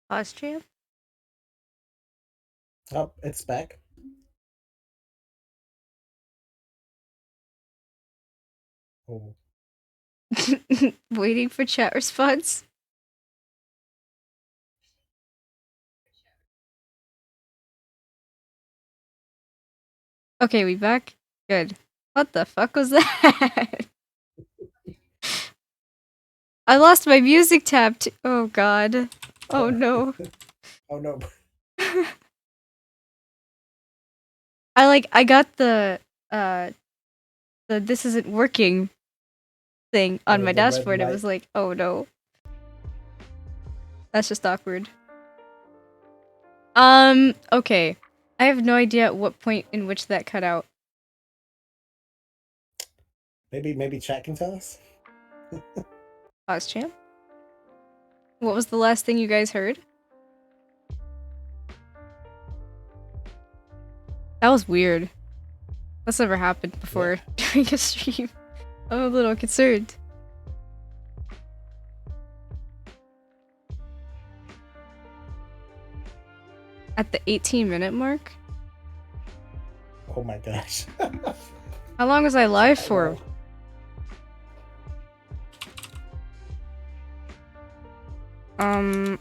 Austria? Oh, it's back. Oh, Waiting for chat response. Okay, we back? Good. What the fuck was that? I lost my music tab oh god. Oh oh, no. oh no. I got uh the this isn't working thing on my The red dashboard. It light. was like, oh no. That's just awkward. Okay. I have no idea at what point in which that cut out. Maybe chat can tell us. Pause champ? What was the last thing you guys heard? That was weird. That's never happened Yeah. before during a stream. I'm a little concerned. At the 18-minute mark? Oh my gosh. How long was I live Oh for? no. Um,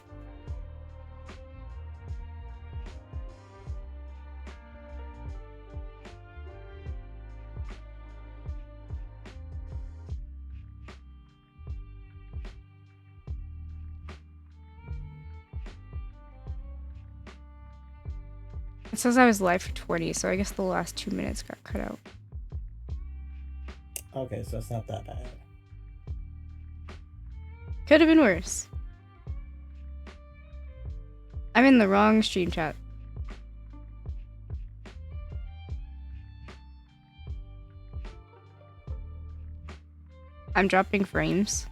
it says I was live for 20, so I guess the last 2 minutes got cut out. Okay, so it's not that bad. Could have been worse. I'm in the wrong stream chat. I'm dropping frames.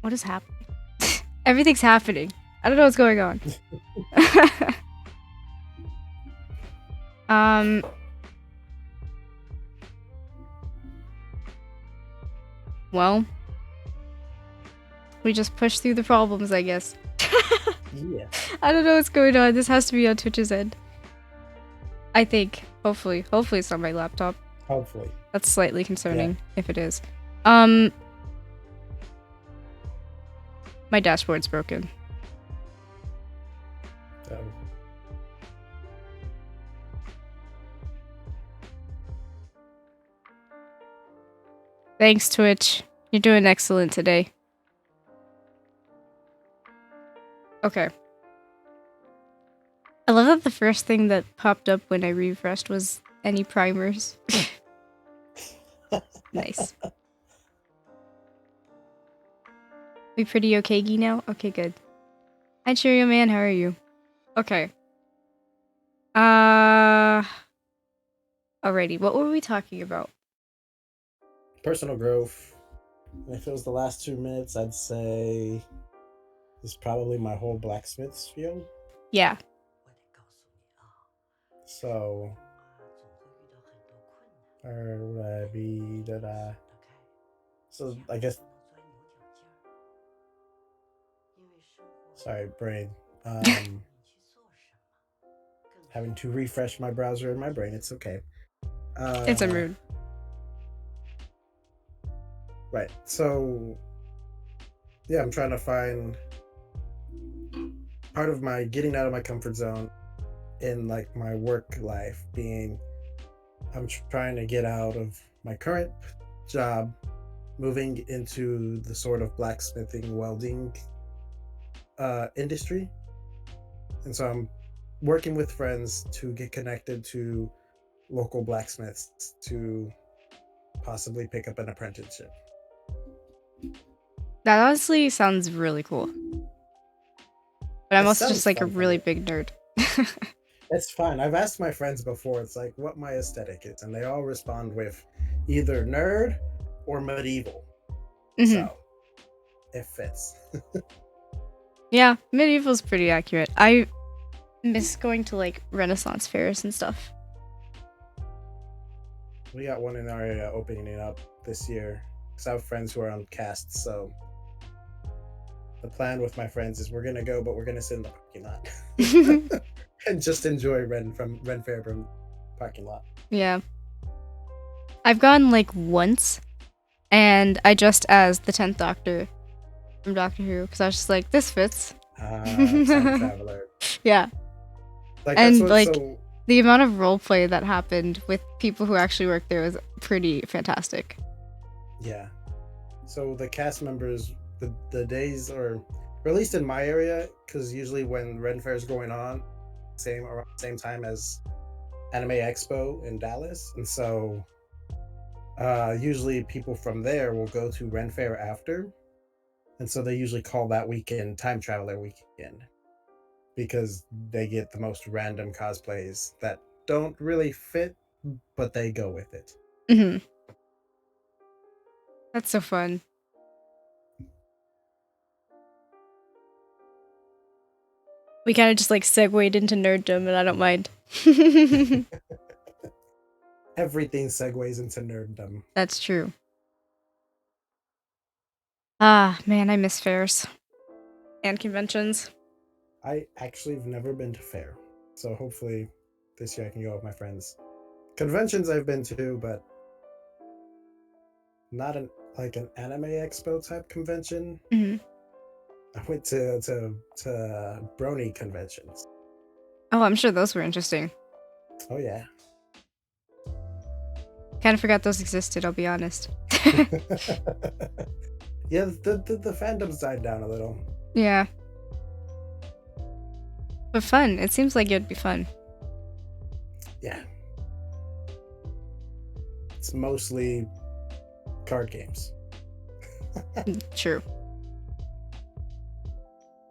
What is happening? Everything's happening. I don't know what's going on. um, well, we just push through the problems, I guess. Yeah. I don't know what's going on. This has to be on Twitch's end. I think. Hopefully. Hopefully it's on my laptop. Hopefully. That's slightly concerning Yeah. if it is. My dashboard's broken. So, Thanks, Twitch. You're doing excellent today. Okay. I love that the first thing that popped up when I refreshed was any primers. Nice. We pretty okay now? Okay, good. Hi, Cheerio Man, how are you? Okay. Alrighty, what were we talking about? personal growth. If it was the last 2 minutes, I'd say it's probably my whole blacksmith's field. Yeah. So, or would I be that? So I guess. Sorry, brain. Um, having to refresh my browser in my brain. It's okay. It's a Uh, mood. right. So yeah, I'm trying to find part of my getting out of my comfort zone in like my work life being I'm trying to get out of my current job, moving into the sort of blacksmithing welding industry. And so I'm working with friends to get connected to local blacksmiths to possibly pick up an apprenticeship. That honestly sounds really cool. But I'm It also just sounds like a fun for me. really big nerd. It's fine. I've asked my friends before, it's like what my aesthetic is, and they all respond with either nerd or medieval. Mm-hmm. So it fits. Yeah, medieval's pretty accurate. I miss going to like Renaissance fairs and stuff. We got one in our area opening up this year. because I have friends who are on casts. So the plan with my friends is we're gonna go, but we're gonna sit in the parking lot and just enjoy Ren Fair from parking lot. Yeah. I've gone like once, and I dressed as the 10th Doctor from Doctor Who because I was just like, this fits. Time traveler. Yeah. Like that's And what like so the amount of roleplay that happened with people who actually worked there was pretty fantastic. yeah. So the cast members, the days or at least in my area, because usually when Ren Fair is going on, around the same time as Anime Expo in Dallas, and so usually people from there will go to Ren Fair after, and so they usually call that weekend Time Traveler Weekend because they get the most random cosplays that don't really fit, but they go with it. Hmm. That's so fun. We kind of just like segued into nerddom, and I don't mind. Everything segues into nerddom. That's true. Ah, man, I miss fairs and conventions. I actually have never been to fair, so hopefully this year I can go with my friends. Conventions I've been to, but not an anime expo type convention. Hmm. I went to brony conventions. Oh, I'm sure those were interesting. Oh yeah. Kind of forgot those existed, I'll be honest. Yeah, the fandoms died down a little. Yeah. But fun. It seems like it'd be fun. Yeah. It's mostly card games. True.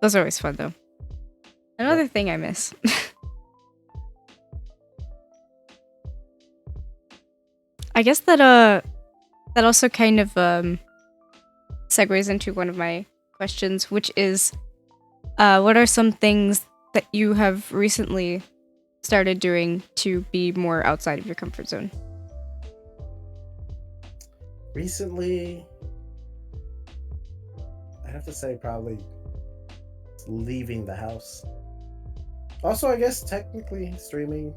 Those are always fun, though. Another thing I miss. I guess that also kind of segues into one of my questions, which is what are some things that you have recently started doing to be more outside of your comfort zone? Recently, I have to say probably leaving the house. Also, I guess technically streaming,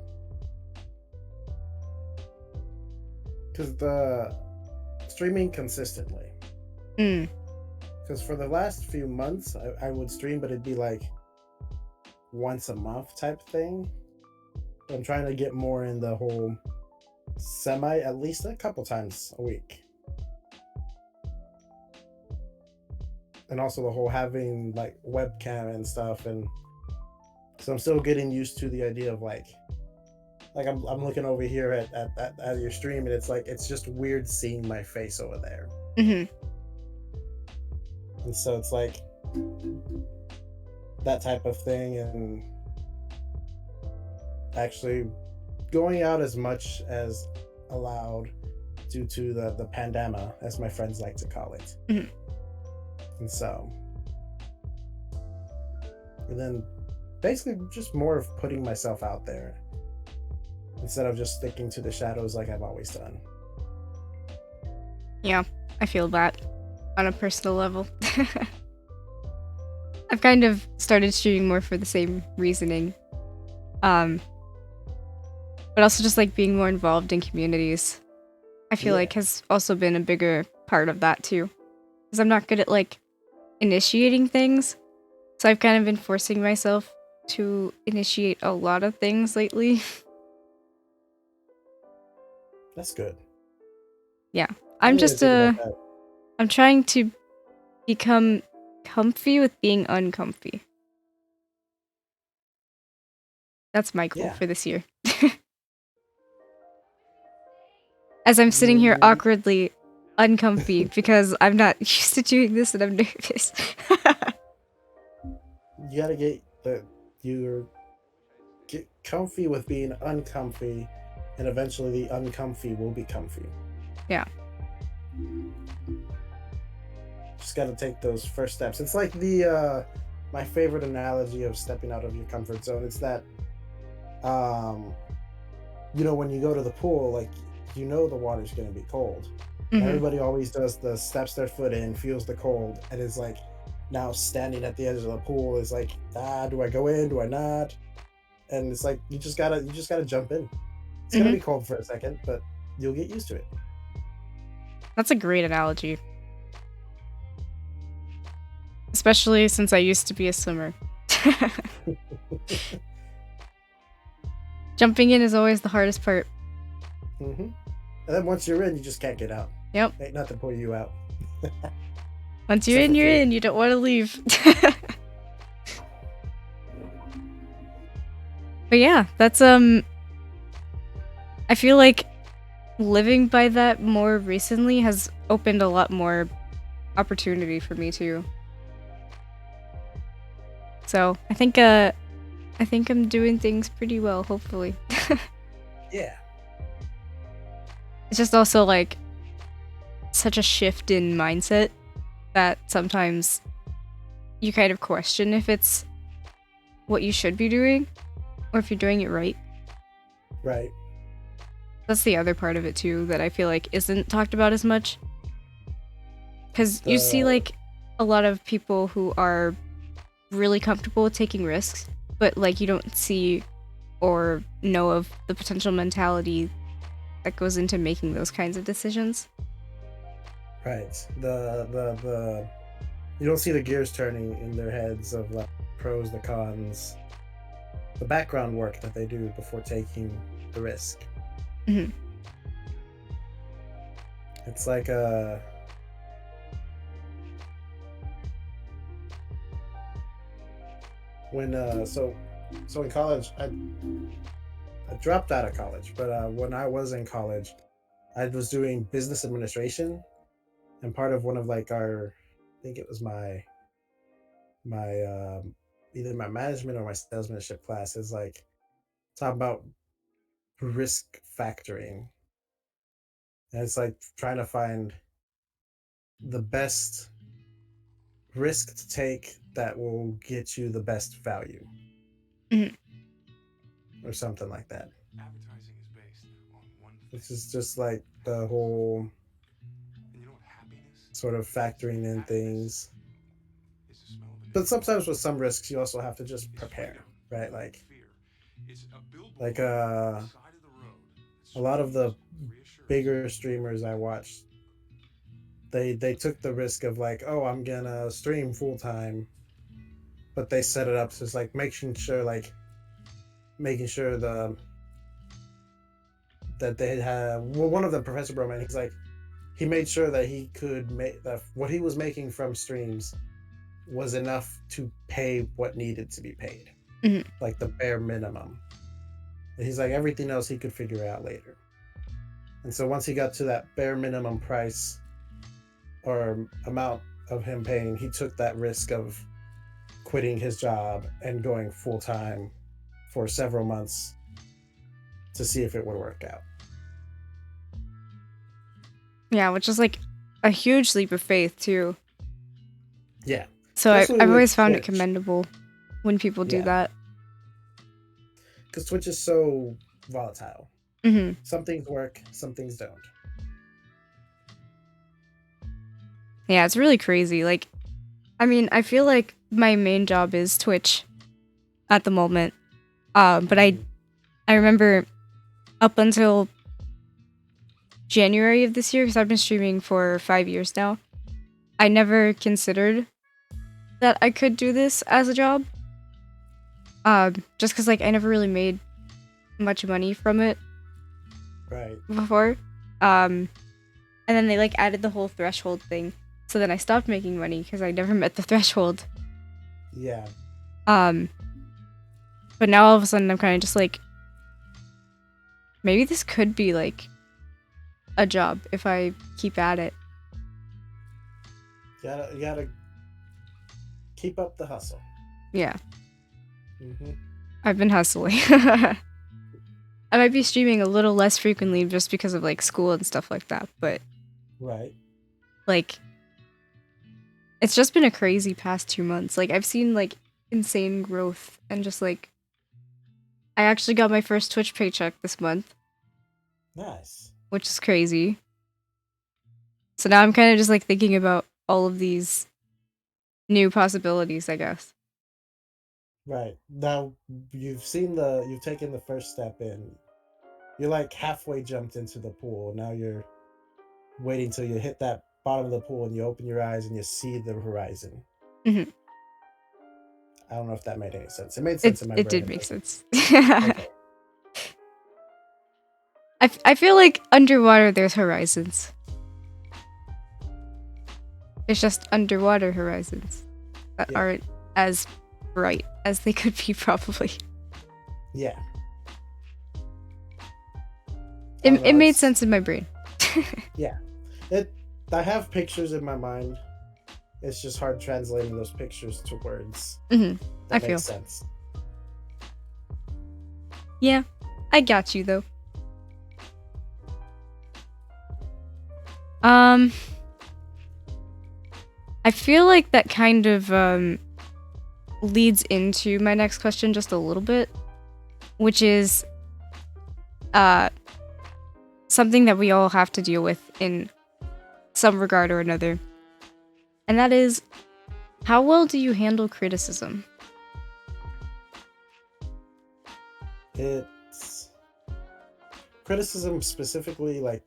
because the streaming consistently. Mm. Because for the last few months, I would stream, but it'd be like once a month type thing. I'm trying to get more in the whole semi, at least a couple times a week. And also the whole having like webcam and stuff, and so I'm still getting used to the idea of like I'm looking over here at your stream, and it's like it's just weird seeing my face over there. Mm-hmm. And so it's like that type of thing, and actually going out as much as allowed due to the pandemic, as my friends like to call it. Mm-hmm. And so, and then basically just more of putting myself out there instead of just sticking to the shadows like I've always done. Yeah, I feel that on a personal level. I've kind of started streaming more for the same reasoning. But also just like being more involved in communities. I feel like has also been a bigger part of that too. Because I'm not good at like initiating things. So I've kind of been forcing myself to initiate a lot of things lately. That's good. Yeah. I I'm need to just think about that. I'm trying to become comfy with being uncomfy. That's my goal for this year. As I'm sitting here awkwardly uncomfy because I'm not used to doing this and I'm nervous. You gotta get comfy with being uncomfy, and eventually the uncomfy will be comfy. Yeah. Just gotta take those first steps. It's like the my favorite analogy of stepping out of your comfort zone. It's that when you go to the pool, like the water's gonna be cold. Hmm. Everybody always does the steps their foot in, feels the cold, and is like now standing at the edge of the pool is like, do I go in? Do I not? And it's like you just gotta jump in. It's gonna Hmm. be cold for a second, but you'll get used to it. That's a great analogy, especially since I used to be a swimmer. Jumping in is always the hardest part. And then once you're in, you just can't get out. Yep. Ain't nothing pull you out Once you're except in, for you're fear. in. You don't want to leave. But yeah, that's I feel like living by that more recently has opened a lot more opportunity for me too. So, I think I'm doing things pretty well, hopefully. Yeah, It's just also like such a shift in mindset that sometimes you kind of question if it's what you should be doing or if you're doing it right. right. That's the other part of it too that I feel like isn't talked about as much. Because you see, The like, a lot of people who are really comfortable with taking risks, but, like, you don't see or know of the potential mentality that goes into making those kinds of decisions. right. The you don't see the gears turning in their heads of like pros, the cons, the background work that they do before taking the risk. Hmm. It's like when so in college I dropped out of college, but when I was in college, I was doing business administration, and part of one of like our, I think it was my either my management or my salesmanship class is like talking about risk factoring, and it's like trying to find the best risk to take that will get you the best value Hmm. or something like that. This is just like the whole sort of factoring in things. But sometimes with some risks, you also have to just prepare, right? Like a lot of the bigger streamers I watched, they took the risk of like, oh, I'm gonna stream full time, but they set it up so it's like making sure the that they had well, one of them, Professor Broman, he's like he made sure that he could make that what he was making from streams was enough to pay what needed to be paid, Hmm. like the bare minimum. And he's like everything else he could figure out later. And so once he got to that bare minimum price or amount of him paying, he took that risk of quitting his job and going full time for several months to see if it would work out. Yeah, which is like a huge leap of faith, too. Yeah, So especially I've with always found it Twitch. commendable when people do Yeah, that. because Twitch is so volatile. Hmm. Some things work, some things don't. Yeah, it's really crazy. Like, I mean, I feel like my main job is Twitch at the moment. But Mm-hmm. I remember up until January of this year, because I've been streaming for 5 years now, I never considered that I could do this as a job. Just because like I never really made much money from it Right. before. Um, and then they like added the whole threshold thing. So then I stopped making money because I never met the threshold. Yeah. Um, but now all of a sudden I'm kind of just like, maybe this could be like a job if I keep at it. You gotta keep up the hustle. Yeah, Mm-hmm. I've been hustling. I might be streaming a little less frequently just because of like school and stuff like that, but Right. like it's just been a crazy past 2 months. Like I've seen like insane growth and just like I actually got my first Twitch paycheck this month, Nice. which is crazy. So now I'm kind of just like thinking about all of these new possibilities, I guess. Right. Now you've taken the first step in. You're like halfway jumped into the pool. Now you're waiting till you hit that bottom of the pool and you open your eyes and you see the horizon. Hmm. I don't know if that made any sense. It made It sense in my it brain. did make sense. Okay. I feel like underwater there's horizons. It's just underwater horizons that Yeah. aren't as bright as they could be, probably. Yeah. I don't It know. made It's sense in my brain. yeah. It. I have pictures in my mind. It's just hard translating those pictures to words Hmm. I that make feel. sense. Yeah, I got you though. Um, I feel like that kind of leads into my next question just a little bit, which is uh something that we all have to deal with in some regard or another. And that is, how well do you handle criticism? It's criticism specifically, like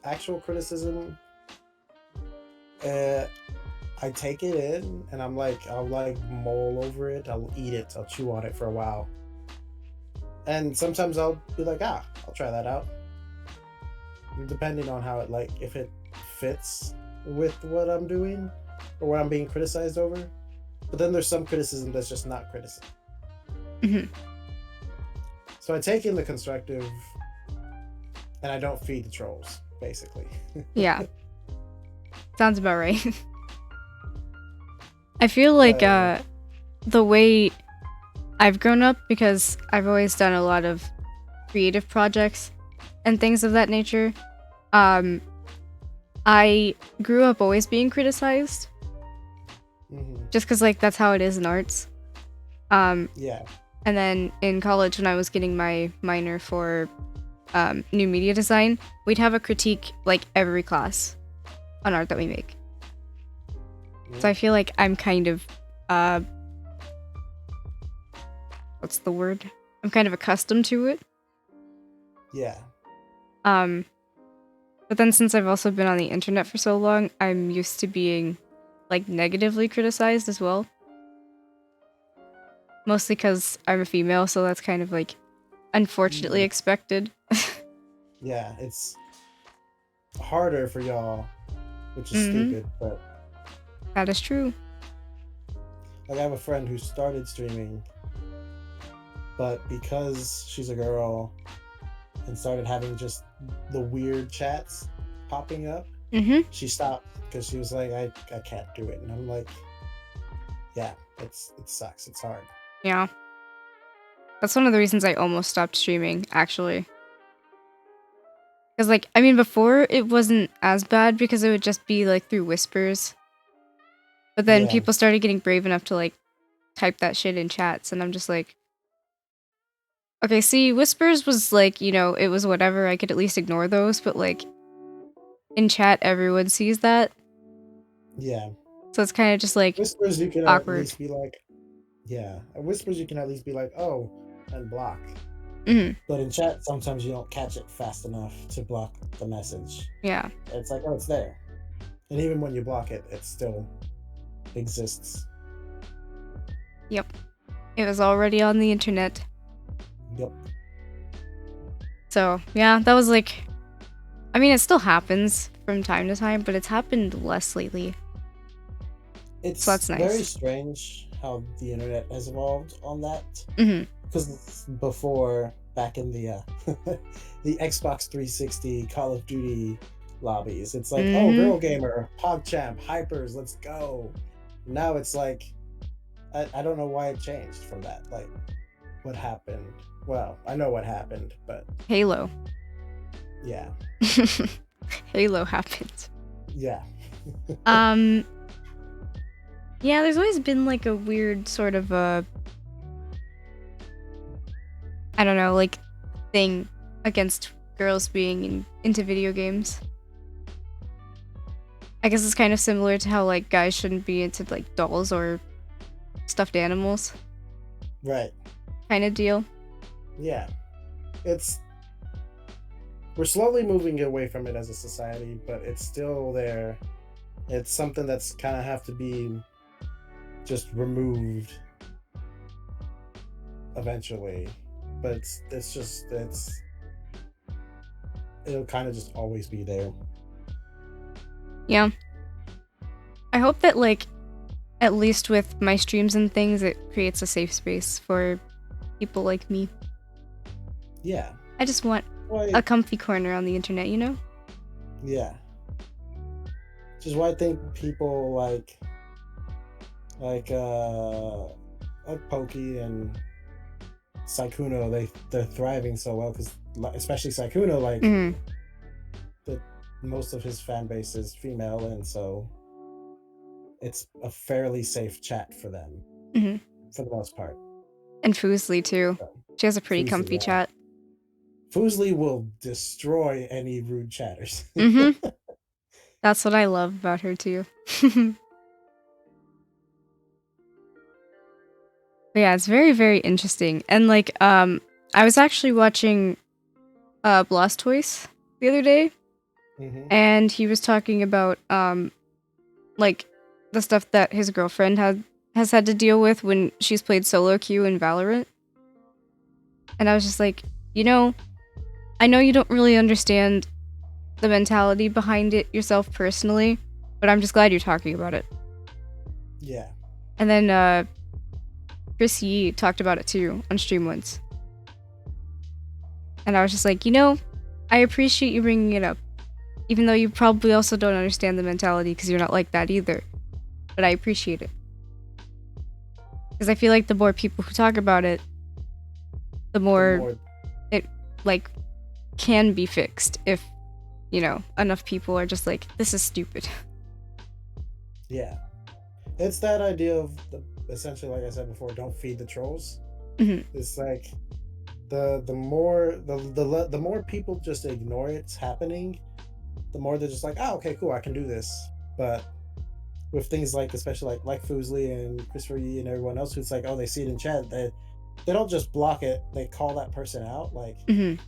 actual criticism. Uh, I take it in and I'll like mull over it. I'll eat it. I'll chew on it for a while. And sometimes I'll be like, I'll try that out. Depending on how it like if it fits with what I'm doing or what I'm being criticized over. But then there's some criticism that's just not criticism. Hmm. So I take in the constructive and I don't feed the trolls, basically. Yeah, sounds about right. I feel like Uh, the way I've grown up, because I've always done a lot of creative projects and things of that nature. Um, I grew up always being criticized, mhm. just because like that's how it is in arts. Um, Yeah. and then in college, when I was getting my minor for new media design, we'd have a critique like every class on art that we make. So I Mm. feel like I'm kind of uh, what's the word? I'm kind of accustomed to it. Yeah. Um, but then since I've also been on the internet for so long, I'm used to being like negatively criticized as well. Mostly because I'm a female, so that's kind of like unfortunately Mm. expected. Yeah. It's harder for y'all, which is Hmm. stupid, but That is true. like I have a friend who started streaming, but because she's a girl and started having just the weird chats popping up, Hmm. she stopped because she was like, I can't do it. And I'm like, yeah, it sucks. It's hard. Yeah. That's one of the reasons I almost stopped streaming, actually. Because, like, I mean, before it wasn't as bad because it would just be, like, through whispers. But then Yeah. people started getting brave enough to, like, type that shit in chats, and I'm just like, okay, see, whispers was, like, it was whatever, I could at least ignore those, but, like, in chat, everyone sees that. Yeah. So it's kind of just, like, Whispers you can at awkward. least be like, yeah. Whispers you can at least be like, oh, and block. Hmm. But in chat, sometimes you don't catch it fast enough to block the message. Yeah. It's like, oh, it's there. And even when you block it, it still exists. Yep. It was already on the internet. Yep. So, yeah, that was, like, I mean, it still happens from time to time, but it's happened less lately. So It's that's very nice. strange how the internet has evolved on that. Hmm. Because before, back in the the Xbox 360 Call of Duty lobbies, it's like, oh, Hmm. girl gamer, PogChamp, hypers, let's go. Now it's like, I don't know why it changed from that. Like, what happened? Well, I know what happened, but Halo. yeah, Halo happened. yeah, Um, yeah, there's always been like a weird sort of I don't know, like thing against girls being into video games. I guess it's kind of similar to how like guys shouldn't be into like dolls or stuffed animals Right. kind of deal. Yeah. It's we're slowly moving away from it as a society, but it's still there. It's something that's kind of have to be just removed eventually. But it's it'll kind of just always be there. Yeah. I hope that like at least with my streams and things it creates a safe space for people like me. Yeah. I just want a Why comfy corner on the internet, you know? yeah. Which is why I think people like uh like Pokey and Saikuno, they're thriving so well because especially Saikuno, like Mhm. the most of his fan base is female, and so it's a fairly safe chat for them Mhm. for the most part. And Foosley too. So, She has a pretty Fusely, comfy yeah. chat. Fusely will destroy any rude chatters. Mhm. That's what I love about her too. But yeah, it's very, very interesting. And like, I was actually watching Blastoise the other day, Hmm. and he was talking about like the stuff that his girlfriend has had to deal with when she's played solo queue in Valorant. And I was just like, you know, I know you don't really understand the mentality behind it yourself personally, but I'm just glad you're talking about it. Yeah. And then Chris Yee talked about it too on stream once. And I was just like, you know, I appreciate you bringing it up. Even though you probably also don't understand the mentality because you're not like that either. But I appreciate it. Because I feel like the more people who talk about it, the The more more, it, like, can be fixed if, you know, enough people are just like, this is stupid. yeah. It's that idea of essentially, like I said before, don't feed the trolls. Mhm. It's like the more the more people just ignore it's happening, the more they're just like, oh, okay, cool, I can do this. But with things like, especially like Foosley and Christopher Yee and everyone else who's like, oh, they see it in chat, they don't just block it, they call that person out. Like Mhm.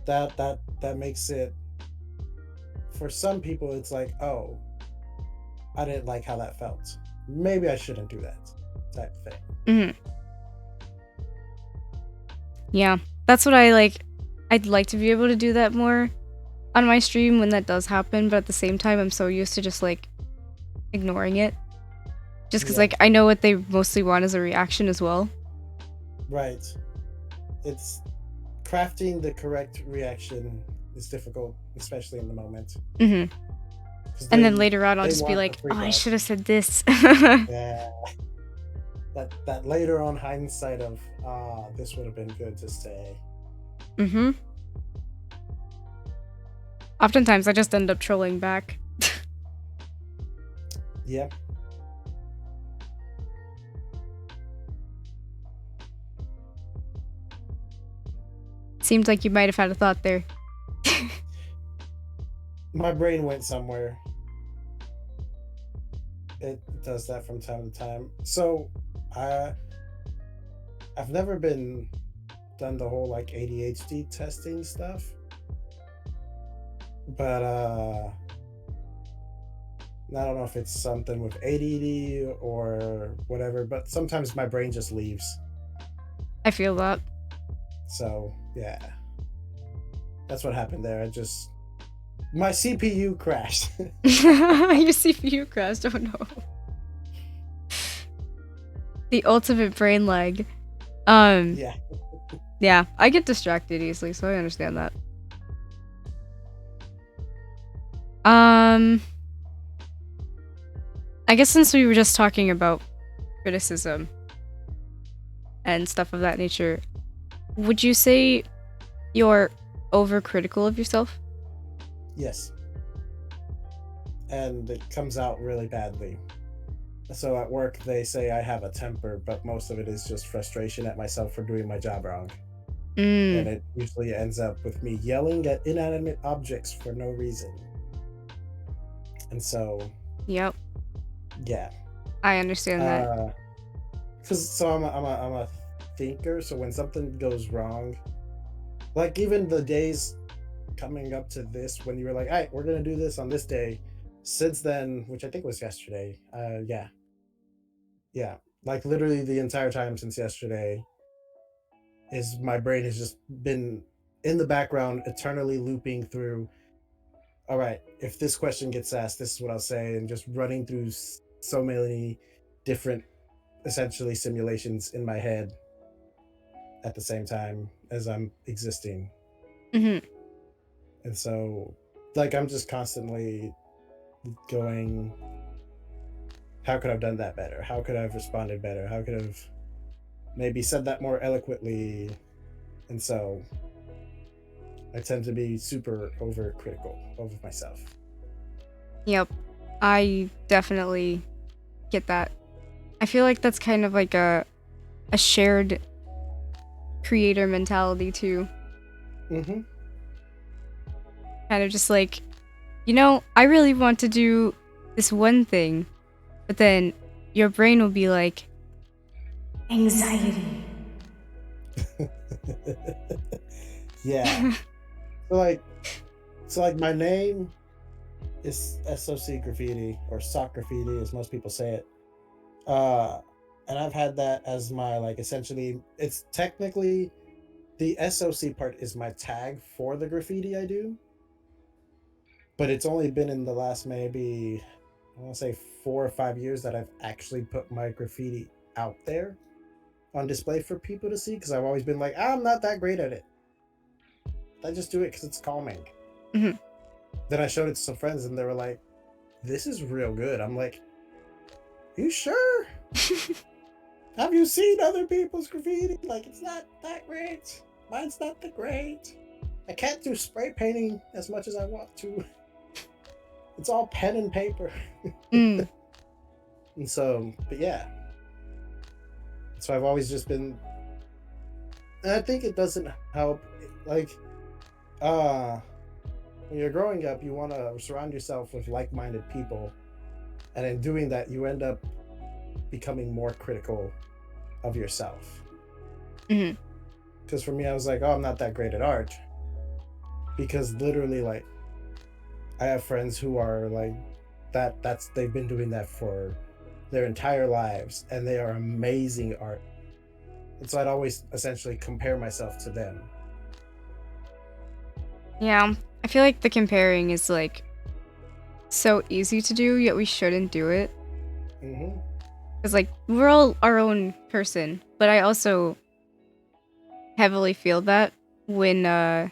that makes it, for some people it's like, oh, I didn't like how that felt, maybe I shouldn't do that, type thing. Mhm. Yeah. That's what I like. I'd like to be able to do that more on my stream when that does happen, but at the same time, I'm so used to just like ignoring it. Just because, Yeah, like, I know what they mostly want is a reaction as well. right. It's crafting the correct reaction is difficult, especially in the moment, Hmm. because And then later on, I'll they just be want the like, oh, freak I out. should have said this. Yeah, that later on hindsight of, ah, this would have been good to say. Hmm. Oftentimes, I just end up trolling back. Yep. Seems like you might have had a thought there. My brain went somewhere. It does that from time to time. So I I've never been done the whole like ADHD testing stuff, but I don't know if it's something with ADD or whatever, but sometimes my brain just leaves. I feel that. So yeah, that's what happened there. I just, my CPU crashed. Your CPU crashed. Oh no. The ultimate brain lag. Um, Yeah. yeah, I get distracted easily, so I understand that. Um, I guess since we were just talking about criticism and stuff of that nature, would you say you're overcritical of yourself? Yes. And it comes out really badly. So at work, they say I have a temper, but most of it is just frustration at myself for doing my job wrong. And Mm. it usually ends up with me yelling at inanimate objects for no reason. And so, Yep. yeah. I understand that. Uh, cause so I'm a thinker. So when something goes wrong, like even the days coming up to this, when you were like, all right, we're gonna do this on this day. Since then, which I think was yesterday. Yeah, yeah. Like literally the entire time since yesterday, is my brain has just been in the background, eternally looping through. All right, if this question gets asked, this is what I'll say, and just running through so many different, essentially simulations in my head at the same time as I'm existing. Hmm. And so, like, I'm just constantly going, how could I have done that better? How could I have responded better? How could I have maybe said that more eloquently? And so I tend to be super overcritical of myself. Yep. I definitely get that. I feel like that's kind of like a shared creator mentality too. Mm-hmm. Kind of just like, you know, I really want to do this one thing, but then your brain will be like, anxiety. Yeah. So like, my name is SOC graffiti or sock graffiti, as most people say it. Uh, and I've had that as my like essentially. It's technically the SOC part is my tag for the graffiti I do, but it's only been in the last maybe I want to say 4 or 5 years that I've actually put my graffiti out there on display for people to see because I've always been like, I'm not that great at it. I just do it because it's calming. Mhm. Then I showed it to some friends and they were like, this is real good. I'm like, you sure? Have you seen other people's graffiti? Like, it's not that great. Mine's not that great. I can't do spray painting as much as I want to. It's all pen and paper. Mm. And so, but yeah. So I've always just been, and I think it doesn't help. Like, uh, when you're growing up, you want to surround yourself with like minded people. And in doing that, you end up becoming more critical of yourself. Mhm. Because for me, I was like, oh, I'm not that great at art. Because literally, like, I have friends who are like, they've been doing that for their entire lives and they are amazing art. And so I'd always essentially compare myself to them. Yeah. I feel like the comparing is like so easy to do, yet we shouldn't do it. Mm-hmm. Because like we're all our own person. But I also heavily feel that when uh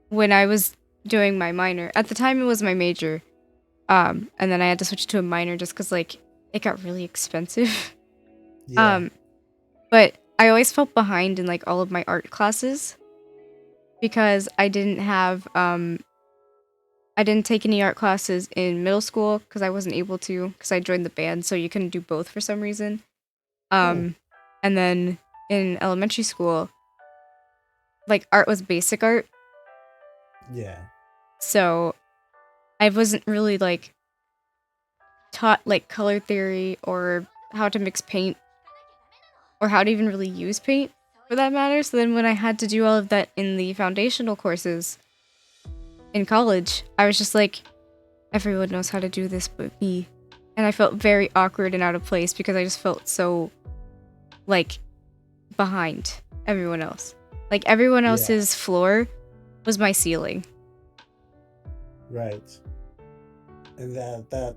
when I was doing my minor. At the time it was my major. And then I had to switch to a minor just because like it got really expensive. Yeah. um, but I always felt behind in like all of my art classes because I didn't take any art classes in middle school because I wasn't able to because I joined the band, so you couldn't do both for some reason. Hmm. And then in elementary school, like art was basic art, Yeah. so I wasn't really like taught like color theory or how to mix paint or how to even really use paint for that matter. So then when I had to do all of that in the foundational courses in college, I was just like, everyone knows how to do this but me. And I felt very awkward and out of place because I just felt so like behind everyone else. Like everyone Yeah. else's floor was my ceiling. Right. And that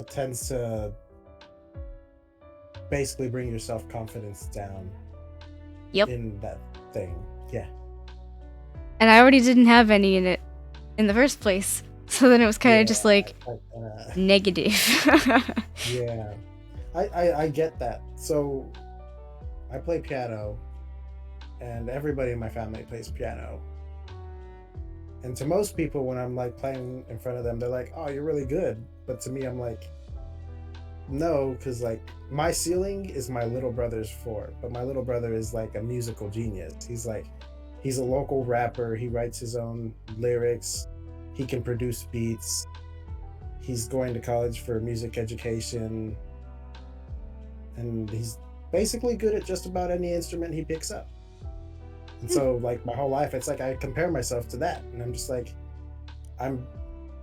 tends to basically bring your self confidence down Yep. in that thing. Yeah. And I already didn't have any in it in the first place. So then it was kind Yeah. of just like negative. Yeah. I get that. So I play piano, and everybody in my family plays piano. And to most people, when I'm like playing in front of them, they're like, "Oh, you're really good." But to me, I'm like, "No," because like my ceiling is my little brother's floor. But my little brother is like a musical genius. He's a local rapper. He writes his own lyrics. he can produce beats. He's going to college for music education, and he's basically good at just about any instrument he picks up. And Hmm. so, like, my whole life, it's like I compare myself to that, and I'm just like, I'm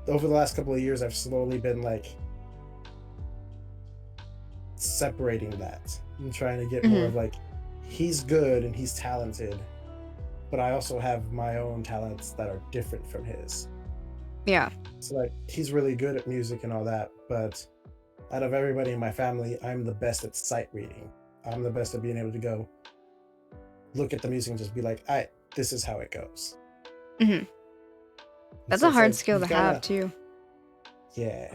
over the last couple of years, I've slowly been like separating that and trying to get more Hmm. of like, he's good and he's talented, but I also have my own talents that are different from his. Yeah. So, like, he's really good at music and all that, but out of everybody in my family, I'm the best at sight reading. I'm the best at being able to go look at the music and just be like, "I this is how it goes." Hmm. And That's so a it's hard like skill you to kind have of, too. yeah.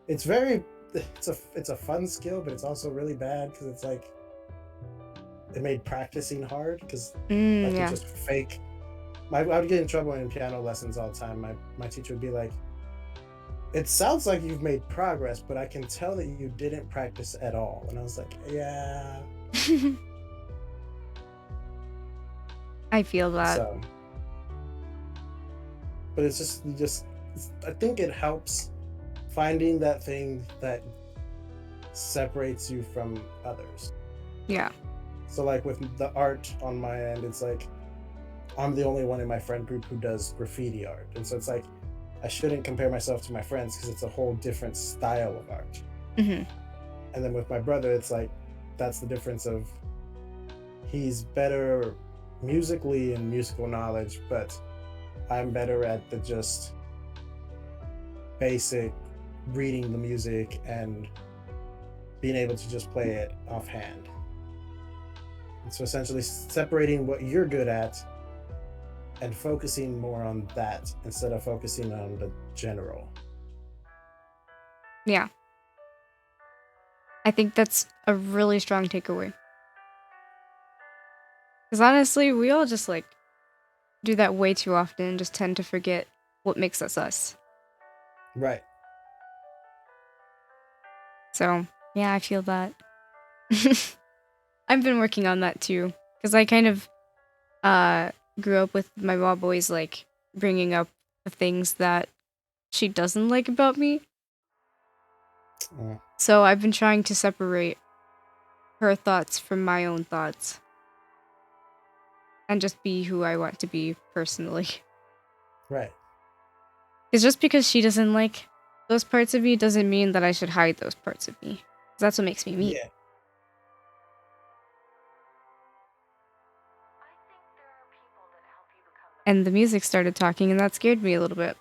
It's very, it's a fun skill, but it's also really bad because it's like it made practicing hard because I could Yeah. just fake. I would get in trouble in piano lessons all the time. My teacher would be like, "It sounds like you've made progress, but I can tell that you didn't practice at all." And I was like, "Yeah." I feel that. So, but it's just I think it helps finding that thing that separates you from others. Yeah. So, like, with the art on my end, it's like I'm the only one in my friend group who does graffiti art. And so it's like I shouldn't compare myself to my friends because it's a whole different style of art. Hmm. And then with my brother, it's like that's the difference of he's better musically and musical knowledge, but I'm better at the just basic reading the music and being able to just play it offhand. And so essentially separating what you're good at and focusing more on that instead of focusing on the general. Yeah. I think that's a really strong takeaway. Because honestly, we all just like do that way too often and just tend to forget what makes us us. Right. So, yeah, I feel that. I've been working on that too. Because I kind of uh, grew up with my mom always like bringing up the things that she doesn't like about me. Uh, So I've been trying to separate her thoughts from my own thoughts and just be who I want to be personally. right. It's just because she doesn't like those parts of me doesn't mean that I should hide those parts of me. 'Cause that's what makes me me. Yeah. And the music started talking, and that scared me a little bit.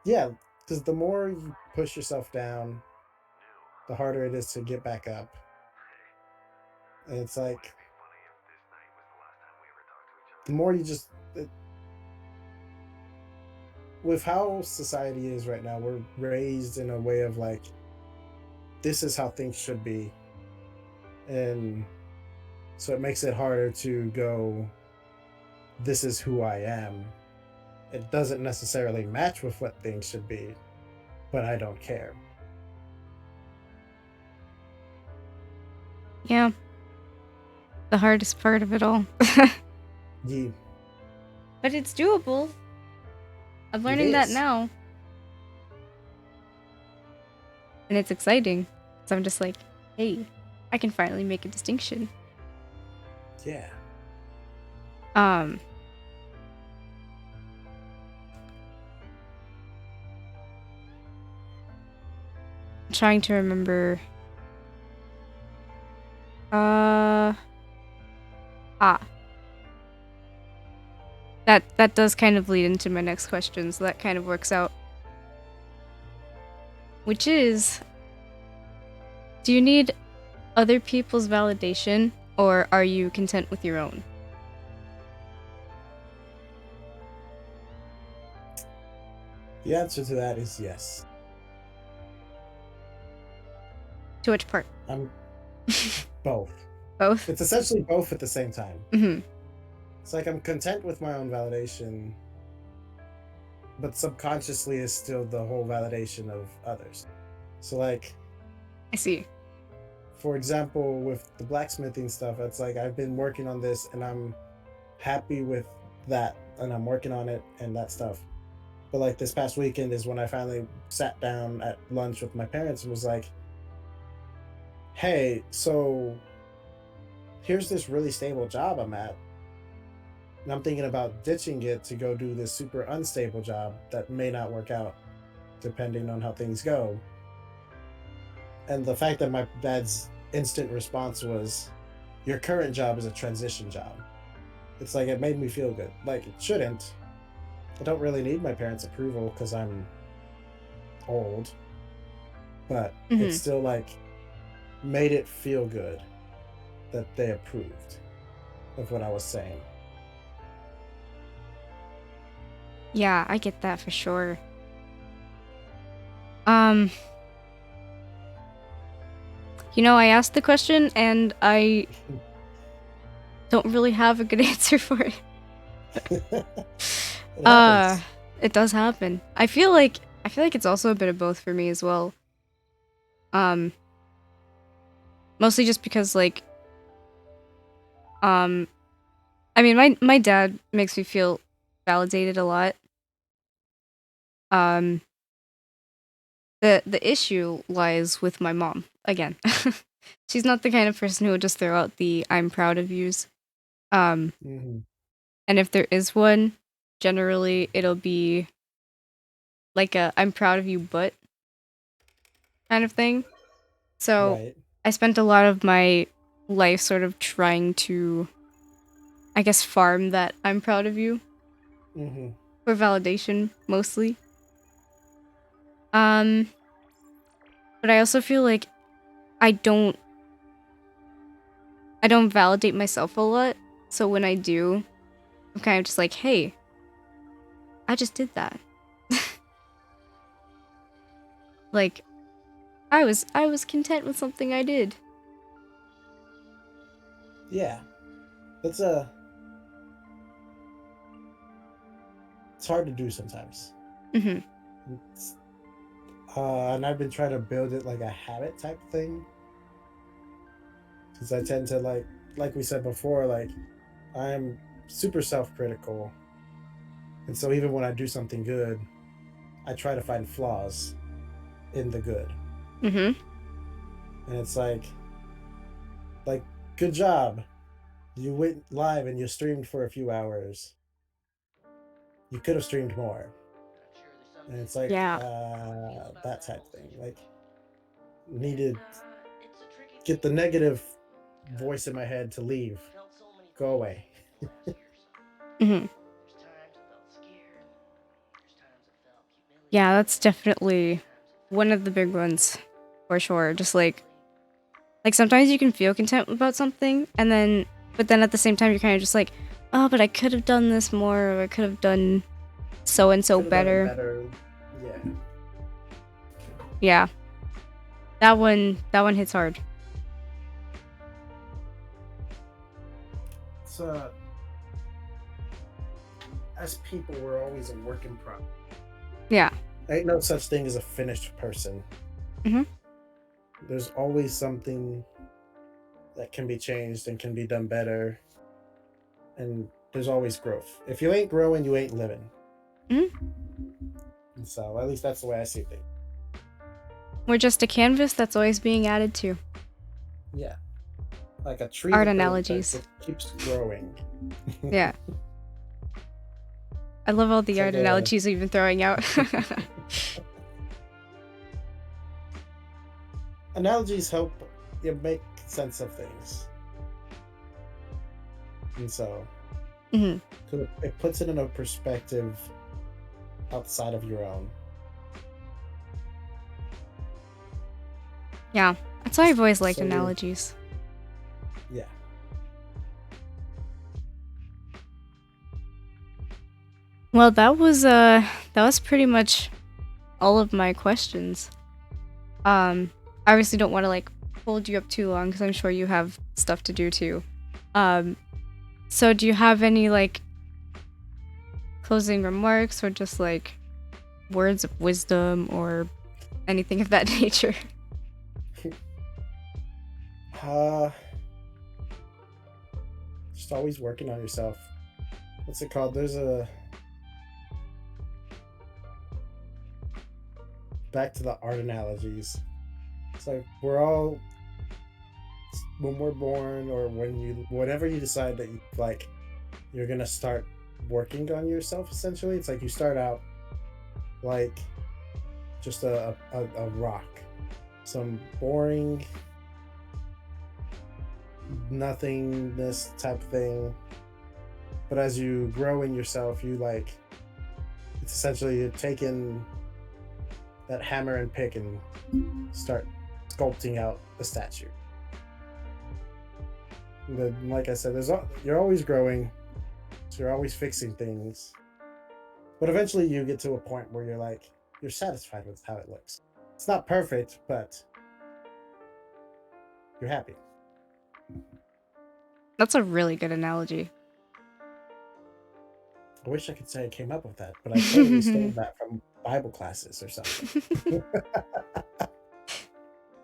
Yeah, because the more you push yourself down, the harder it is to get back up. And it's like the more you just with how society is right now, we're raised in a way of like this is how things should be, and so it makes it harder to go. This is who I am. It doesn't necessarily match with what things should be, but I don't care. Yeah, the hardest part of it all. Yeah, But it's doable. I'm it learning that is. now. And it's exciting. So I'm just like, hey, I can finally make a distinction. Yeah. Um, trying to remember. Uh, ah, that does kind of lead into my next question, so that kind of works out. Which is, do you need other people's validation, or are you content with your own? The answer to that is yes. To which part? I'm both. Both. It's essentially both at the same time. Hmm. It's like I'm content with my own validation, but subconsciously is still the whole validation of others. So, like, I see. for example, with the blacksmithing stuff, it's like I've been working on this and happy with that, and I'm working on it and that stuff. But like this past weekend is when I finally sat down at lunch with my parents and was like, "Hey, so here's this really stable job I'm at, and I'm thinking about ditching it to go do this super unstable job that may not work out depending on how things go." And the fact that my dad's instant response was, "Your current job is a transition job." It's like it made me feel good. Like it shouldn't. I don't really need my parents' approval because I'm old, but it's Hmm. still like made it feel good that they approved of what I was saying. Yeah, I get that for sure. Um, I asked the question and I don't really have a good answer for it. It Uh, happens. it does happen. I feel like it's also a bit of both for me as well. Um, Mostly just because um I mean my dad makes me feel validated a lot. Um, the issue lies with my mom again. She's not the kind of person who would just throw out the "I'm proud of yous." Um, Hmm. and if there is one, generally it'll be like a "I'm proud of you, but" kind of thing. So Right. I spent a lot of my life sort of trying to, I guess, farm that "I'm proud of you" Hmm. for validation mostly. Um, but I also feel like I don't I don't validate myself a lot. So when I do, I'm kind of just like, "Hey, I just did that." Like I was content with something I did. Yeah. That's a. It's hard to do sometimes. Mhm. It's, and I've been trying to build it like a habit type thing because I tend to like we said before, like I'm super self-critical, and so even when I do something good, I try to find flaws in the good, Mhm. and it's like good job, you went live and you streamed for a few hours. You could have streamed more, and it's like Yeah. that type thing. Like needed get the negative voice in my head to leave, go away. Mhm. Yeah, that's definitely one of the big ones for sure. Just like sometimes you can feel content about something and then but then at the same time you're kind of just like, "Oh, but I could have done this more or I could have done so and so Could have done it better." better. Yeah. Yeah. That one hits hard. It's as people, we're always a work in progress. Yeah. Ain't no such thing as a finished person. Mhm. There's always something that can be changed and can be done better, and there's always growth. If you ain't growing, you ain't living. Mhm. And so at least that's the way I see things. We're just a canvas that's always being added to. Yeah, like a tree Art that analogies. keeps growing. Yeah. I love all It's the like art a analogies we've been throwing out. analogies help you make sense of things, and so Mhm. 'cause it puts it in a perspective outside of your own. Yeah. That's why I've always liked So you're analogies. yeah. Well, that was pretty much all of my questions. I obviously don't want to like hold you up too long because I'm sure you have stuff to do too. Um, so do you have any like closing remarks or just like words of wisdom or anything of that nature? Uh, just always working on yourself. what's it called? There's a back to the art analogies. It's like we're all when we're born or whenever you decide that you like you're gonna start working on yourself essentially. It's like you start out like just a rock. Some boring nothingness type thing. But as you grow in yourself, you like it's essentially you're taking that hammer and pick and start sculpting out the statue. Like I said, you're always growing, so you're always fixing things. But eventually, you get to a point where you're satisfied with how it looks. It's not perfect, but you're happy. That's a really good analogy. I wish I could say I came up with that, but I totally stole that from Bible classes or something.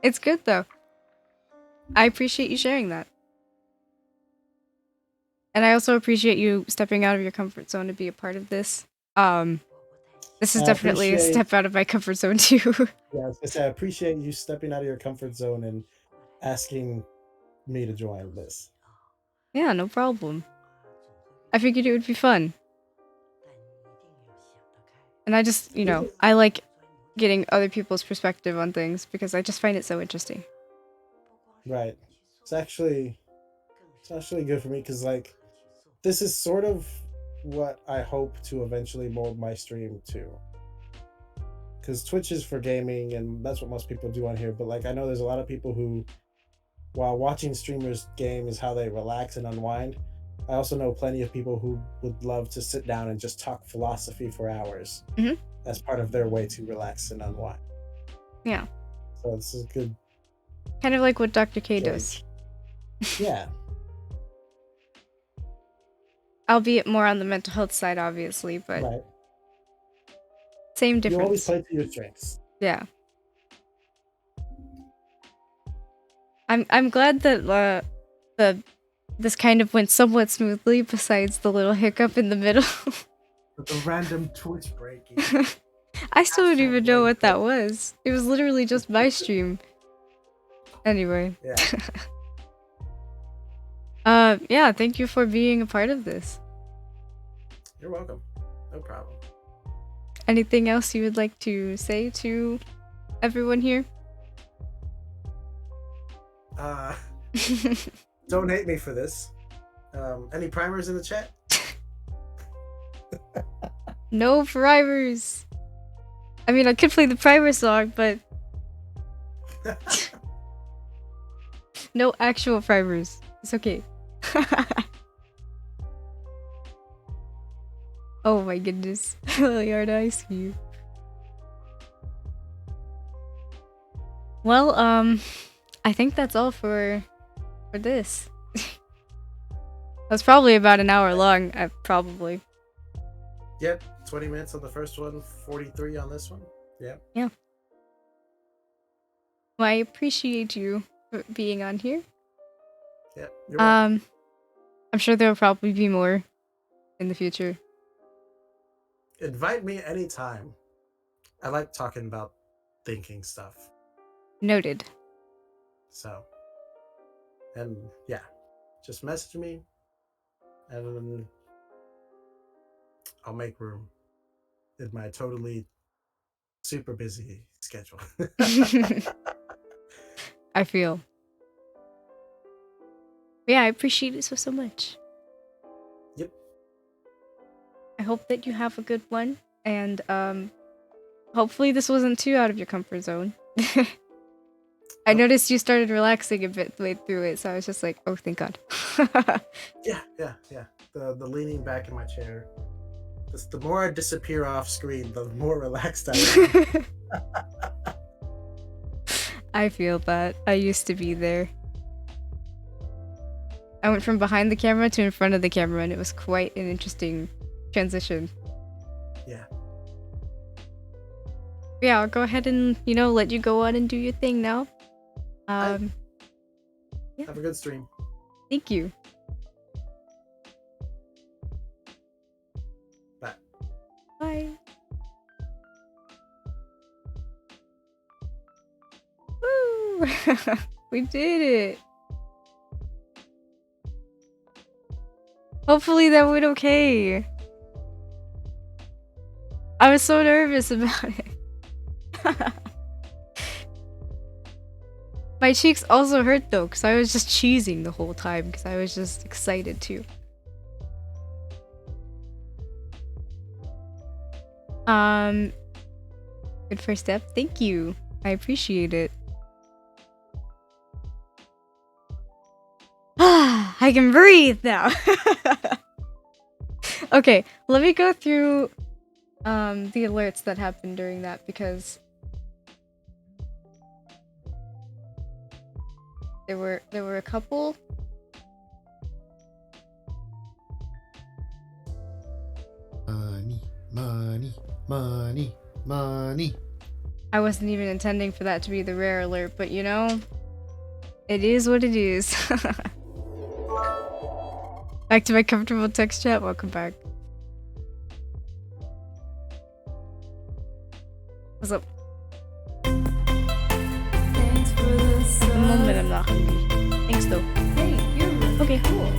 It's good though. I appreciate you sharing that. And I also appreciate you stepping out of your comfort zone to be a part of this. This is definitely a step out of my comfort zone too. Yeah, I was gonna say I appreciate you stepping out of your comfort zone and asking me to join this. Yeah, no problem. I figured it would be fun. And I just, I like getting other people's perspective on things because I just find it so interesting. Right. It's actually good for me because like this is sort of what I hope to eventually mold my stream to. Because Twitch is for gaming and that's what most people do on here. But like I know there's a lot of people who, while watching streamers game is how they relax and unwind. I also know plenty of people who would love to sit down and just talk philosophy for hours as part of their way to relax and unwind. Yeah. So this is good. Kind of like what Dr. K does. Yeah. Albeit more on the mental health side, obviously, but right. Same difference. You always play to your strengths. Yeah. I'm glad that this kind of went somewhat smoothly, besides the little hiccup in the middle. With the random Twitch breaking. I still don't even know what that was. It was literally just my stream. Anyway. Yeah. Yeah, thank you for being a part of this. You're welcome. No problem. Anything else you would like to say to everyone here? Don't hate me for this. Any primers in the chat? No primers. I mean, I could play the primer song, but no actual primers. It's okay. Oh my goodness. Liliard, I see you. Well, I think that's all for this. That's probably about an hour long, probably. Yep, 20 minutes on the first one, 43 on this one. Yep. Yeah. Well, I appreciate you for being on here. Yep. You're welcome. I'm sure there'll probably be more in the future. Invite me anytime. I like talking about thinking stuff. Noted. So, and yeah, just message me and I'll make room in my totally super busy schedule. I feel. Yeah, I appreciate it so much. Yep. I hope that you have a good one, and hopefully this wasn't too out of your comfort zone. I noticed you started relaxing a bit way through it, so I was just like, oh, thank God. Yeah. The leaning back in my chair. The more I disappear off screen, the more relaxed I am. I feel that. I used to be there. I went from behind the camera to in front of the camera, and it was quite an interesting transition. Yeah. Yeah, I'll go ahead and, let you go on and do your thing now. Yeah. Have a good stream. Thank you. We did it! Hopefully that went okay. I was so nervous about it. My cheeks also hurt though, because I was just cheesing the whole time, because I was just excited too. Good first step. Thank you. I appreciate it. I can breathe now. Okay, let me go through the alerts that happened during that, because there were a couple. Money. I wasn't even intending for that to be the rare alert, but you know, it is what it is. Back to my comfortable text chat. Welcome back. What's up? Thanks for the sub. At the moment, I'm not hungry. Thanks though. Hey, you're really Okay. cool.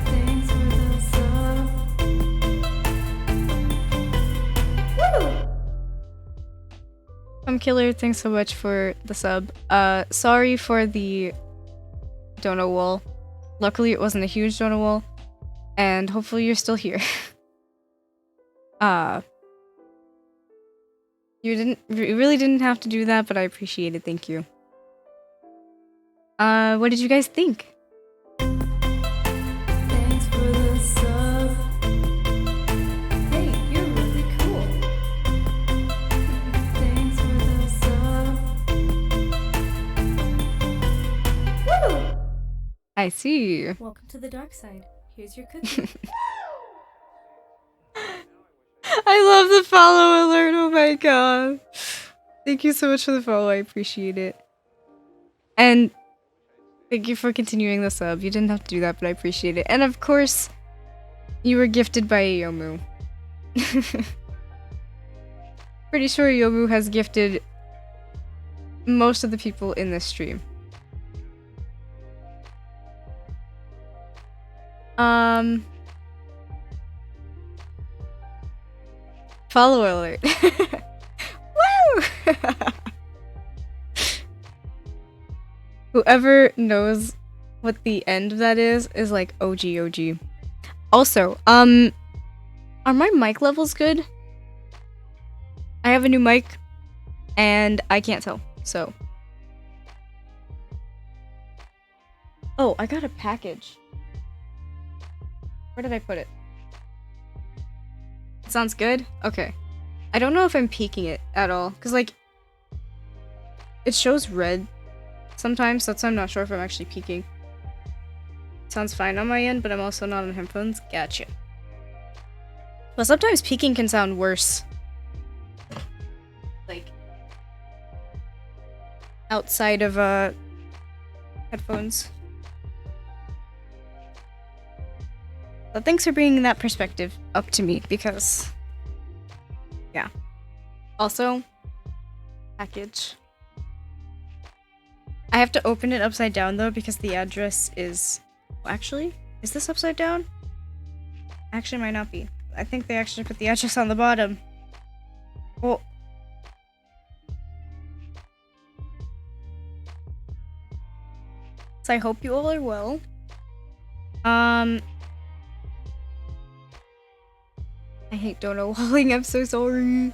Thanks for the sub. Woo! Killer, thanks so much for the sub. Sorry for the donut wall. Luckily, it wasn't a huge donut wall, and hopefully you're still here. You really didn't have to do that, but I appreciate it. Thank you. What did you guys think? Thanks for the sub. Hey, you're really cool. Thanks for the sub. Woo! I see. Welcome to the dark side. Here's your cookie. I love the follow alert. Oh my god. Thank you so much for the follow. I appreciate it. And thank you for continuing the sub. You didn't have to do that, but I appreciate it. And of course, you were gifted by Yomu. Pretty sure Yomu has gifted most of the people in this stream. Follow alert. Woo! Whoever knows what the end of that is like OG. Also, are my mic levels good? I have a new mic and I can't tell, so. Oh, I got a package. Where did I put it? It sounds good? Okay. I don't know if I'm peeking it at all, because, like, it shows red sometimes, so that's why I'm not sure if I'm actually peeking. Sounds fine on my end, but I'm also not on headphones. Gotcha. Well, sometimes peeking can sound worse. Like, outside of, headphones. But thanks for bringing that perspective up to me, because, yeah. Also, package. I have to open it upside down though, because the address is... Oh, actually, is this upside down? Actually, might not be. I think they actually put the address on the bottom. Oh. So I hope you all are well. I hate donut walling, I'm so sorry.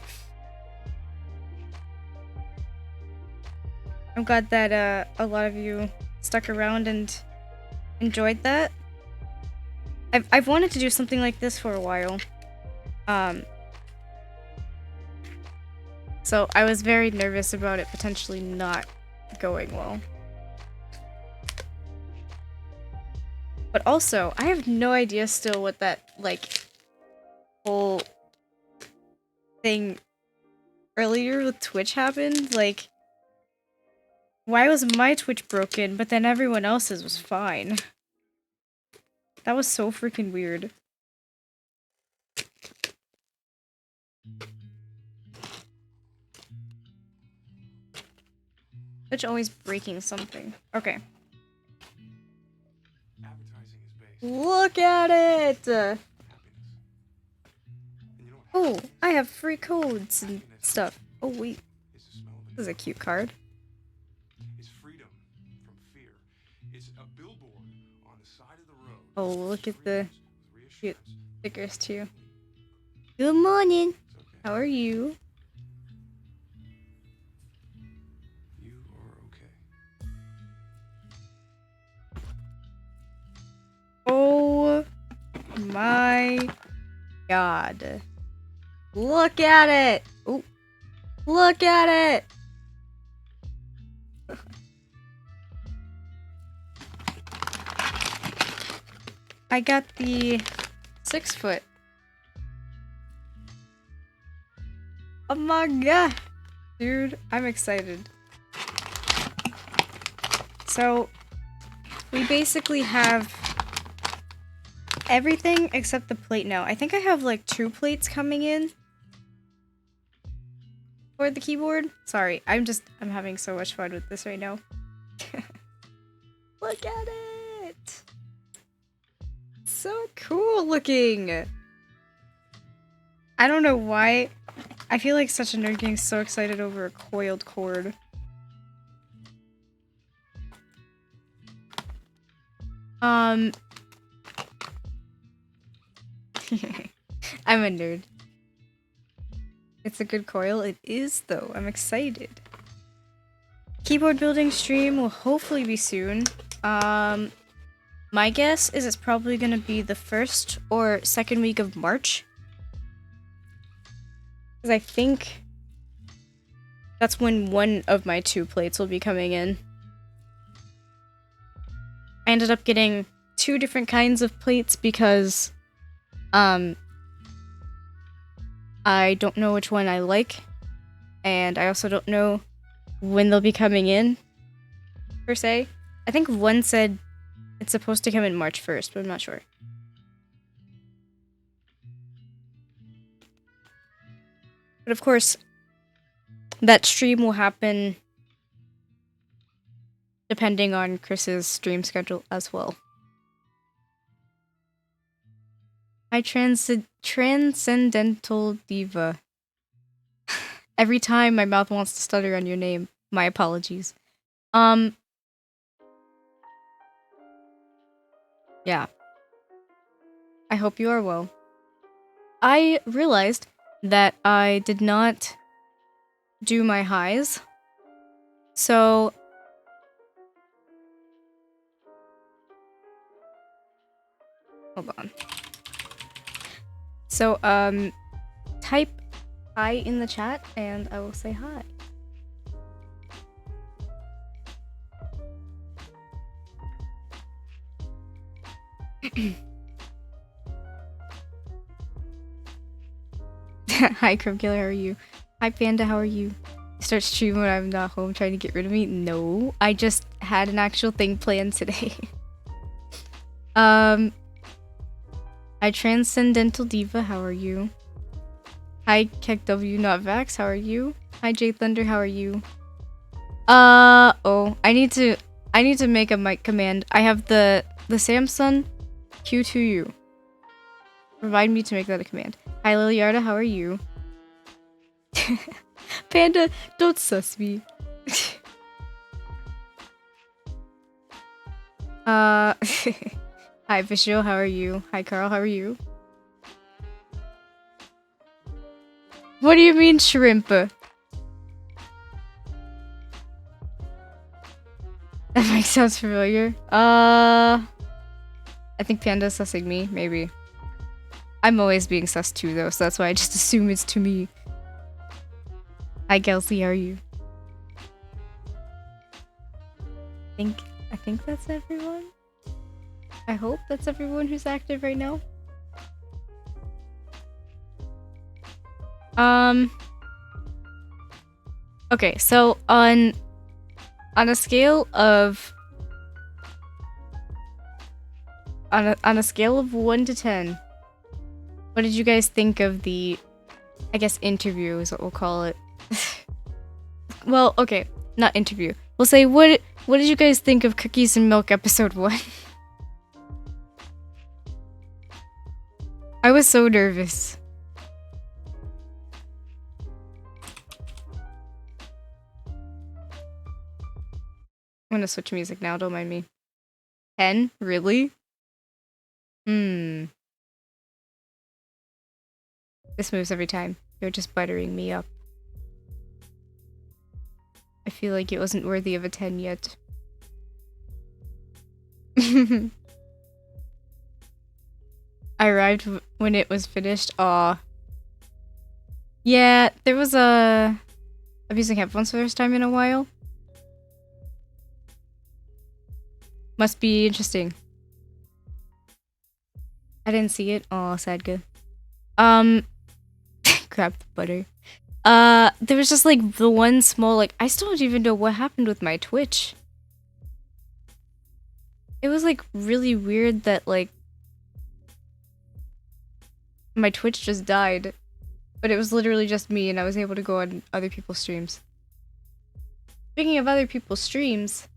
I'm glad that a lot of you stuck around and enjoyed that. I've wanted to do something like this for a while. So I was very nervous about it potentially not going well. But also, I have no idea still what that, like, whole thing earlier with Twitch happened. Like, why was my Twitch broken, but then everyone else's was fine? That was so freaking weird. It's always breaking something. Okay. Look at it! Oh, I have free codes and stuff. Oh wait, this is a cute card. Oh, look at the cute stickers too. Good morning. How are you? Oh my god. Look at it! Oh, look at it! I got the 6-foot. Oh my god! Dude, I'm excited. So, we basically have everything except the plate now. I think I have like 2 plates coming in for the keyboard. Sorry, I'm having so much fun with this right now. Look at it! So cool looking! I don't know why. I feel like such a nerd getting so excited over a coiled cord. I'm a nerd. It's a good coil. It is, though. I'm excited. Keyboard building stream will hopefully be soon. My guess is it's probably gonna be the 1st or 2nd week of March. Because I think that's when one of my 2 plates will be coming in. I ended up getting 2 different kinds of plates because I don't know which one I like, and I also don't know when they'll be coming in, per se. I think one said it's supposed to come in March 1st, but I'm not sure. But of course, that stream will happen depending on Chris's stream schedule as well. Hi, Transcendental Diva. Every time my mouth wants to stutter on your name. My apologies. Yeah. I hope you are well. I realized that I did not do my highs. So hold on. So type hi in the chat and I will say hi. Hi, Crib Killer, how are you? Hi, Panda, how are you? Start streaming when I'm not home trying to get rid of me? No, I just had an actual thing planned today. Hi, Transcendental Diva, how are you? Hi, KekW Not Vax, how are you? Hi, J Thunder, how are you? Oh, I need to make a mic command. I have the Samsung Q2U. Provide me to make that a command. Hi, Liliarda, how are you? Panda, don't sus me. Hi, Vishio, how are you? Hi, Carl, how are you? What do you mean, shrimp? That mic sounds familiar. I think Panda's sussing me, maybe. I'm always being sus too, though, so that's why I just assume it's to me. Hi, Kelsey, how are you? I think that's everyone. I hope that's everyone who's active right now. Okay, so on a scale of on a scale of 1 to 10, what did you guys think of the, I guess, interview is what we'll call it. Well, okay, not interview. we'll say, what did you guys think of Cookies and Milk episode 1? I was so nervous. I'm gonna switch music now, don't mind me. 10? Really? This moves every time. You're just buttering me up. I feel like it wasn't worthy of a 10 yet. I arrived when it was finished. Aw. Yeah, there was I'm using headphones for the first time in a while. Must be interesting. I didn't see it. Aw, sad good. Grab the butter. There was just like the one small, like, I still don't even know what happened with my Twitch. It was like really weird that like my Twitch just died, but it was literally just me and I was able to go on other people's streams. Speaking of other people's streams,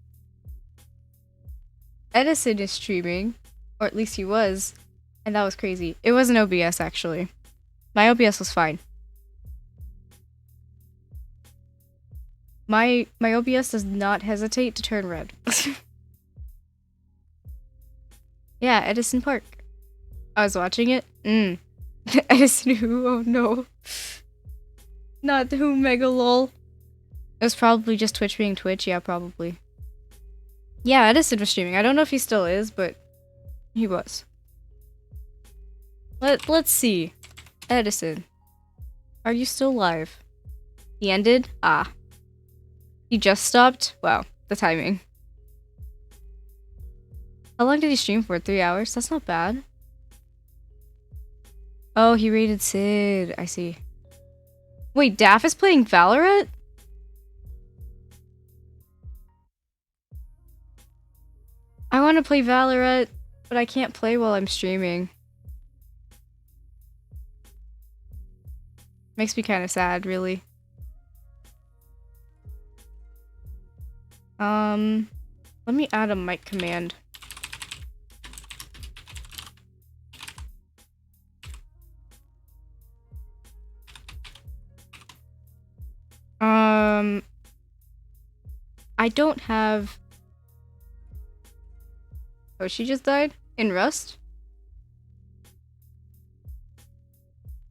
Edison is streaming, or at least he was, and that was crazy. It wasn't OBS actually. My OBS was fine. My OBS does not hesitate to turn red. Yeah, Edison Park. I was watching it. Edison who? Oh no. Not who, mega lol. It was probably just Twitch being Twitch. Yeah, probably. Yeah, Edison was streaming. I don't know if he still is, but he was. Let's see. Edison. Are you still live? He ended? Ah. He just stopped? Wow, the timing. How long did he stream for? 3 hours? That's not bad. Oh, he raided Sid. I see. Wait, Daff is playing Valorant? I want to play Valorant, but I can't play while I'm streaming. Makes me kind of sad, really. Let me add a mic command. I don't have... Oh, she just died? In Rust?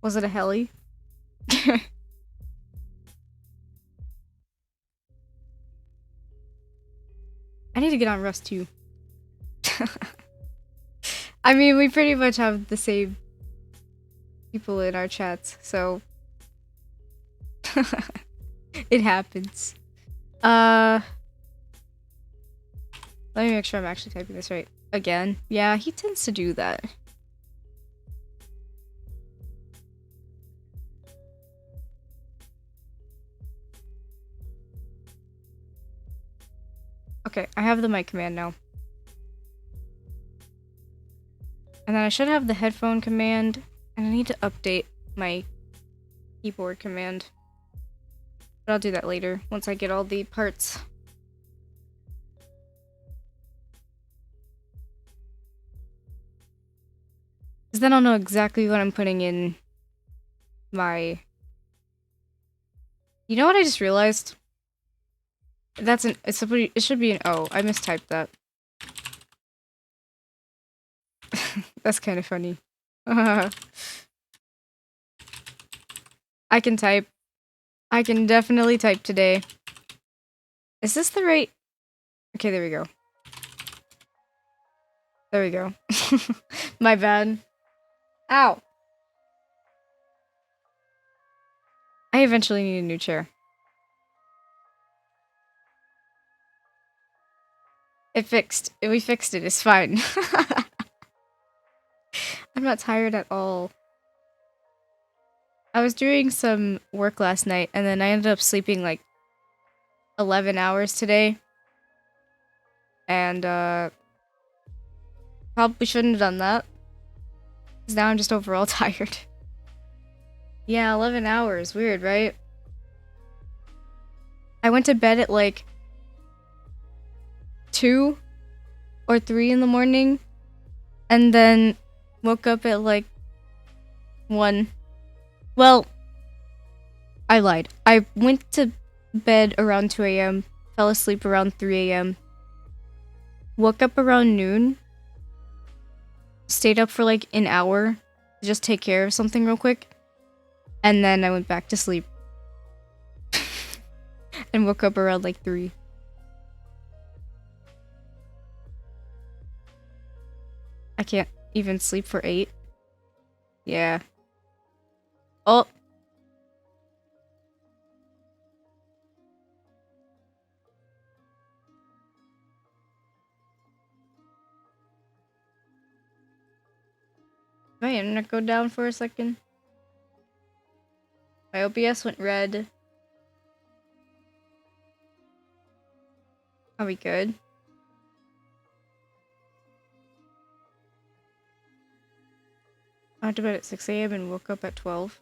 Was it a heli? I need to get on Rust too. I mean, we pretty much have the same people in our chats, so... It happens. Let me make sure I'm actually typing this right. Again. Yeah, he tends to do that. Okay, I have the mic command now. And then I should have the headphone command, and I need to update my keyboard command. But I'll do that later, once I get all the parts. Because then I'll know exactly what I'm putting in my... You know what I just realized? That's an... it should be an O. I mistyped that. That's kind of funny. I can type. I can definitely type today. Is this the right... Okay, there we go. There we go. My bad. Ow! I eventually need a new chair. It fixed. We fixed it. It's fine. I'm not tired at all. I was doing some work last night, and then I ended up sleeping like 11 hours today. And, probably shouldn't have done that. Because now I'm just overall tired. Yeah, 11 hours. Weird, right? I went to bed at like 2 or 3 in the morning, and then woke up at like 1. Well, I lied. I went to bed around 2 a.m., fell asleep around 3 a.m., woke up around noon, stayed up for like an hour to just take care of something real quick, and then I went back to sleep and woke up around like 3. I can't even sleep for 8. Yeah. Oh. My internet go down for a second. My OBS went red. Are we good? I went to bed at 6 a.m. and woke up at 12.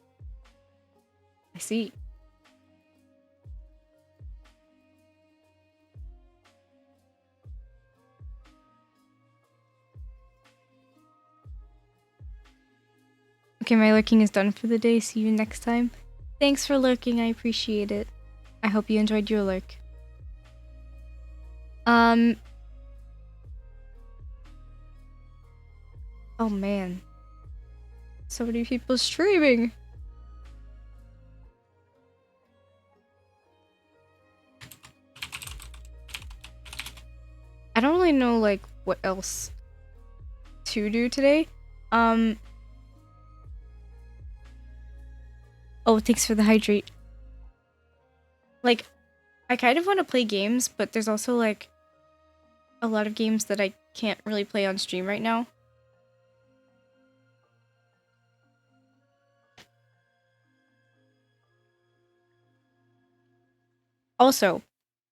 I see. Okay, my lurking is done for the day. See you next time. Thanks for lurking. I appreciate it. I hope you enjoyed your lurk. Oh man. So many people streaming. I don't really know like what else to do today. Oh, thanks for the hydrate. Like, I kind of want to play games, but there's also like a lot of games that I can't really play on stream right now. Also,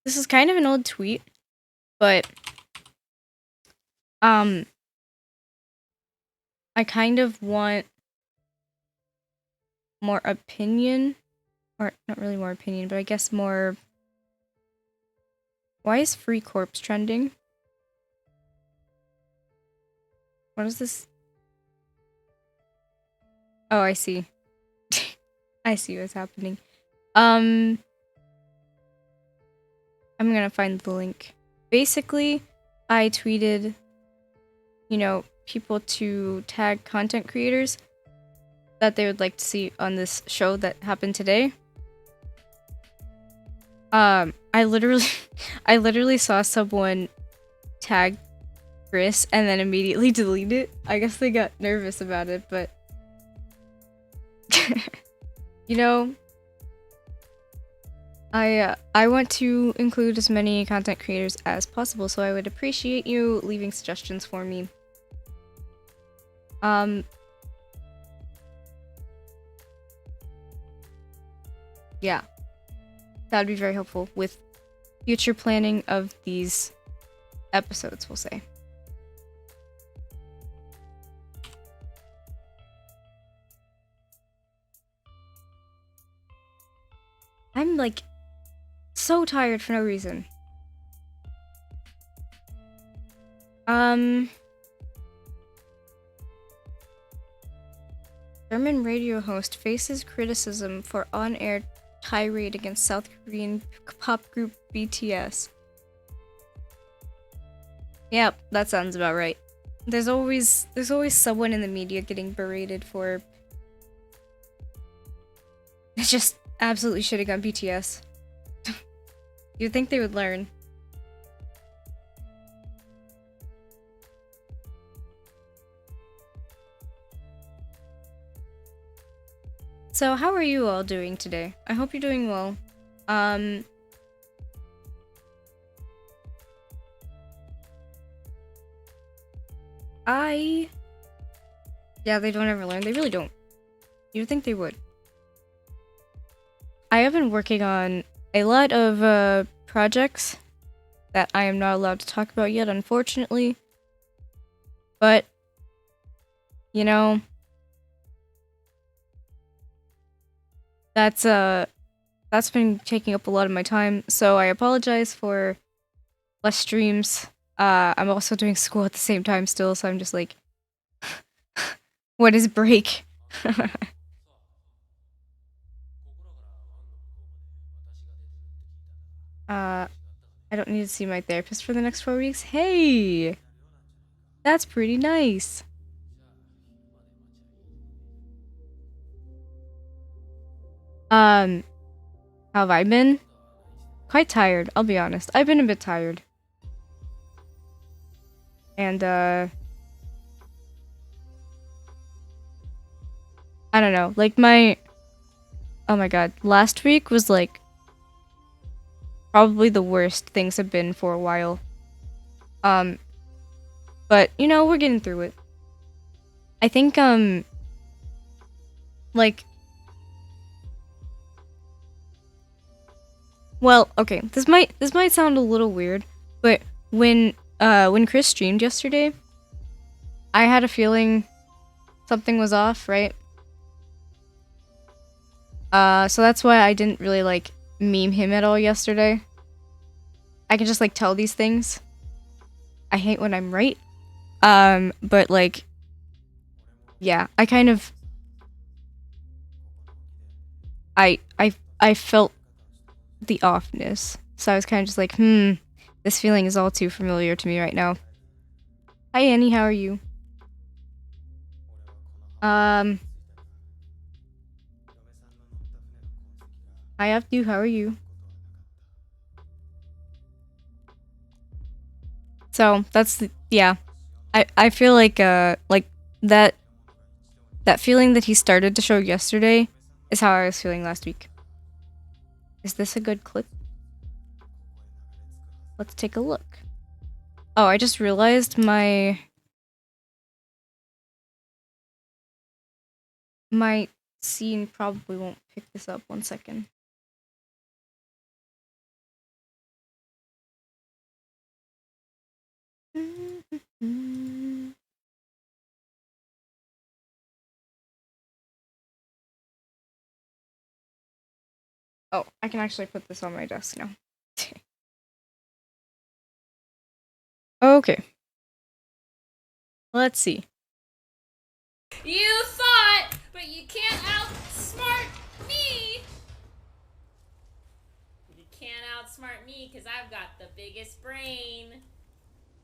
this is kind of an old tweet, but I kind of want more opinion, or not really more opinion, but I guess more. Why is Free Corpse trending? What is this? Oh, I see. I see what's happening. I'm gonna find the link. Basically, I tweeted, you know, people to tag content creators that they would like to see on this show that happened today. I literally saw someone tag Chris and then immediately delete it. I guess they got nervous about it, but you know, I want to include as many content creators as possible, so I would appreciate you leaving suggestions for me. Yeah. That'd be very helpful with future planning of these episodes, we'll say. I'm like so tired for no reason. German radio host faces criticism for on-air tirade against South Korean pop group BTS. Yep, that sounds about right. There's always someone in the media getting berated for just absolutely shitting on BTS. You'd think they would learn. So, how are you all doing today? I hope you're doing well. Yeah, they don't ever learn. They really don't. You'd think they would. I have been working on a lot of projects that I am not allowed to talk about yet, unfortunately. But, you know, that's been taking up a lot of my time, so I apologize for less streams I'm also doing school at the same time still, so I'm just like, what is break? I don't need to see my therapist for the next 4 weeks. Hey, that's pretty nice. How have I been? Quite tired, I'll be honest. I've been a bit tired. And, I don't know, like oh my god, last week was like probably the worst things have been for a while. But you know, we're getting through it. I think, like, well, okay, this might sound a little weird, but when Chris streamed yesterday, I had a feeling something was off, right? So that's why I didn't really, like, meme him at all yesterday. I can just, like, tell these things. I hate when I'm right. But, like, yeah, I kind of... I felt the offness. So I was kind of just like, this feeling is all too familiar to me right now. Hi, Annie, how are you? Hi, Abdu, how are you? So, that's, yeah. I feel like that feeling that he started to show yesterday is how I was feeling last week. Is this a good clip? Let's take a look. Oh, I just realized my scene probably won't pick this up. 1 second. Oh, I can actually put this on my desk now. Okay. Let's see. You thought, but you can't outsmart me! You can't outsmart me because I've got the biggest brain.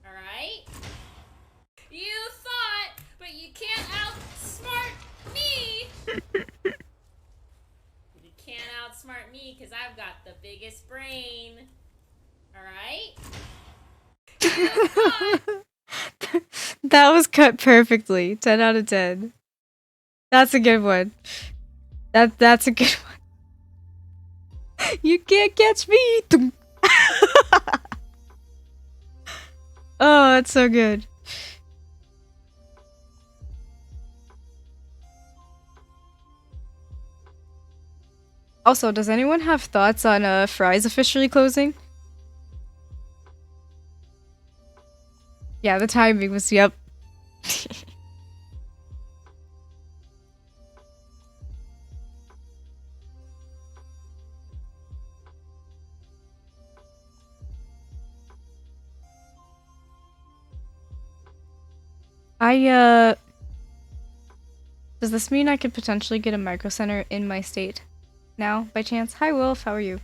Alright? You thought, but you can't outsmart me! You can't outsmart me because I've got the biggest brain. Alright? You thought... That was cut perfectly. 10 out of 10. That's a good one. That's a good one. You can't catch me. Oh, that's so good. Also, does anyone have thoughts on Fry's officially closing? Yeah, the timing was, yep. Does this mean I could potentially get a micro center in my state now, by chance? Hi, Wolf, how are you?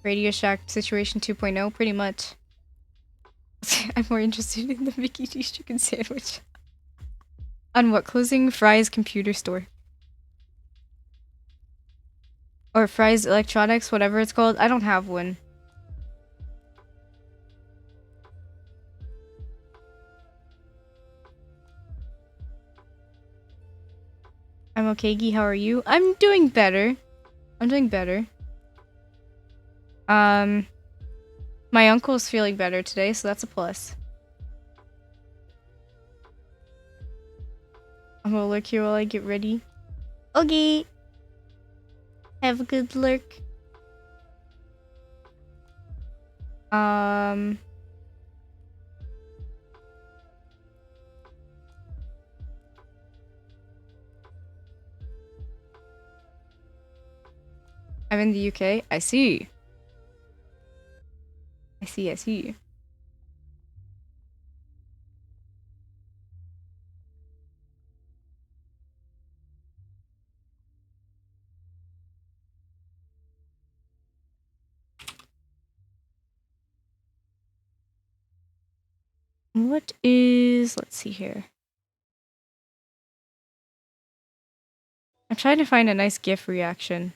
Radio Shack situation 2.0, pretty much. I'm more interested in the Mickey D's chicken sandwich. On what? Closing Fry's computer store. Or Fry's Electronics, whatever it's called. I don't have one. I'm okay, Gee, how are you? I'm doing better. I'm doing better. My uncle's feeling better today, so that's a plus. I'm gonna lurk here while I get ready. Okay. Have a good lurk. I'm in the UK. I see. I see. What is... Let's see here. I'm trying to find a nice GIF reaction.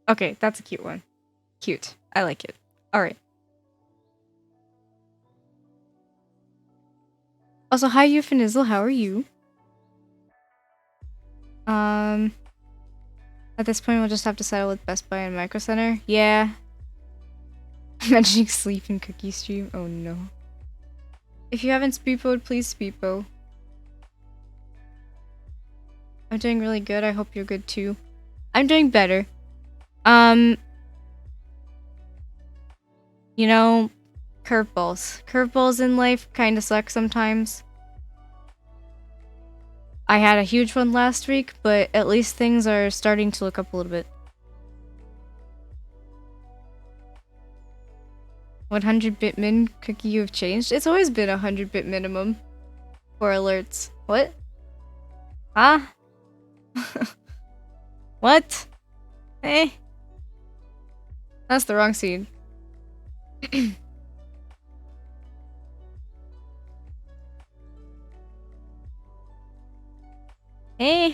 Okay, that's a cute one. Cute. I like it. Alright. Also, hi Euphanizzle, how are you? At this point we'll just have to settle with Best Buy and Micro Center. Yeah. I'm mentioning sleep and Cookie stream. Oh no. If you haven't speepoed, please speepo. I'm doing really good. I hope you're good too. I'm doing better. You know, curveballs. Curveballs in life kind of suck sometimes. I had a huge one last week, but at least things are starting to look up a little bit. 100-bit min, Cookie, you have changed? It's always been 100-bit minimum for alerts. What? Huh? What? Eh? That's the wrong scene. Eh?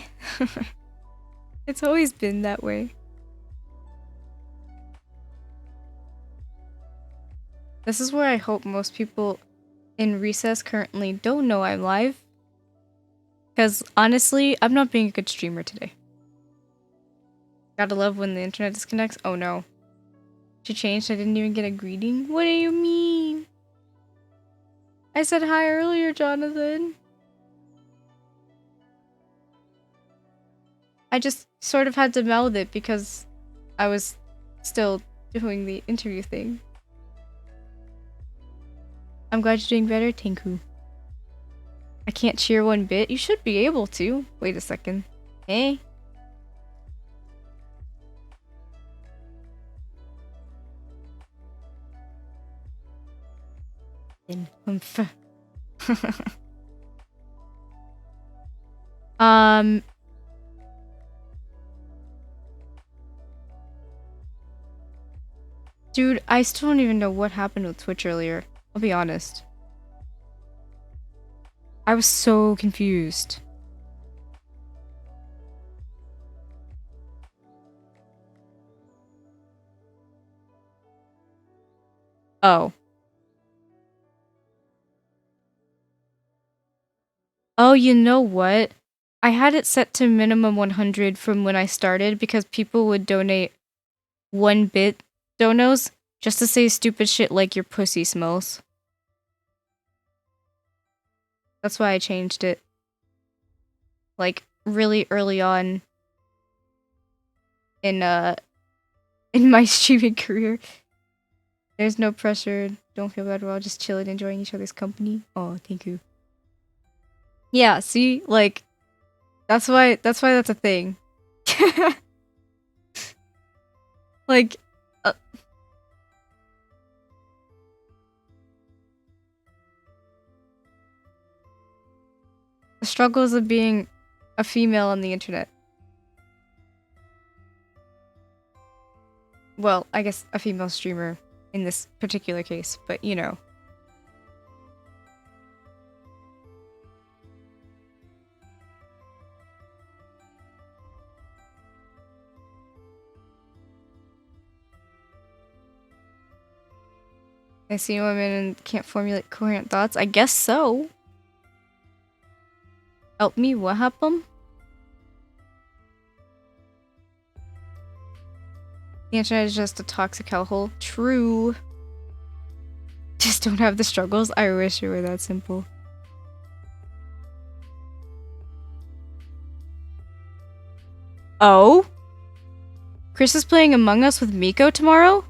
It's always been that way. This is where I hope most people in recess currently don't know I'm live. Because honestly, I'm not being a good streamer today. Gotta love when the internet disconnects. Oh no. She changed, I didn't even get a greeting? What do you mean? I said hi earlier, Jonathan. I just sort of had to mouth it because I was still doing the interview thing. I'm glad you're doing better, Tinku. I can't cheer one bit. You should be able to. Wait a second. Hey? Dude, I still don't even know what happened with Twitch earlier. I'll be honest. I was so confused. Oh. Oh, you know what? I had it set to minimum 100 from when I started because people would donate 1 bit donos just to say stupid shit like your pussy smells. That's why I changed it. Like, really early on in my streaming career. There's no pressure. Don't feel bad. We're all just chilling, enjoying each other's company. Oh, thank you. Yeah, see? Like, that's why that's a thing. Like, the struggles of being a female on the internet. Well, I guess a female streamer in this particular case, but you know. I see women and can't formulate coherent thoughts. I guess so. Help me, what happened? The internet is just a toxic hellhole. True. Just don't have the struggles. I wish it were that simple. Oh? Chris is playing Among Us with Miko tomorrow?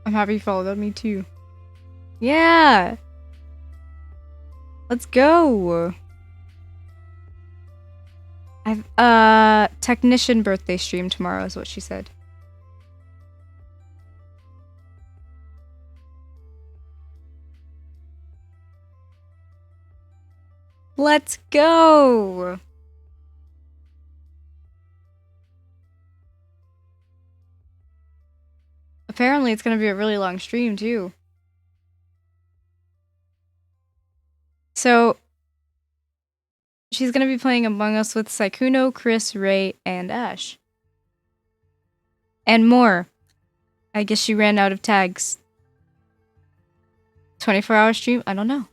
I'm happy you followed me too. Yeah! Let's go. I've technician birthday stream tomorrow is what she said. Let's go. Apparently it's gonna be a really long stream too. So she's gonna be playing Among Us with Saikuno, Chris, Ray, and Ash. And more. I guess she ran out of tags. 24-hour stream? I don't know.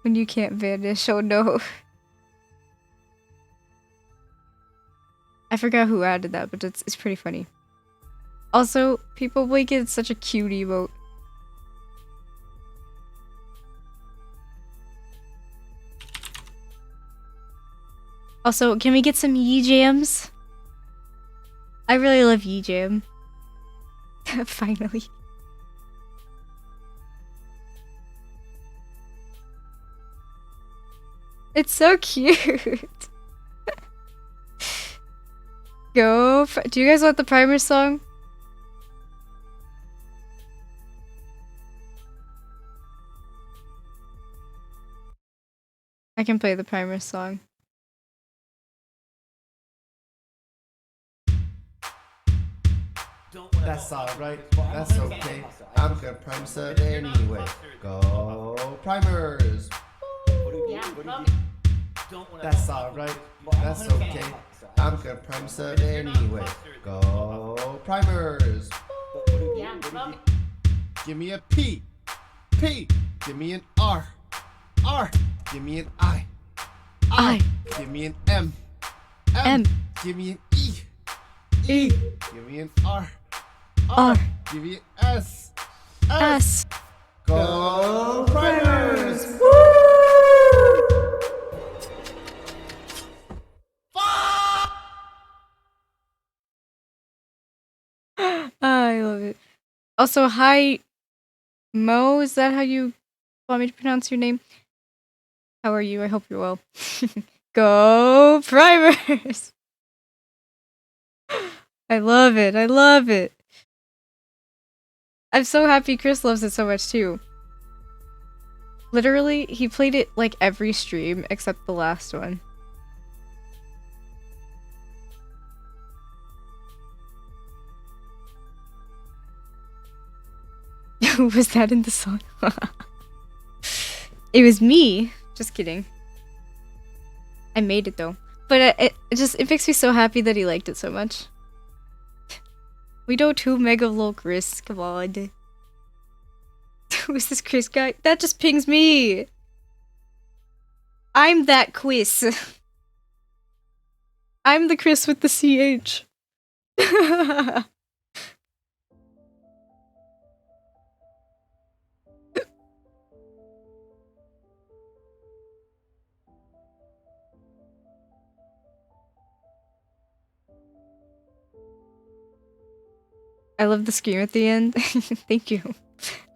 When you can't vanish, oh no. I forgot who added that, but it's pretty funny. Also, people blink it's such a cute emote. Also, can we get some Yee Jams? I really love Yee Jam. Finally. It's so cute. Go. Do you guys want the primer song? I can play the primer song. That's alright, that's okay. I'm gonna prime set anyway. Go primers! That's alright, that's okay. I'm gonna prime set anyway. Go primers! Give me a P. P. Give me an R. R. Give me an I. I. Give me an M. M. Give me an E. E. Give me an R. R. Give me an S. S. Go primers! I love it. Also, hi, Mo. Is that how you want me to pronounce your name? How are you? I hope you're well. Go primers! I love it. I love it. I'm so happy Chris loves it so much too. Literally, he played it like every stream except the last one. Was that in the song? It was me. Just kidding. I made it though. But it makes me so happy that he liked it so much. We don't too mega lol Chris. Come on. Who's this Chris guy? That just pings me. I'm that quiz. I'm the Chris with the CH. I love the scream at the end. Thank you.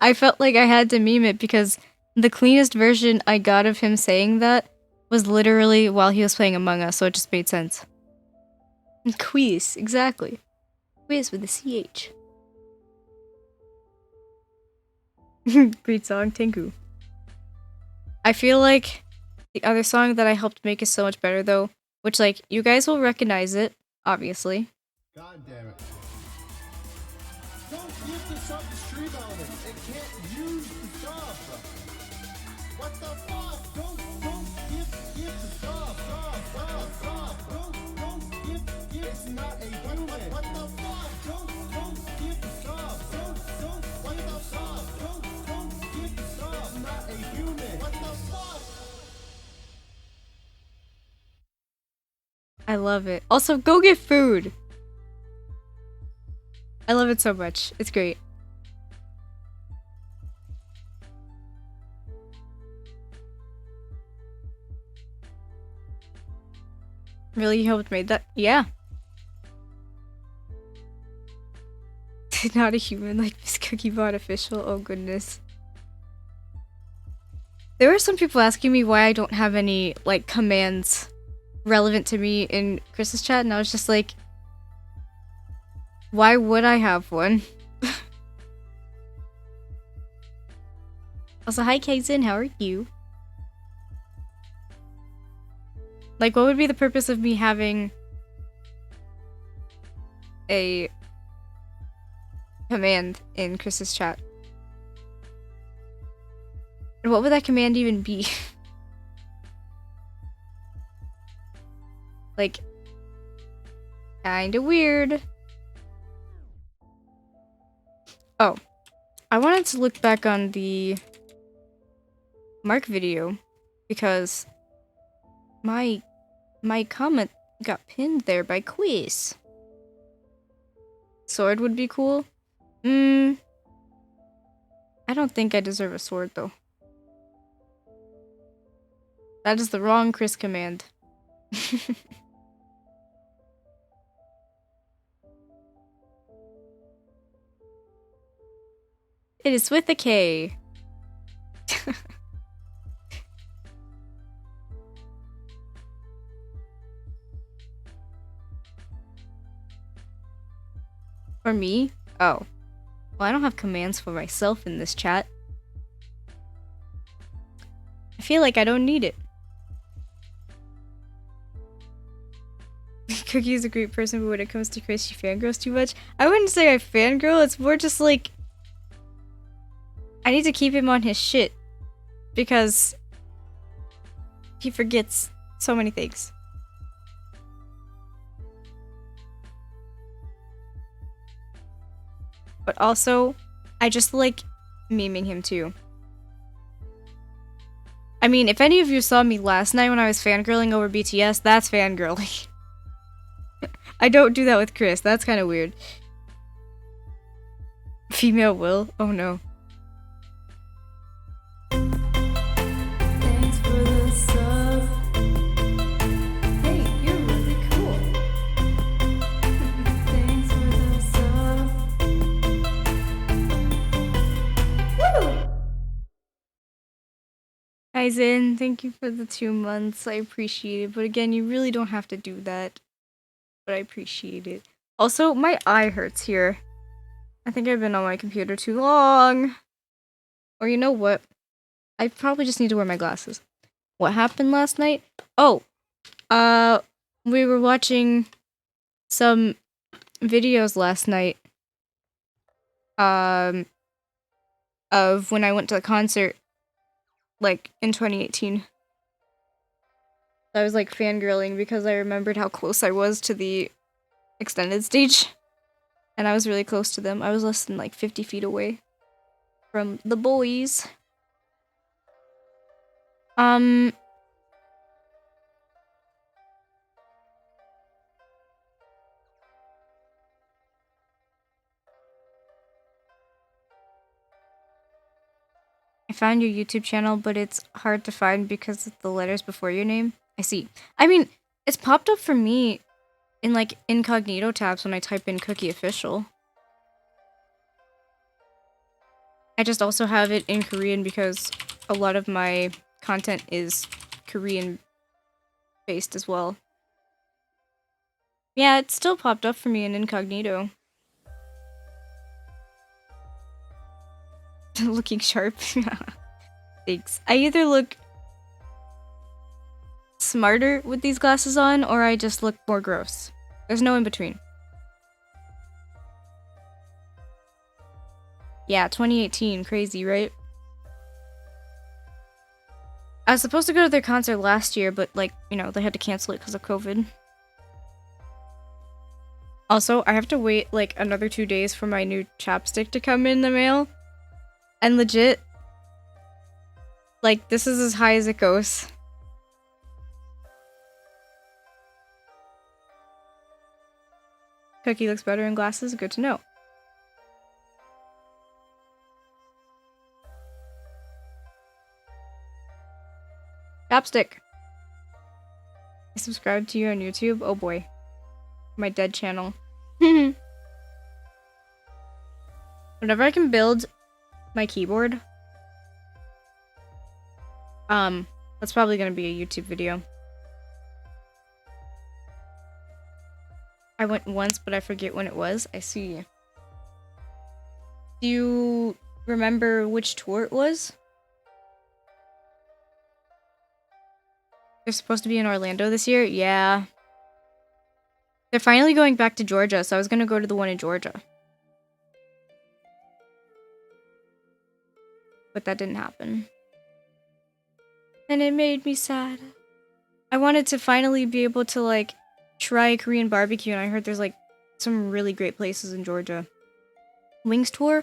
I felt like I had to meme it because the cleanest version I got of him saying that was literally while he was playing Among Us, so it just made sense. Quiz, exactly. Quiz with a CH. Great song, Tengu. I feel like the other song that I helped make is so much better though, which like, you guys will recognize it, obviously. God damn it. Don't give the sub to stream element. It can't use the sub. What the fuck? Don't give the sub. Don't give. It's not a human. What the fuck? Don't give the sub. What the fuck? Don't give the sub. It's not a human. What the fuck? I love it. Also, go get food. I love it so much. It's great. Really, you helped made that? Yeah. Not a human like Bisco. Cookie bot official. Oh goodness. There were some people asking me why I don't have any like commands relevant to me in Chris's chat, and I was just like, why would I have one? Also, hi Kaizen, how are you? Like, what would be the purpose of me having a command in Chris's chat? And what would that command even be? Like, kinda weird. Oh, I wanted to look back on the Mark video because my comment got pinned there by Quiz. Sword would be cool. I don't think I deserve a sword though. That is the wrong Chris command. It is with a K. For me? Oh. Well, I don't have commands for myself in this chat. I feel like I don't need it. Cookie is a great person, but when it comes to Chris, she fangirls too much. I wouldn't say I fangirl, it's more just like I need to keep him on his shit because he forgets so many things. But also, I just like memeing him too. I mean, if any of you saw me last night when I was fangirling over BTS, that's fangirling. I don't do that with Chris, that's kind of weird. Female will? Oh no. Thanks for the sub. Hey, you're really cool. Thanks for the sub. Woo! Kaizen, thank you for the 2 months. I appreciate it. But again, you really don't have to do that. But I appreciate it. Also, my eye hurts here. I think I've been on my computer too long. Or you know what? I probably just need to wear my glasses. What happened last night? Oh, we were watching some videos last night. Of when I went to the concert, like in 2018. I was like fangirling because I remembered how close I was to the extended stage. And I was really close to them. I was less than like 50 feet away from the boys. I found your YouTube channel, but it's hard to find because of the letters before your name. I see. I mean, it's popped up for me in like incognito tabs when I type in Cookie Official. I just also have it in Korean because a lot of my content is Korean based as well. Yeah, it still popped up for me in incognito. Looking sharp. Thanks. I either look smarter with these glasses on or I just look more gross. There's no in between. Yeah, 2018. Crazy, right? I was supposed to go to their concert last year, but like, you know, they had to cancel it because of COVID. Also, I have to wait like another 2 days for my new chapstick to come in the mail. And legit, like, this is as high as it goes. Cookie looks better in glasses. Good to know. Chapstick. I subscribed to you on YouTube. Oh boy. My dead channel. Whenever I can build my keyboard, that's probably gonna be a YouTube video. I went once, but I forget when it was. I see. Do you remember which tour it was? They're supposed to be in Orlando this year? Yeah. They're finally going back to Georgia, so I was gonna go to the one in Georgia. But that didn't happen. And it made me sad. I wanted to finally be able to, like, try Korean barbecue, and I heard there's, like, some really great places in Georgia. Wings tour?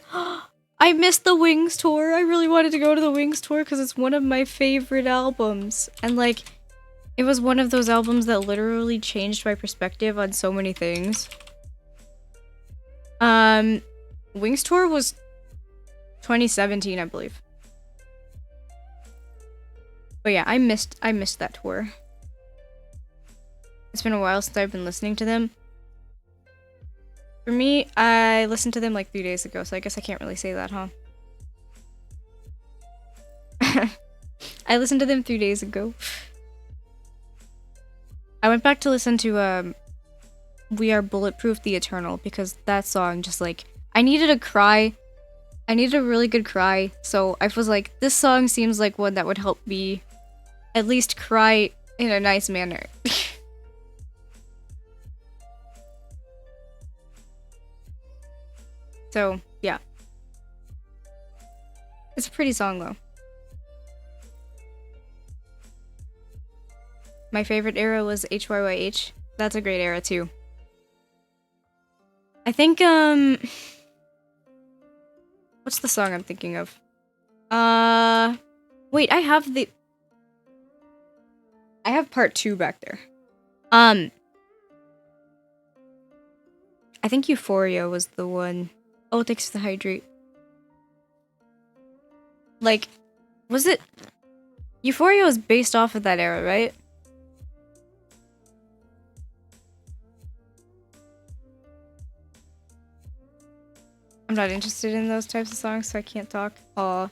I missed the Wings tour! I really wanted to go to the Wings tour because it's one of my favorite albums. And, like, it was one of those albums that literally changed my perspective on so many things. Wings tour was 2017, I believe. But yeah, I missed that tour. It's been a while since I've been listening to them. For me, I listened to them like 3 days ago, so I guess I can't really say that, huh? I listened to them 3 days ago. I went back to listen to We Are Bulletproof the Eternal because that song just like I needed a cry. I needed a really good cry, so I was like, this song seems like one that would help me at least cry in a nice manner. So, yeah. It's a pretty song, though. My favorite era was HYYH. That's a great era, too. I think, what's the song I'm thinking of? Wait, I have part 2 back there. I think Euphoria was the one. Oh, thanks for the hydrate. Like, was it... Euphoria was based off of that era, right? I'm not interested in those types of songs, so I can't talk. Aw.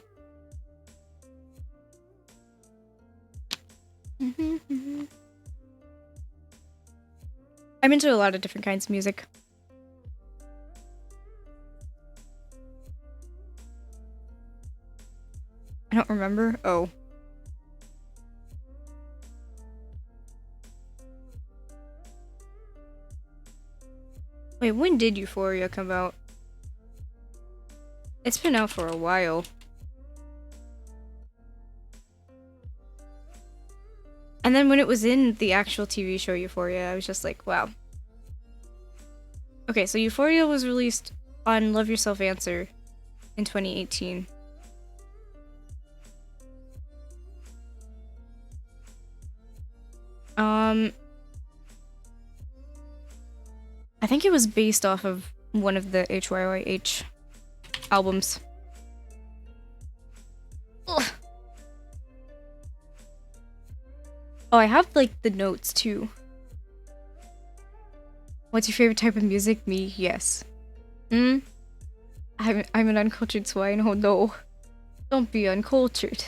I'm into a lot of different kinds of music. I don't remember. Oh. Wait, when did Euphoria come out? It's been out for a while. And then when it was in the actual TV show Euphoria, I was just like, wow. Okay, so Euphoria was released on Love Yourself Answer in 2018. I think it was based off of one of the HYYH albums. Ugh. Oh, I have like the notes too. What's your favorite type of music? Me? Yes. I'm an uncultured swine. Oh no. Don't be uncultured.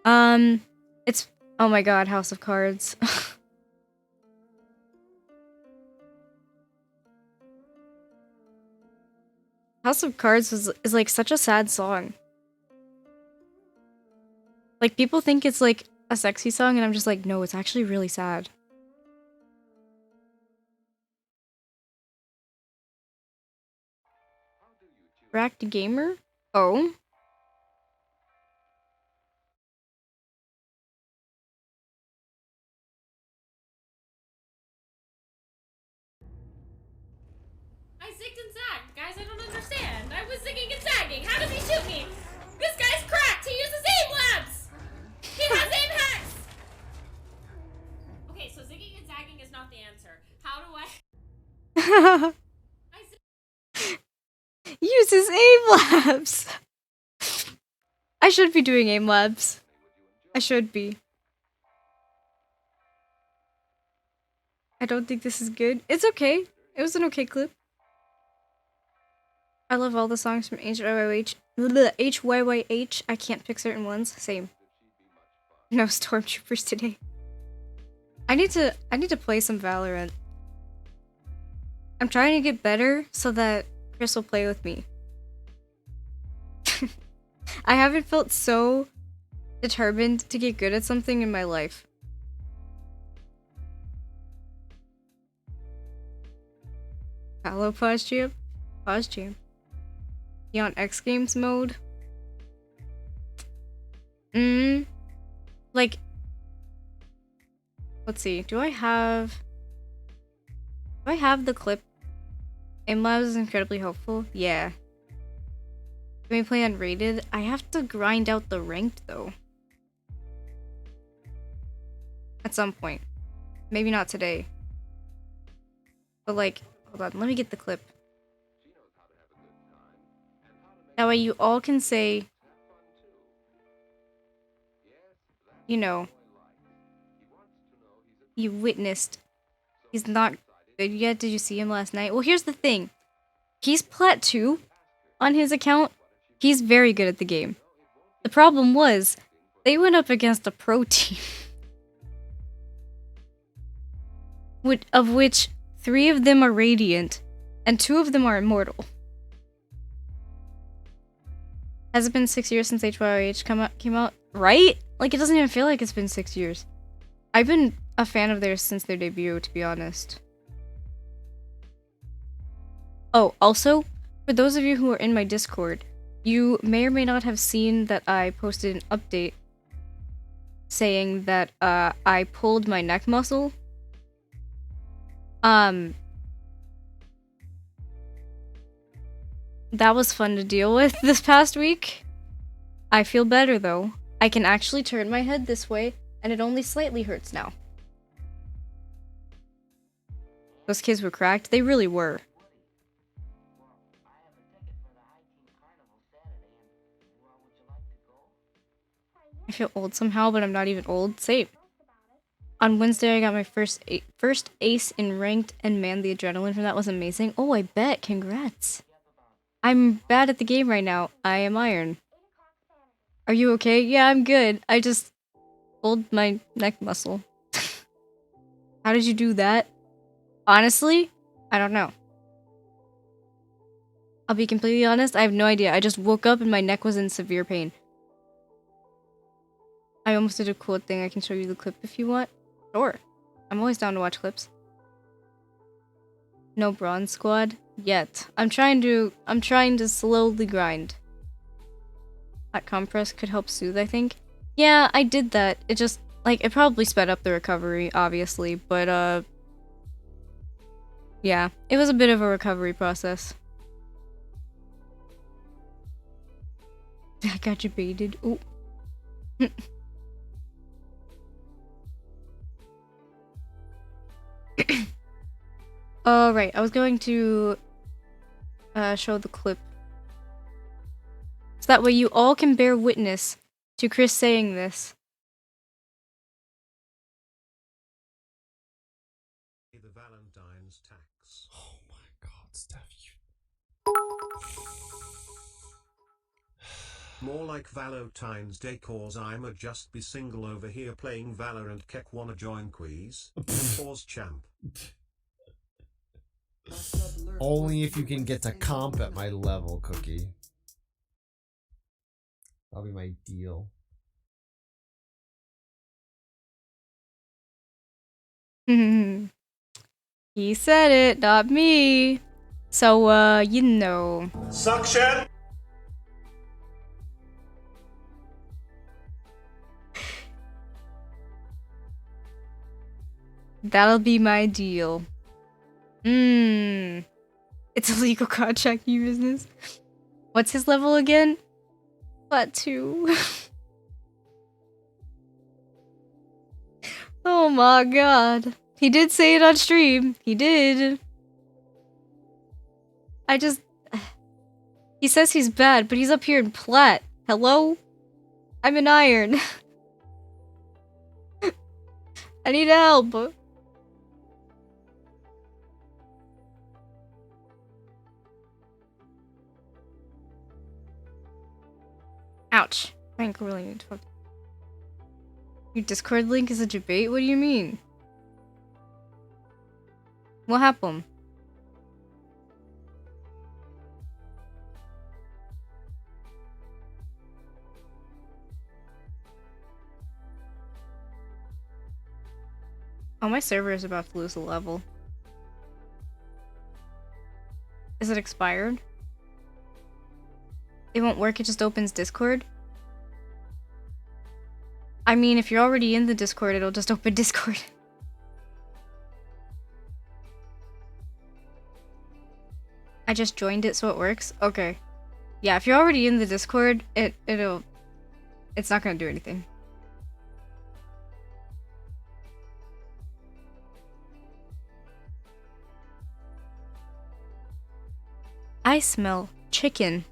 It's oh my god, House of Cards. House of Cards is like such a sad song. Like people think it's like a sexy song and I'm just like, no, it's actually really sad. Racked Gamer? Oh. I zigged and zagged. Guys, I don't understand. I was zigging and zagging. How does he shoot me? This guy's cracked. He uses aim labs. He has aim hacks. Okay, so zigging and zagging is not the answer. How do I... Uses aim labs. I should be doing aim labs. I should be. I don't think this is good. It's okay. It was an okay clip. I love all the songs from HYYH. HYYH. I can't pick certain ones. Same. No stormtroopers today. I need to play some Valorant. I'm trying to get better so that Chris will play with me. I haven't felt so determined to get good at something in my life. Hello, Pause Jam. Pause Jam. You on X Games mode? Like, let's see. Do I have the clip? Aimlabs is incredibly helpful. Yeah. Can we play unrated? I have to grind out the ranked though. At some point. Maybe not today. But like, hold on, let me get the clip. That way you all can say, you know, you witnessed. He's not good yet. Did you see him last night? Well, here's the thing. He's Plat 2 on his account. He's very good at the game. The problem was, they went up against a pro team. Of which 3 of them are Radiant, and 2 of them are Immortal. Has it been 6 years since HYH came out? Right? Like, it doesn't even feel like it's been 6 years. I've been a fan of theirs since their debut, to be honest. Oh, also, for those of you who are in my Discord, you may or may not have seen that I posted an update saying that I pulled my neck muscle. That was fun to deal with this past week. I feel better though. I can actually turn my head this way, and it only slightly hurts now. Those kids were cracked. They really were. I feel old somehow, but I'm not even old. Same. On Wednesday, I got my first ace in ranked, and man, the adrenaline from that was amazing. Oh, I bet. Congrats. I'm bad at the game right now. I am iron. Are you okay? Yeah, I'm good. I just pulled my neck muscle. How did you do that? Honestly, I don't know. I'll be completely honest, I have no idea. I just woke up and my neck was in severe pain. I almost did a cool thing. I can show you the clip if you want. Sure. I'm always down to watch clips. No bronze squad yet. I'm trying to slowly grind. Hot compress could help soothe, I think. Yeah, I did that. It just, like, it probably sped up the recovery, obviously, but, yeah, it was a bit of a recovery process. I got you baited. Ooh. Right, I was going to show the clip. So that way you all can bear witness to Chris saying this. The Valentine's tax. Oh my god, Steph, More like Valentine's Day cause I'ma just be single over here playing Valorant. Kek wanna join quiz? Pause champ. Only if you can get to comp at my level, Cookie. That'll be my deal. He said it, not me. So, you know. Suction! That'll be my deal. It's a legal contract, you business. What's his level again? Plat 2. Oh my god. He did say it on stream. He did. He says he's bad, but he's up here in plat. Hello? I'm in iron. I need help. Ouch. Frank really need to fuck. Your Discord link is a debate? What do you mean? What happened? Oh, my server is about to lose a level. Is it expired? It won't work, it just opens Discord? I mean, if you're already in the Discord, it'll just open Discord. I just joined it so it works? Okay. Yeah, if you're already in the Discord, it's not gonna do anything. I smell chicken.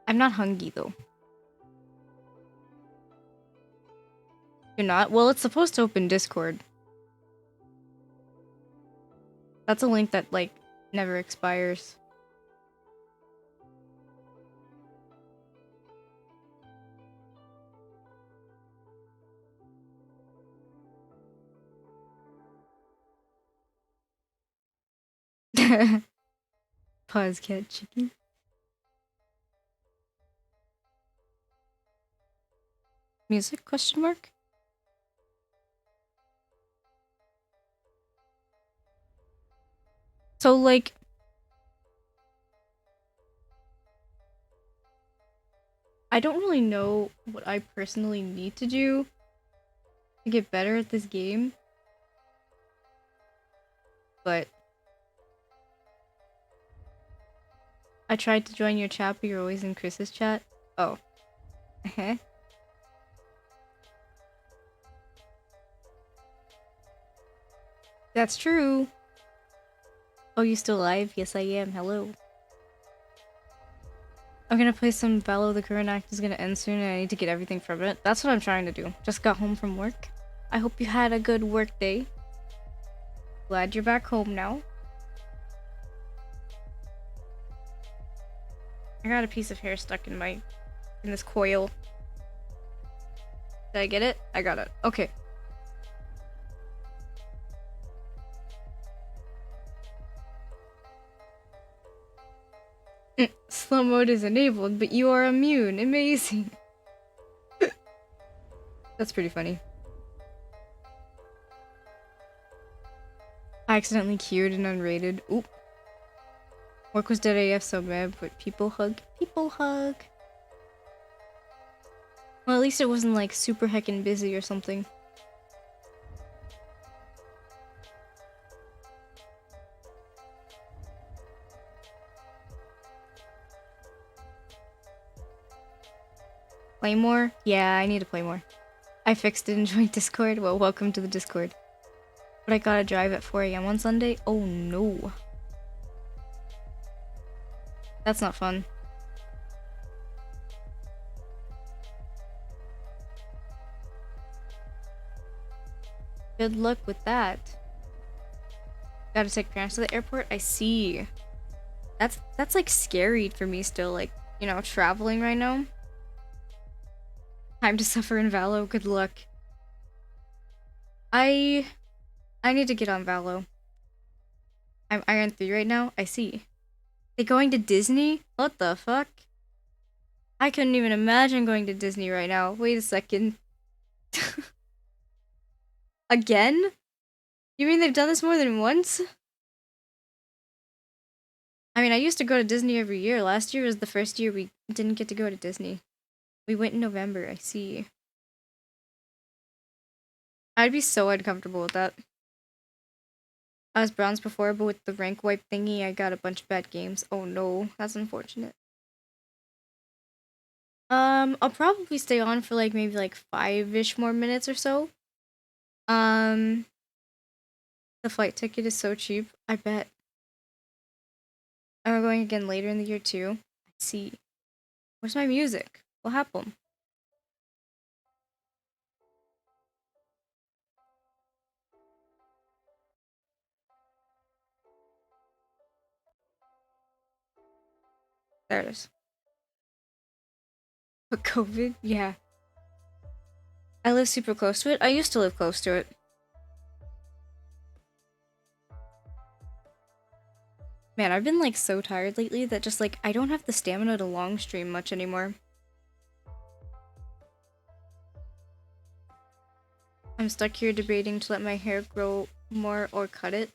I'm not hungry though. You're not? Well, it's supposed to open Discord. That's a link that, like, never expires. Pause cat chicken. Music question mark? So like I don't really know what I personally need to do to get better at this game. But I tried to join your chat, but you're always in Chris's chat. Oh. That's true. Oh, you still live? Yes, I am. Hello. I'm gonna play some Valo. The current act is gonna end soon and I need to get everything from it. That's what I'm trying to do. Just got home from work. I hope you had a good work day. Glad you're back home now. I got a piece of hair stuck in this coil. Did I get it? I got it. Okay. Slow mode is enabled, but you are immune. Amazing. That's pretty funny. I accidentally queued and unrated. Oop. Work was dead AF so mad, but people hug. People hug. Well, at least it wasn't like super heckin' busy or something. Play more? Yeah, I need to play more. I fixed it and joined Discord. Well, welcome to the Discord. But I gotta drive at 4 AM on Sunday? Oh no. That's not fun. Good luck with that. Gotta take parents to the airport? I see. That's like scary for me still, like, you know, traveling right now. Time to suffer in Valo. Good luck. I need to get on Valo. I'm Iron 3 right now. I see. They going to Disney? What the fuck? I couldn't even imagine going to Disney right now. Wait a second. Again? You mean they've done this more than once? I mean, I used to go to Disney every year. Last year was the first year we didn't get to go to Disney. We went in November, I see. I'd be so uncomfortable with that. I was bronze before, but with the rank wipe thingy, I got a bunch of bad games. Oh no, that's unfortunate. I'll probably stay on for like maybe like 5-ish more minutes or so. The flight ticket is so cheap. I bet. And we're going again later in the year too. I see. Where's my music? What happened? There it is. But COVID? Yeah. I live super close to it. I used to live close to it. Man, I've been like so tired lately that just like I don't have the stamina to long stream much anymore. I'm stuck here debating to let my hair grow more or cut it.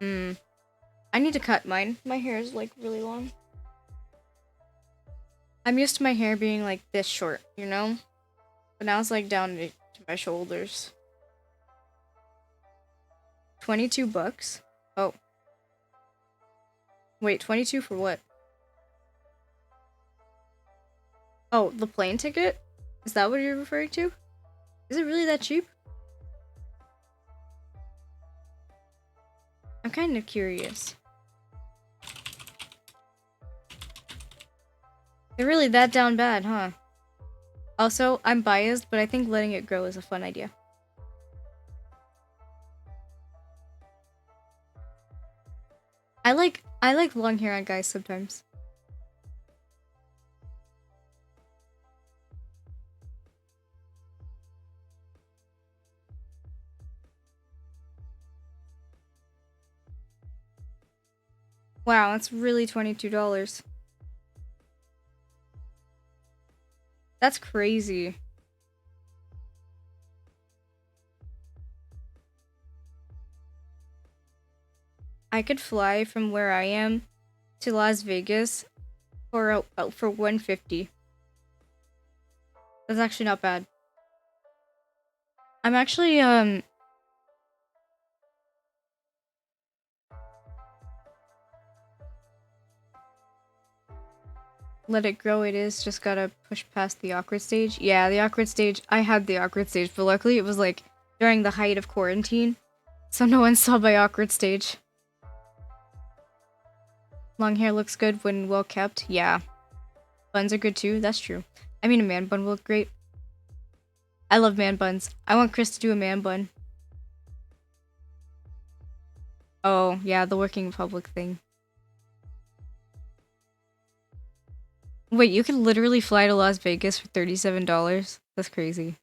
I need to cut mine. My hair is like really long. I'm used to my hair being like this short, you know? But now it's like down to my shoulders. 22 bucks? Oh. Wait, 22 for what? Oh, the plane ticket? Is that what you're referring to? Is it really that cheap? I'm kind of curious. They're really that down bad, huh? Also, I'm biased, but I think letting it grow is a fun idea. I like long hair on guys sometimes. Wow, that's really $22. That's crazy. I could fly from where I am to Las Vegas for $150. That's actually not bad. I'm actually let it grow, it is. Just gotta push past the awkward stage. Yeah, the awkward stage. I had the awkward stage, but luckily it was like during the height of quarantine. So no one saw my awkward stage. Long hair looks good when well kept. Yeah. Buns are good too. That's true. I mean, a man bun will look great. I love man buns. I want Chris to do a man bun. Oh, yeah, the working public thing. Wait, you could literally fly to Las Vegas for $37? That's crazy.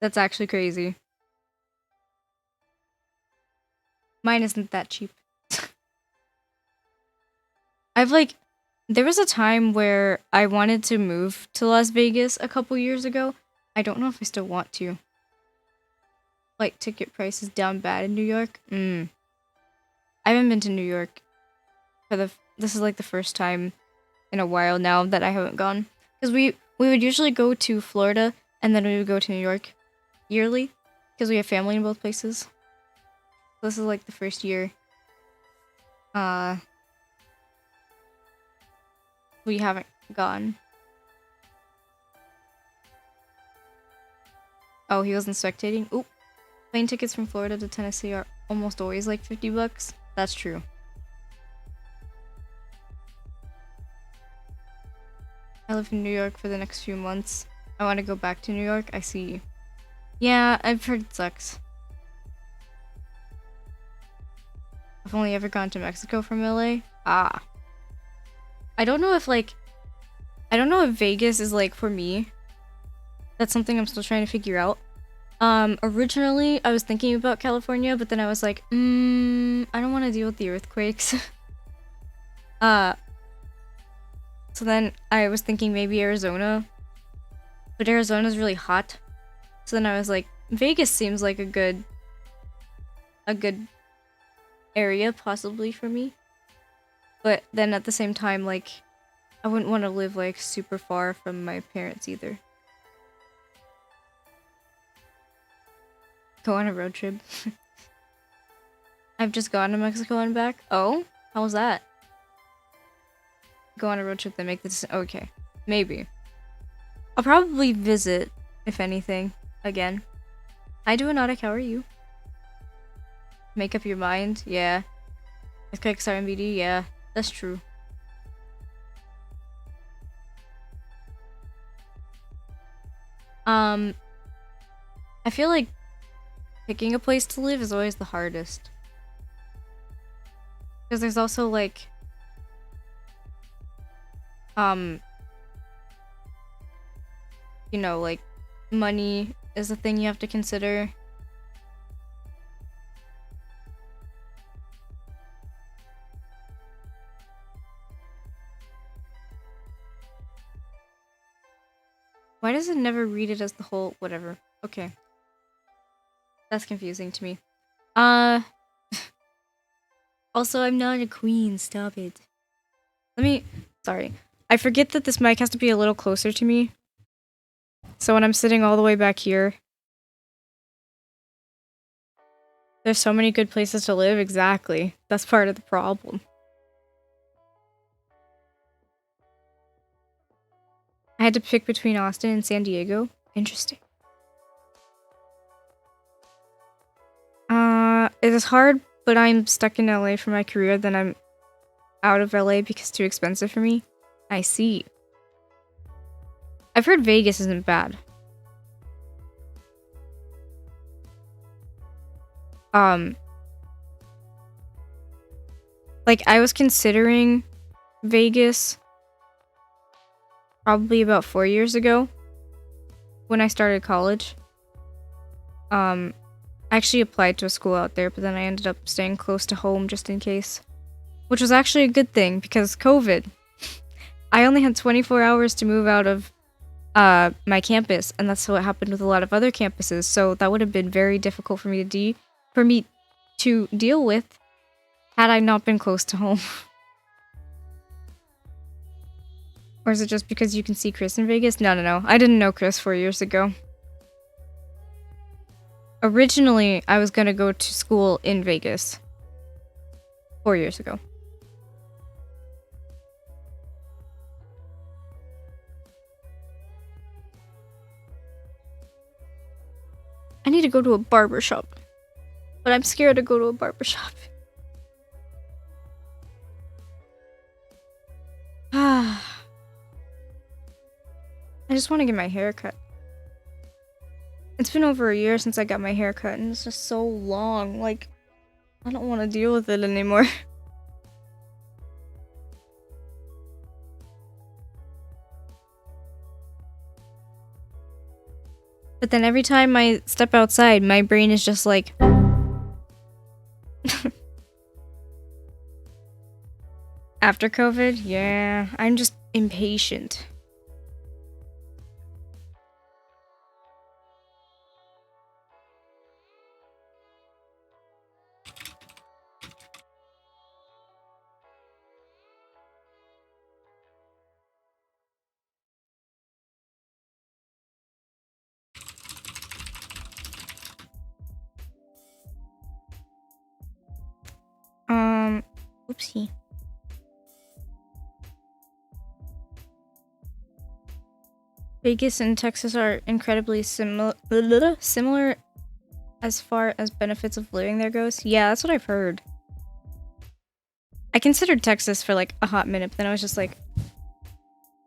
That's actually crazy. Mine isn't that cheap. There was a time where I wanted to move to Las Vegas a couple years ago. I don't know if I still want to. Like, ticket prices down bad in New York. I haven't been to New York this is like the first time in a while now that I haven't gone. Because we would usually go to Florida and then we would go to New York yearly. Because we have family in both places. So this is like the first year. We haven't gone. Oh, he wasn't spectating? Oop. Plane tickets from Florida to Tennessee are almost always like $50. That's true. I live in New York for the next few months. I want to go back to New York. I see. Yeah, I've heard it sucks. I've only ever gone to Mexico from LA. Ah. I don't know if Vegas is like for me. That's something I'm still trying to figure out. Originally I was thinking about California, but then I was like, I don't want to deal with the earthquakes. So then I was thinking maybe Arizona. But Arizona's really hot. So then I was like, Vegas seems like a good area possibly for me. But then at the same time, like, I wouldn't want to live like super far from my parents either. Go on a road trip. I've just gone to Mexico and back. Oh? How was that? Go on a road trip, then make this. Okay. Maybe. I'll probably visit, if anything, again. Hi, Duanotic, how are you? Make up your mind? Yeah. SKXR MVD? Yeah, that's true. I feel like picking a place to live is always the hardest. Because there's also like you know, like money is a thing you have to consider. Why does it never read it as the whole whatever? Okay. That's confusing to me. Also, I'm not a queen, stop it. Sorry. I forget that this mic has to be a little closer to me. So when I'm sitting all the way back here, there's so many good places to live, exactly. That's part of the problem. I had to pick between Austin and San Diego. Interesting. It is hard, but I'm stuck in LA for my career, then I'm out of LA because it's too expensive for me. I see. I've heard Vegas isn't bad. Like I was considering Vegas probably about 4 years ago when I started college. I actually applied to a school out there, but then I ended up staying close to home just in case. Which was actually a good thing because COVID. I only had 24 hours to move out of my campus, and that's what happened with a lot of other campuses, so that would have been very difficult for me to deal with had I not been close to home. Or is it just because you can see Chris in Vegas? No. I didn't know Chris 4 years ago. Originally, I was gonna go to school in Vegas 4 years ago. I need to go to a barber shop, but I'm scared to go to a barber shop. I just want to get my hair cut. It's been over a year since I got my hair cut, and it's just so long. Like, I don't want to deal with it anymore. But then every time I step outside, my brain is just like... After COVID? Yeah, I'm just impatient. Oopsie. Vegas and Texas are incredibly similar as far as benefits of living there goes. Yeah, that's what I've heard. I considered Texas for like a hot minute, but then I was just like,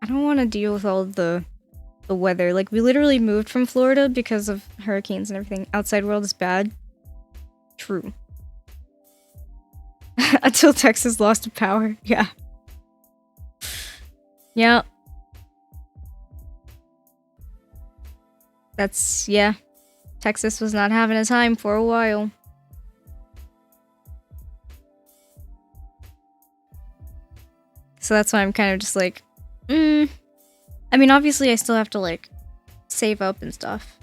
I don't want to deal with all the weather. Like, we literally moved from Florida because of hurricanes and everything. Outside world is bad. True. Until Texas lost power. Yeah. Yeah. Yeah. Texas was not having a time for a while. So that's why I'm kind of just like, I mean, obviously I still have to like save up and stuff.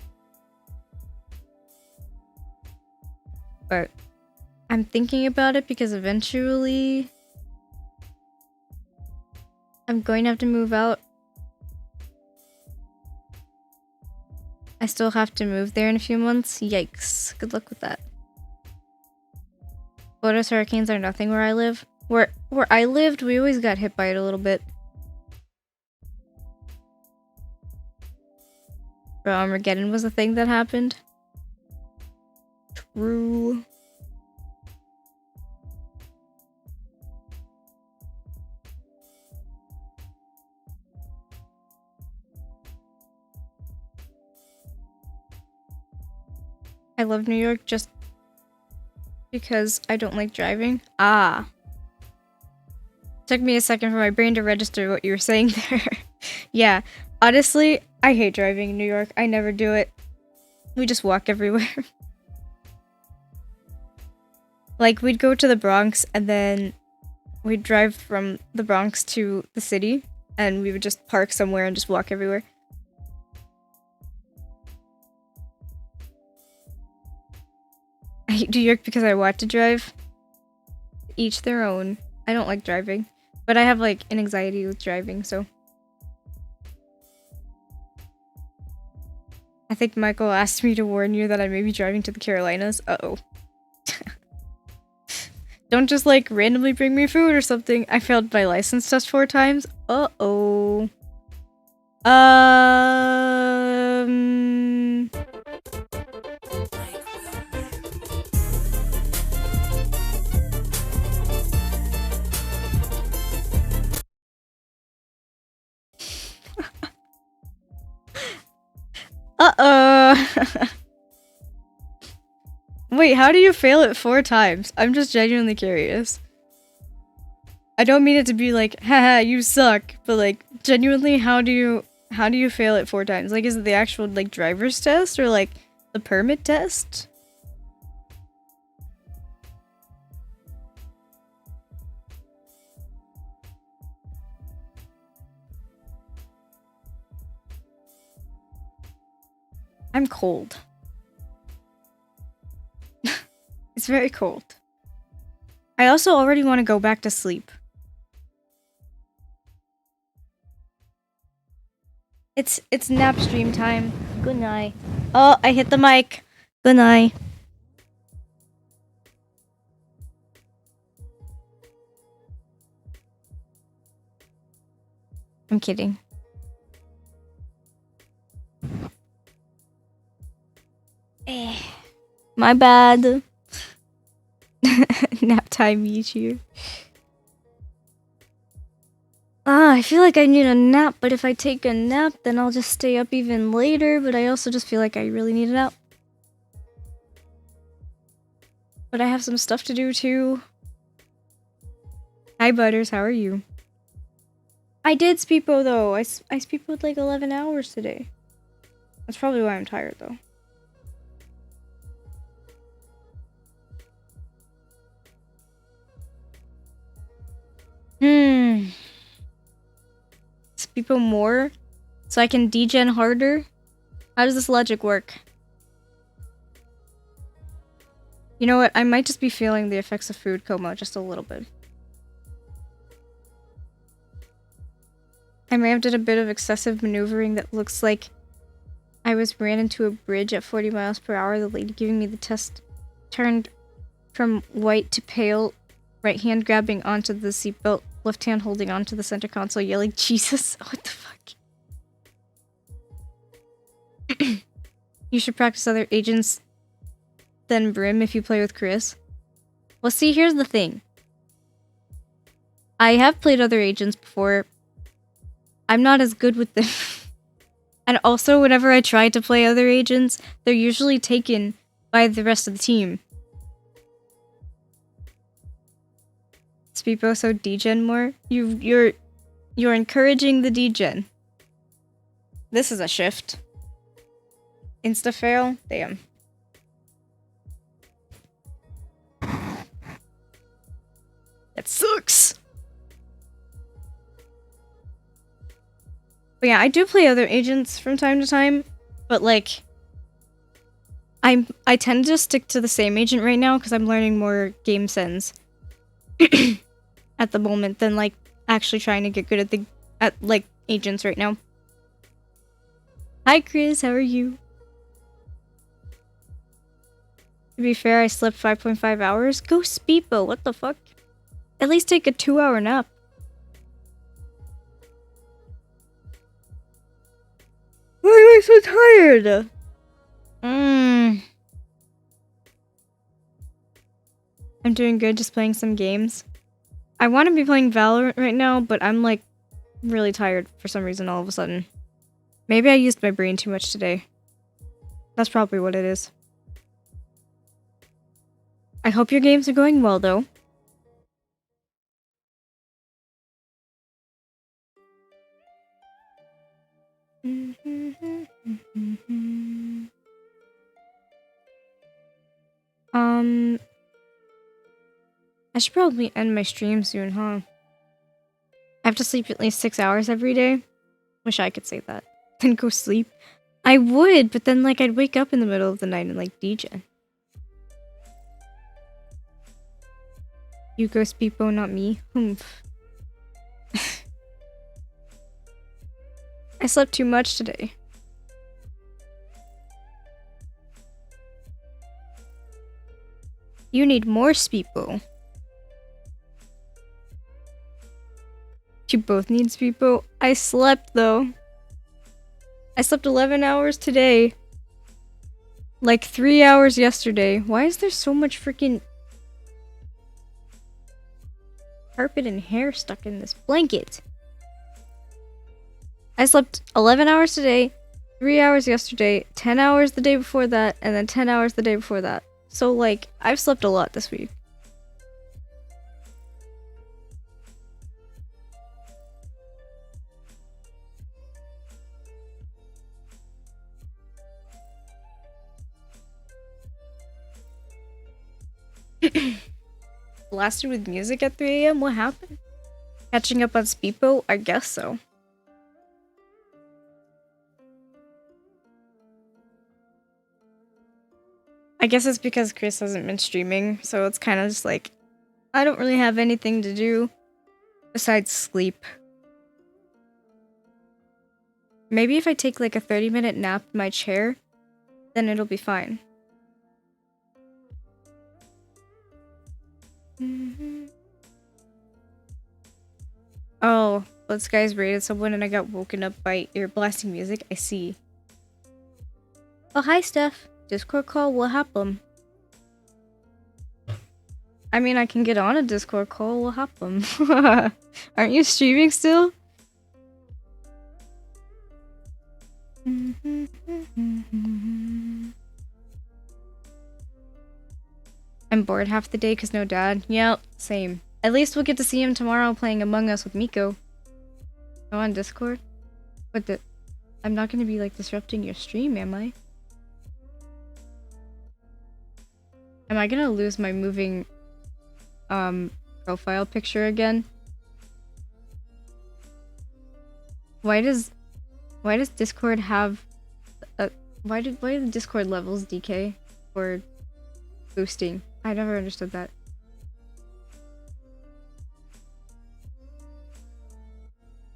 But I'm thinking about it because eventually I'm going to have to move out. I still have to move there in a few months. Yikes. Good luck with that. Florida's hurricanes are nothing where I live. Where I lived, we always got hit by it a little bit. Bro, Armageddon was a thing that happened. True. I love New York just because I don't like driving. Ah. Took me a second for my brain to register what you were saying there. Yeah, honestly, I hate driving in New York. I never do it. We just walk everywhere. Like, we'd go to the Bronx and then we'd drive from the Bronx to the city and we would just park somewhere and just walk everywhere. I hate New York because I want to drive. Each their own. I don't like driving. But I have, like, an anxiety with driving, so. I think Michael asked me to warn you that I may be driving to the Carolinas. Uh-oh. Don't just, like, randomly bring me food or something. I failed my license test 4 times. Uh-oh. Uh-oh. Wait, how do you fail it 4 times? I'm just genuinely curious. I don't mean it to be like, haha, you suck, but like, genuinely, how do you fail it 4 times? Like, is it the actual, like, driver's test or like the permit test? I'm cold. It's very cold. I also already want to go back to sleep. It's nap stream time. Good night. Oh, I hit the mic. Good night. I'm kidding. My bad. Nap time each year. I feel like I need a nap, but if I take a nap, then I'll just stay up even later, but I also just feel like I really need a nap. But I have some stuff to do too. Hi Butters, how are you? I did Speepo though. I Speepoed like 11 hours today. That's probably why I'm tired though. Speepo more so I can degen harder? How does this logic work? You know what? I might just be feeling the effects of food coma just a little bit. I may have did a bit of excessive maneuvering that looks like I ran into a bridge at 40 miles per hour. The lady giving me the test turned from white to pale, right hand grabbing onto the seatbelt, left hand holding onto the center console, yelling, Jesus, what the fuck? You should practice other agents than Brim if you play with Chris. Well, see, here's the thing. I have played other agents before. I'm not as good with them. And also, whenever I try to play other agents, they're usually taken by the rest of the team. Speepo, so degen more? You're encouraging the degen. This is a shift. Insta fail? Damn. That sucks. But yeah, I do play other agents from time to time, but like I tend to stick to the same agent right now because I'm learning more game sense at the moment than like actually trying to get good at like agents right now. Hi Chris, how are you? To be fair, I slept 5.5 hours. Go Speepo, what the fuck? At least take a 2-hour nap. Why am I so tired? I'm doing good, just playing some games. I want to be playing Valorant right now, but I'm like really tired for some reason all of a sudden. Maybe I used my brain too much today. That's probably what it is. I hope your games are going well though. I should probably end my stream soon, huh? I have to sleep at least 6 hours every day. Wish I could say that. Then go sleep. I would, but then like I'd wake up in the middle of the night and like DJ. You ghost people, not me. Humph. I slept too much today. You need more speepo. You both need speepo. I slept though. I slept 11 hours today. Like 3 hours yesterday. Why is there so much freaking carpet and hair stuck in this blanket? I slept 11 hours today, 3 hours yesterday, 10 hours the day before that, and then 10 hours the day before that. So like, I've slept a lot this week. Blasted with music at 3 a.m.? What happened? Catching up on Speepo? I guess so. I guess it's because Chris hasn't been streaming, so it's kind of just like, I don't really have anything to do besides sleep. Maybe if I take like a 30-minute nap in my chair, then it'll be fine. Oh, this guy's raided someone and I got woken up by ear blasting music. I see. Oh, hi, Steph. Discord call, what happened? I mean, I can get on a Discord call, what happened? Aren't you streaming still? I'm bored half the day because no dad. Yep, same. At least we'll get to see him tomorrow playing Among Us with Miko. Go on Discord? But I'm not going to be like disrupting your stream, am I? Am I gonna lose my moving profile picture again? Why does Discord have why do the Discord levels decay or boosting? I never understood that.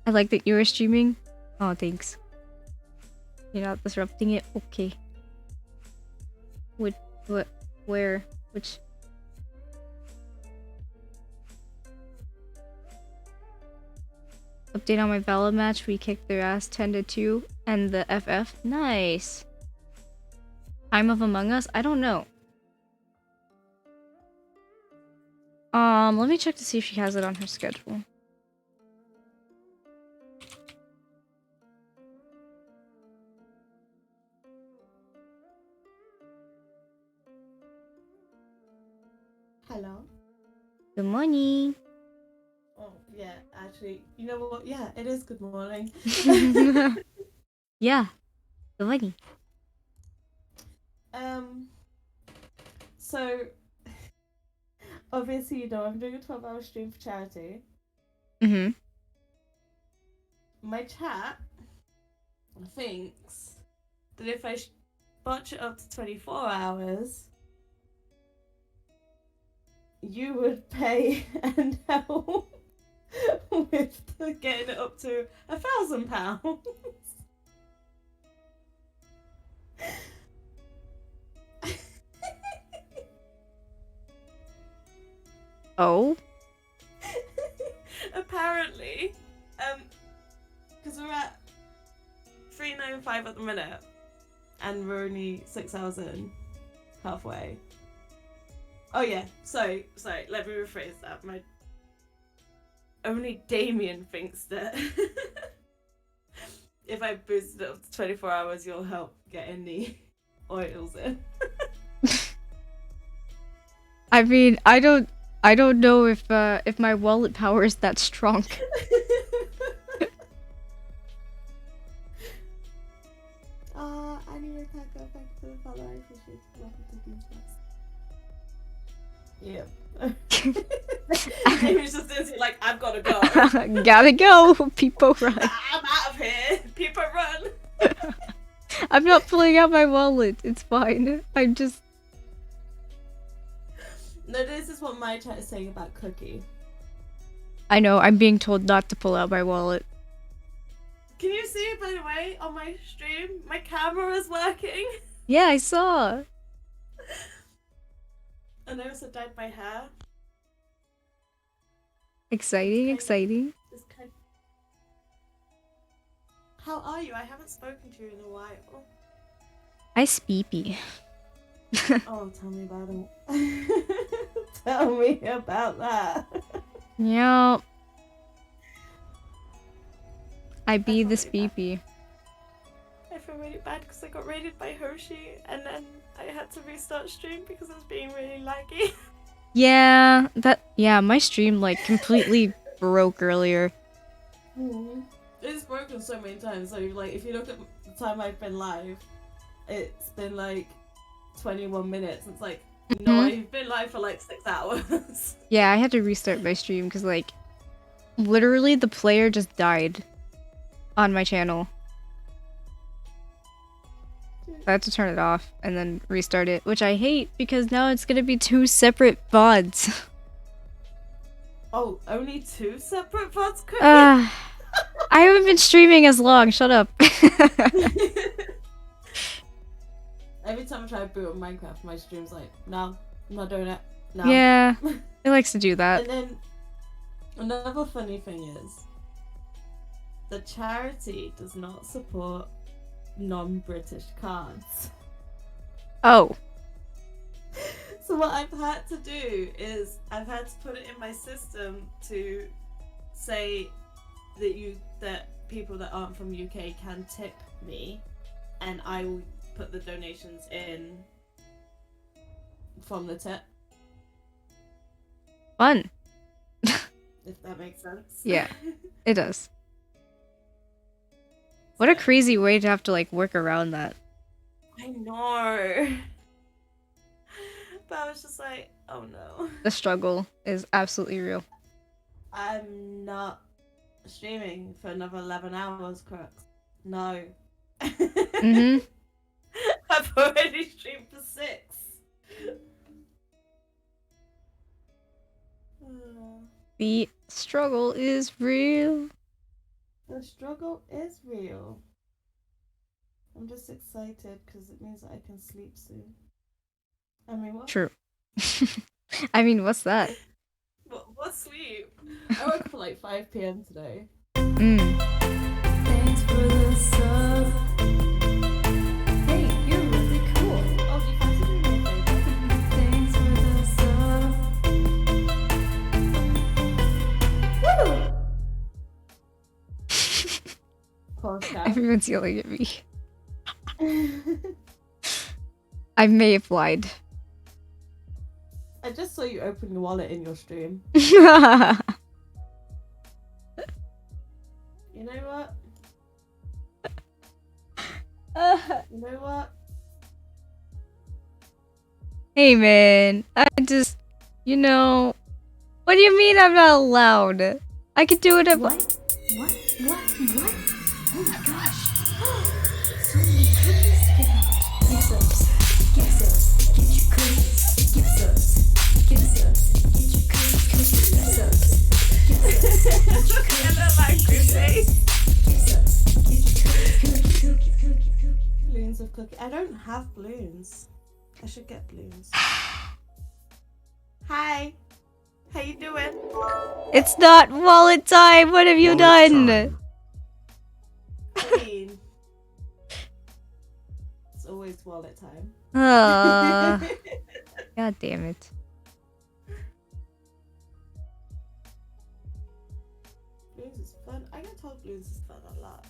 I like that you were streaming. Oh, thanks. You're not disrupting it? Okay. What? Where? Which? Update on my Valor match. We kicked their ass 10-2 and the FF. Nice. Time of Among Us? I don't know. Let me check to see if she has it on her schedule. Hello. Good morning. Oh, yeah, actually, you know what? Yeah, it is good morning. Yeah. Good morning. So, obviously, you know, I'm doing a 12-hour stream for charity. Mm-hmm. My chat thinks that if I botch it up to 24 hours, you would pay and help with getting it up to £1,000. Oh? Apparently, because we're at 395 at the minute, and we're only 6 hours in, halfway. Oh yeah, sorry, let me rephrase that. Only Damien thinks that if I boost it up to 24 hours, you'll help getting the oils in. I mean, I don't know if my wallet power is that strong. follow. I appreciate it. Welcome to Beans Yep. Amy's just into like, I've got to go. Gotta go. People run. I'm out of here. People run. I'm not pulling out my wallet. It's fine. I'm just. No, this is what my chat is saying about Cooky. I know. I'm being told not to pull out my wallet. Can you see, by the way, on my stream, my camera is working? Yeah, I saw. And I also dyed my hair. Exciting, exciting. Just kind of... How are you? I haven't spoken to you in a while. I speepy. Oh, tell me about it. Tell me about that. Yeah. I be That's the not really speepy. I feel really bad because I got raided by Hoshi and then I had to restart stream because I was being really laggy. Yeah, my stream like completely broke earlier. It's broken so many times. So like, if you look at the time I've been live, it's been like 21 minutes. It's like, no, I've been live for like 6 hours. Yeah, I had to restart my stream because like, literally the player just died on my channel. I had to turn it off and then restart it, which I hate because now it's gonna be 2 separate VODs. Oh, only 2 separate VODs? I haven't been streaming as long, shut up. Every time I try to boot up Minecraft, my stream's like, no, I'm not doing it. No. Yeah, it likes to do that. And then, another funny thing is, the charity does not support non-British cards. Oh. So what I've had to do is I've had to put it in my system to say that people that aren't from UK can tip me, and I will put the donations in from the tip. Fun. If that makes sense. Yeah, it does. What a crazy way to have to like work around that. I know. But I was just like, oh no. The struggle is absolutely real. I'm not streaming for another 11 hours, Crux. No. Mm-hmm. I've already streamed for 6. The struggle is real. The struggle is real. I'm just excited because it means that I can sleep soon. I mean, what? True. I mean, what's that? What sleep? I woke up at like 5 PM today. Thanks for the sub. Hey, you're really cool. Oh, do you fancy doing me a favor? Thanks for the sub. Woo! Pause chat. Everyone's yelling at me. I may have lied. I just saw you open your wallet in your stream. You know what? You know what? Hey man, I just, you know, what do you mean I'm not allowed? I could do whatever. What? Oh my gosh. So many cookies to give out. Get subs. Get subs. Get your cookies. Get subs. Get subs. Get your cookies. Get subs. Get subs. Get your cookies. I don't like cookies. Get subs. Get your cookies. Cookies. Balloons of cookie. I don't have balloons. I should get balloons. Hi. How you doing? It's not wallet time. What have you Wallet done? time. I mean, it's always wallet time. God damn it. Balloons is fun. I get told balloons is fun a lot.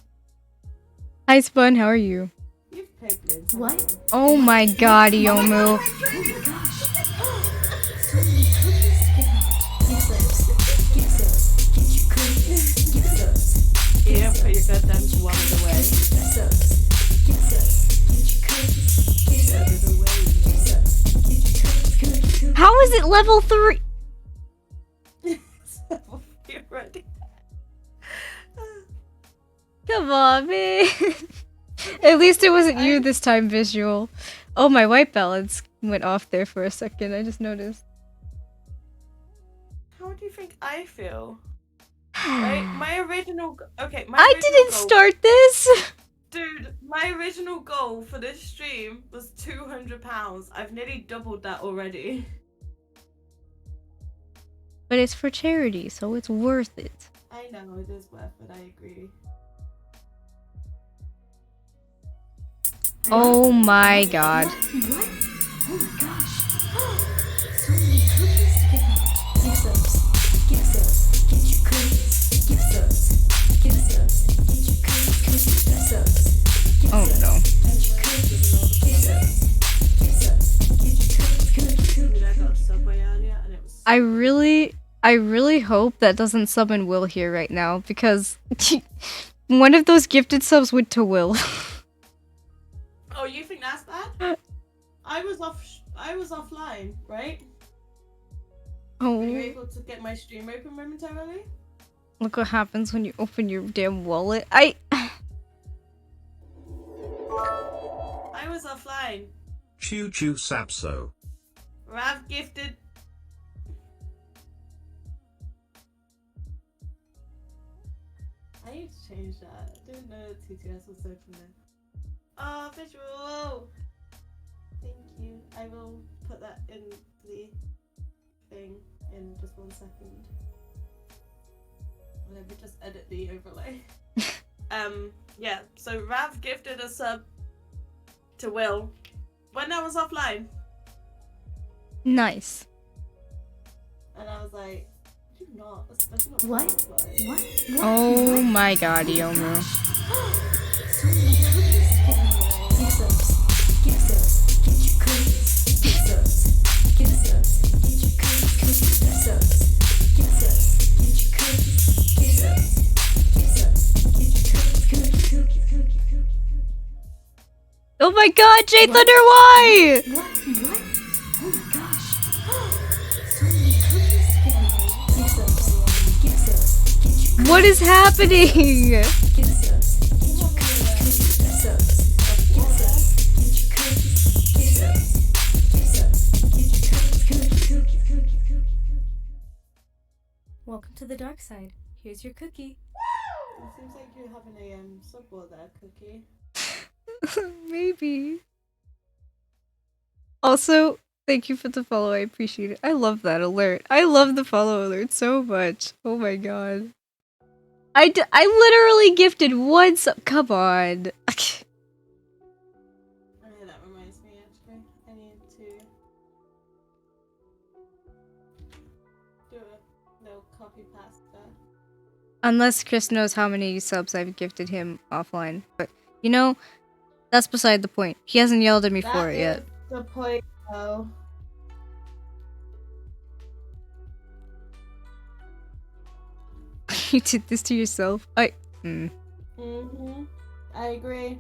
Hi Spun, how are you? You've played balloons. What? haven't you? Oh my god, Yomu. Oh my gosh. So many cookies to give out. Get subs. Get subs. Get your cookies. Get subs. Yeah, put your goddamn wallet away. Get subs. Get subs. Get your cookies. Get subs. is it level 3? It's level 3 already. Come on, man. At least it wasn't you this time, Visual. Oh, my white balance went off there for a second. I just noticed. How do you think I feel? Right? My original... Okay, my I original didn't goal... start this! Dude, my original goal for this stream was £200. I've nearly doubled that already. But it's for charity, so it's worth it. I know, it is worth it, I agree. Oh my god. What? Oh my gosh. So many cookies to give out. Give subs. Give subs. Get your cookies. Give subs. Give subs. Get your cookies. Give subs. Give Oh subs. no. Get your cookies. Give subs. Give subs. Get your cookies. Dude, I got a Subway earlier and it was... I really hope that doesn't summon Will here right now, because one of those gifted subs went to Will. Oh, you think that's bad? I was offline, right? Were you Oh, able to get my stream open momentarily? look what happens when you open your damn wallet. I was offline. Choo choo sapso. Rav gifted. I need to change that. I didn't know TTS was open there. Oh, visual! Thank you. I will put that in the thing in just 1 second. Let me just edit the overlay. Yeah, so Rav gifted a sub to Will when I was offline. nice. And I was like, do not, especially not What? offline. What? Oh my god, Yomu. So many cookies to give out. Give subs. Give subs. Get your cookies. Give subs. Give subs. Get your cookies. Give subs. Give subs. Get your cookies. Give subs. Give subs. Get your cookies. Oh my god, J Thunder, why? What? What? Oh my gosh. So many cookies to give out. Give subs. Give subs. Get your What is happening? Give subs. Get your cookies. Give subs. Give subs. Get your cookies. Give subs. Give subs. Get your cookies. Welcome to the dark side. Here's your cookie. It seems like you're having a sub war there, Cookie. Maybe. Also, thank you for the follow. I appreciate it. I love that alert. I love the follow alert so much. Oh my god. I literally gifted one sub. Come on. Oh yeah, that reminds me actually. I need to do a little copy paste there. Unless Chris knows how many subs I've gifted him offline. But, you know, that's beside the point. He hasn't yelled at me for it yet. The point though. You did this to yourself? I agree.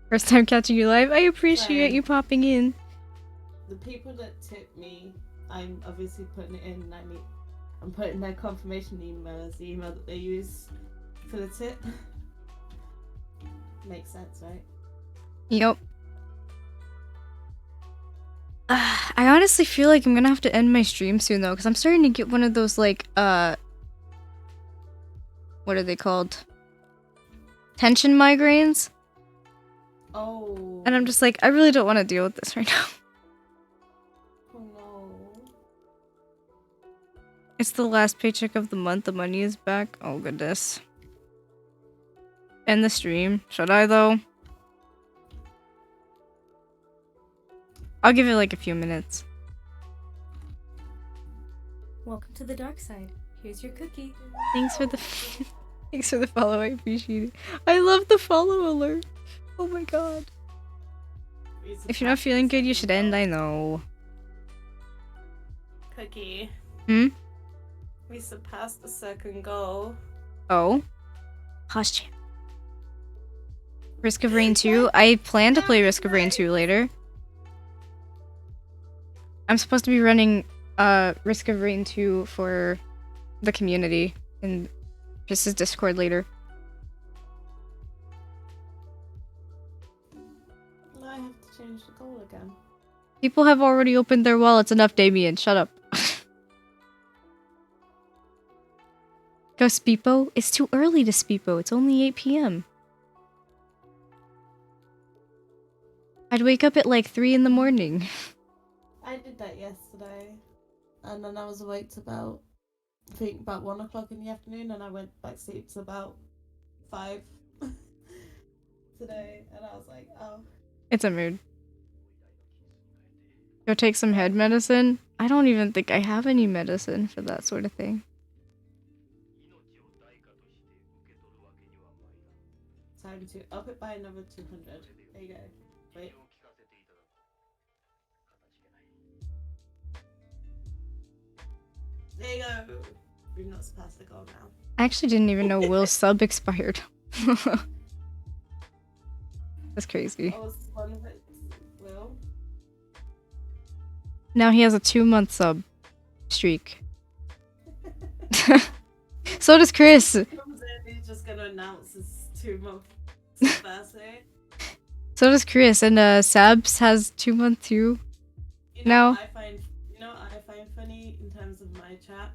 First time catching you live? I appreciate Same. you popping in. The people that tip me, I'm obviously putting it in. I'm putting their confirmation email as the email that they use for the tip. Makes sense, right? Yep. I honestly feel like I'm gonna have to end my stream soon though, because I'm starting to get one of those like, what are they called? Tension migraines? Oh. And I'm just like, I really don't want to deal with this right now. Oh no. It's the last paycheck of the month, the money is back. Oh goodness. End the stream. Should I though? I'll give it like a few minutes. Welcome to the dark side. Here's your cookie. Thanks for the thanks for the follow. I appreciate it. I love the follow alert. Oh my god. If you're not feeling good, you should end. I know. Cookie. Hmm? We surpassed the second goal. Oh. Hush, champ. Risk of Rain 2. I plan to play Risk of Rain 2 later. I'm supposed to be running Risk of Rain 2 for the community in Chris's Discord later. Now I have to change the goal again. People have already opened their wallets. Enough, Damien. Shut up. Go Speepo? It's too early to Speepo. It's only 8 p.m. I'd wake up at like 3 in the morning. I did that yesterday, and then I was awake to about, I think about 1 o'clock in the afternoon, and I went back to sleep to about 5 today, and I was like, oh. It's a mood. Go take some head medicine? I don't even think I have any medicine for that sort of thing. Time to up it by another 200. There you go. Wait. There you go. We've not surpassed the goal now. I actually didn't even know Will's sub expired. That's crazy. Oh, was one of it Will? Now he has a 2-month sub streak. So does Chris. He comes in, he's just gonna announce his 2-month birthday. So does Chris, and Sabs has 2-month too. You Now. know what I find funny in terms of my chat?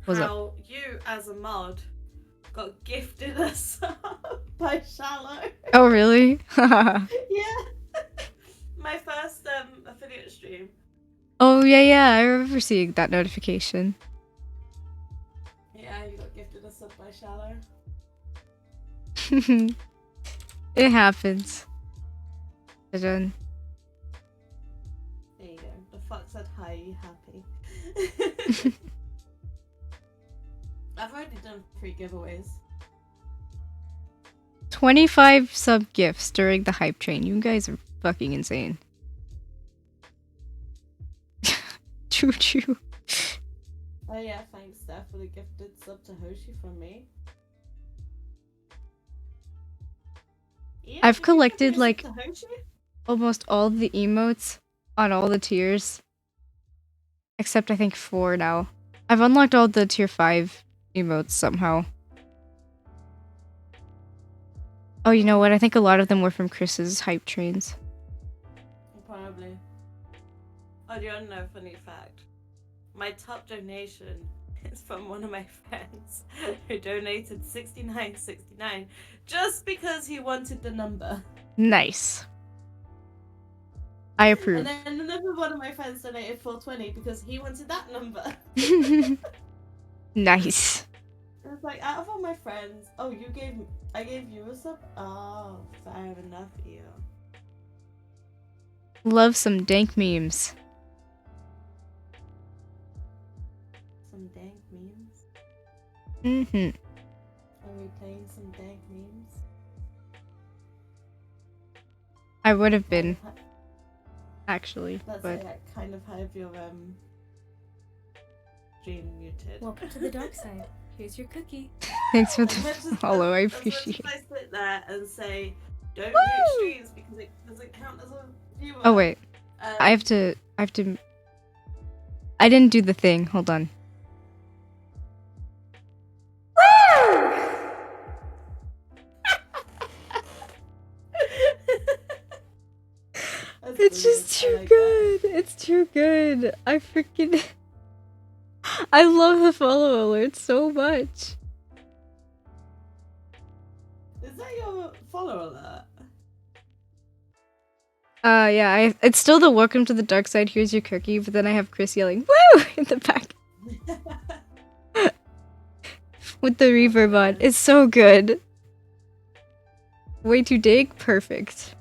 What's up? How you, as a mod, got gifted a sub by Shallow. Oh really? Yeah. My first affiliate stream. Oh yeah, I remember seeing that notification. Yeah, you got gifted a sub by Shallow. It happens. Done. There you go. The fuck said hi, you happy? I've already done 3 giveaways. 25 sub gifts during the hype train. You guys are fucking insane. Choo choo. Oh yeah, thanks Steph for the gifted sub to Hoshi from me. Yeah, I've you collected, gifted me a like, sub to Hoshi? Almost all the emotes on all the tiers. Except I think 4 now. I've unlocked all the tier 5 emotes somehow. Oh, you know what? I think a lot of them were from Chris's hype trains. Probably. Oh, do you want to know a funny fact? My top donation is from one of my friends who donated 69.69 just because he wanted the number. Nice. I approve. And then another one of my friends donated 420 because he wanted that number. Nice. And it's like, out of all my friends, oh, I gave you a sub? Oh, fair enough, you. Love some dank memes. Some dank memes? Mm-hmm. Are we playing some dank memes? I would have been, actually, That's but... like, I kind of have your stream muted. Welcome to the dark side. Here's your cookie. Thanks for I the meant to- follow, I I was meant to appreciate it. place it there and say, don't Woo! mute streams because it doesn't count as a viewer. Oh wait, I have to, I didn't do the thing, hold on. That's It's just brilliant. I too like good. It's too good. I freaking... I love the follow alerts so much. that. Is that your follow alert? Yeah, it's still the welcome to the dark side, here's your cookie, but then I have Chris yelling, woo! In the back. With the reverb on. It's so good. Way too dig? Perfect.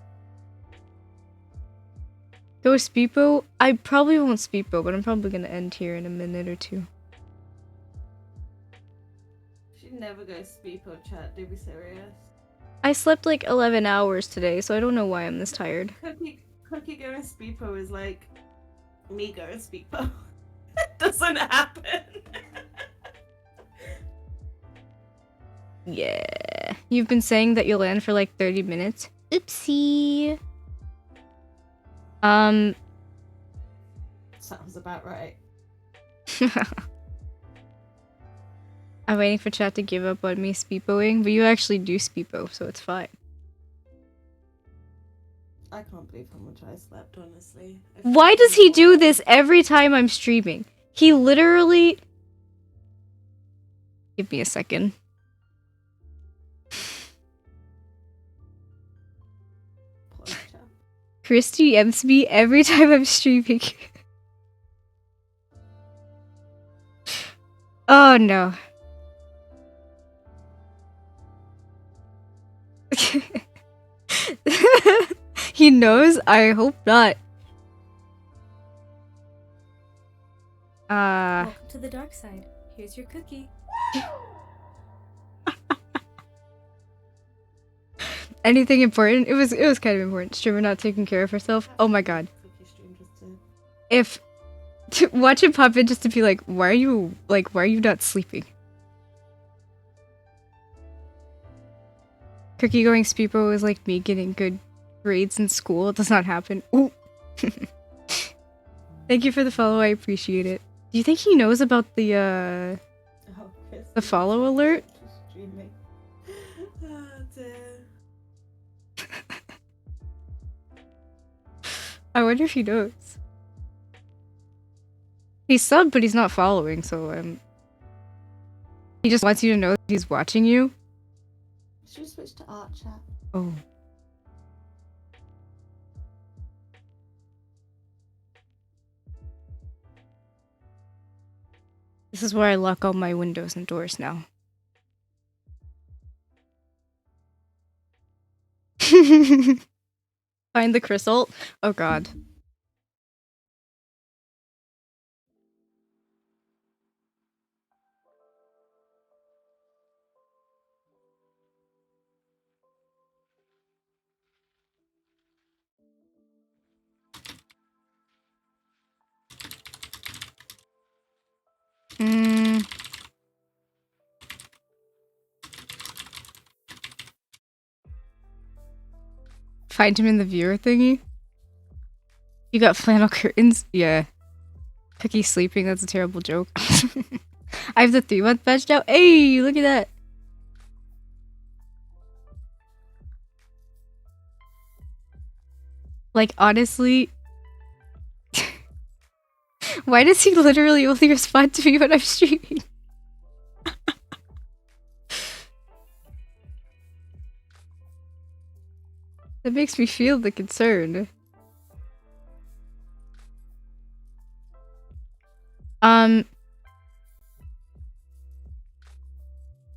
Go Speepo? I probably won't Speepo, but I'm probably gonna end here in a minute or two. She never goes Speepo chat, do be serious. I slept like 11 hours today, so I don't know why I'm this tired. Cookie going Speepo is like me going Speepo. It doesn't happen. Yeah. You've been saying that you'll land for like 30 minutes. Oopsie. Sounds about right. I'm waiting for chat to give up on me speepoing, but you actually do speepo, so it's fine. I can't believe how much I slept, honestly. Why does he do this every time I'm streaming? He literally... Give me a second. Christy DMs me every time I'm streaming. Oh no. He knows? I hope not. Welcome to the dark side. Here's your cookie. Anything important? It was kind of important. Streamer not taking care of herself. Oh my god. If to watch it pop in just to be like, why are you not sleeping? Cookie going speepo is like me getting good grades in school. It does not happen. Ooh. Thank you for the follow. I appreciate it. Do you think he knows about the follow alert? Oh dear. I wonder if he knows. He's subbed, but he's not following, so he just wants you to know that he's watching you. Should we switch to art chat? Oh. This is where I lock all my windows and doors now. Find the crystal? Oh god. Find him in the viewer thingy? You got flannel curtains? Yeah. Cookie sleeping, that's a terrible joke. I have the 3-month badge now. Hey, look at that. Like, honestly... Why does he literally only respond to me when I'm streaming? That makes me feel the concern.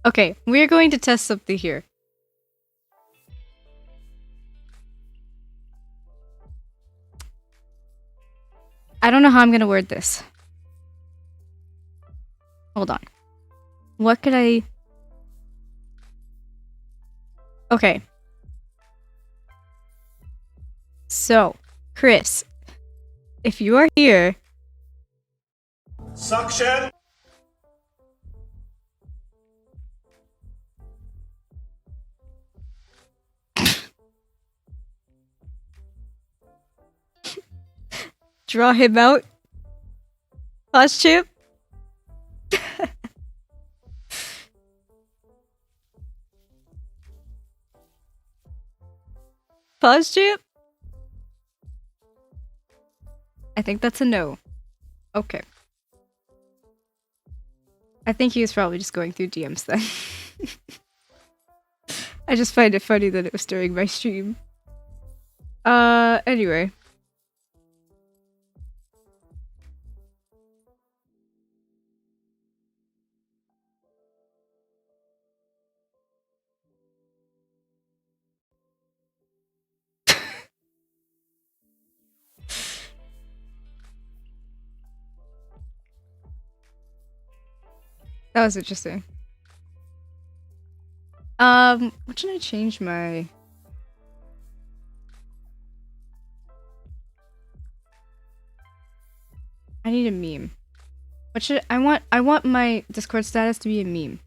Okay, we're going to test something here. I don't know how I'm gonna word this. Hold on. What could I... Okay. So, Chris, if you are here... Suction! Draw him out. Pause chip. Pause chip. I think that's a no. Okay. I think he was probably just going through DMs then. I just find it funny that it was during my stream. Anyway. That was interesting. What should I change my... I need a meme. What should I want my Discord status to be a meme.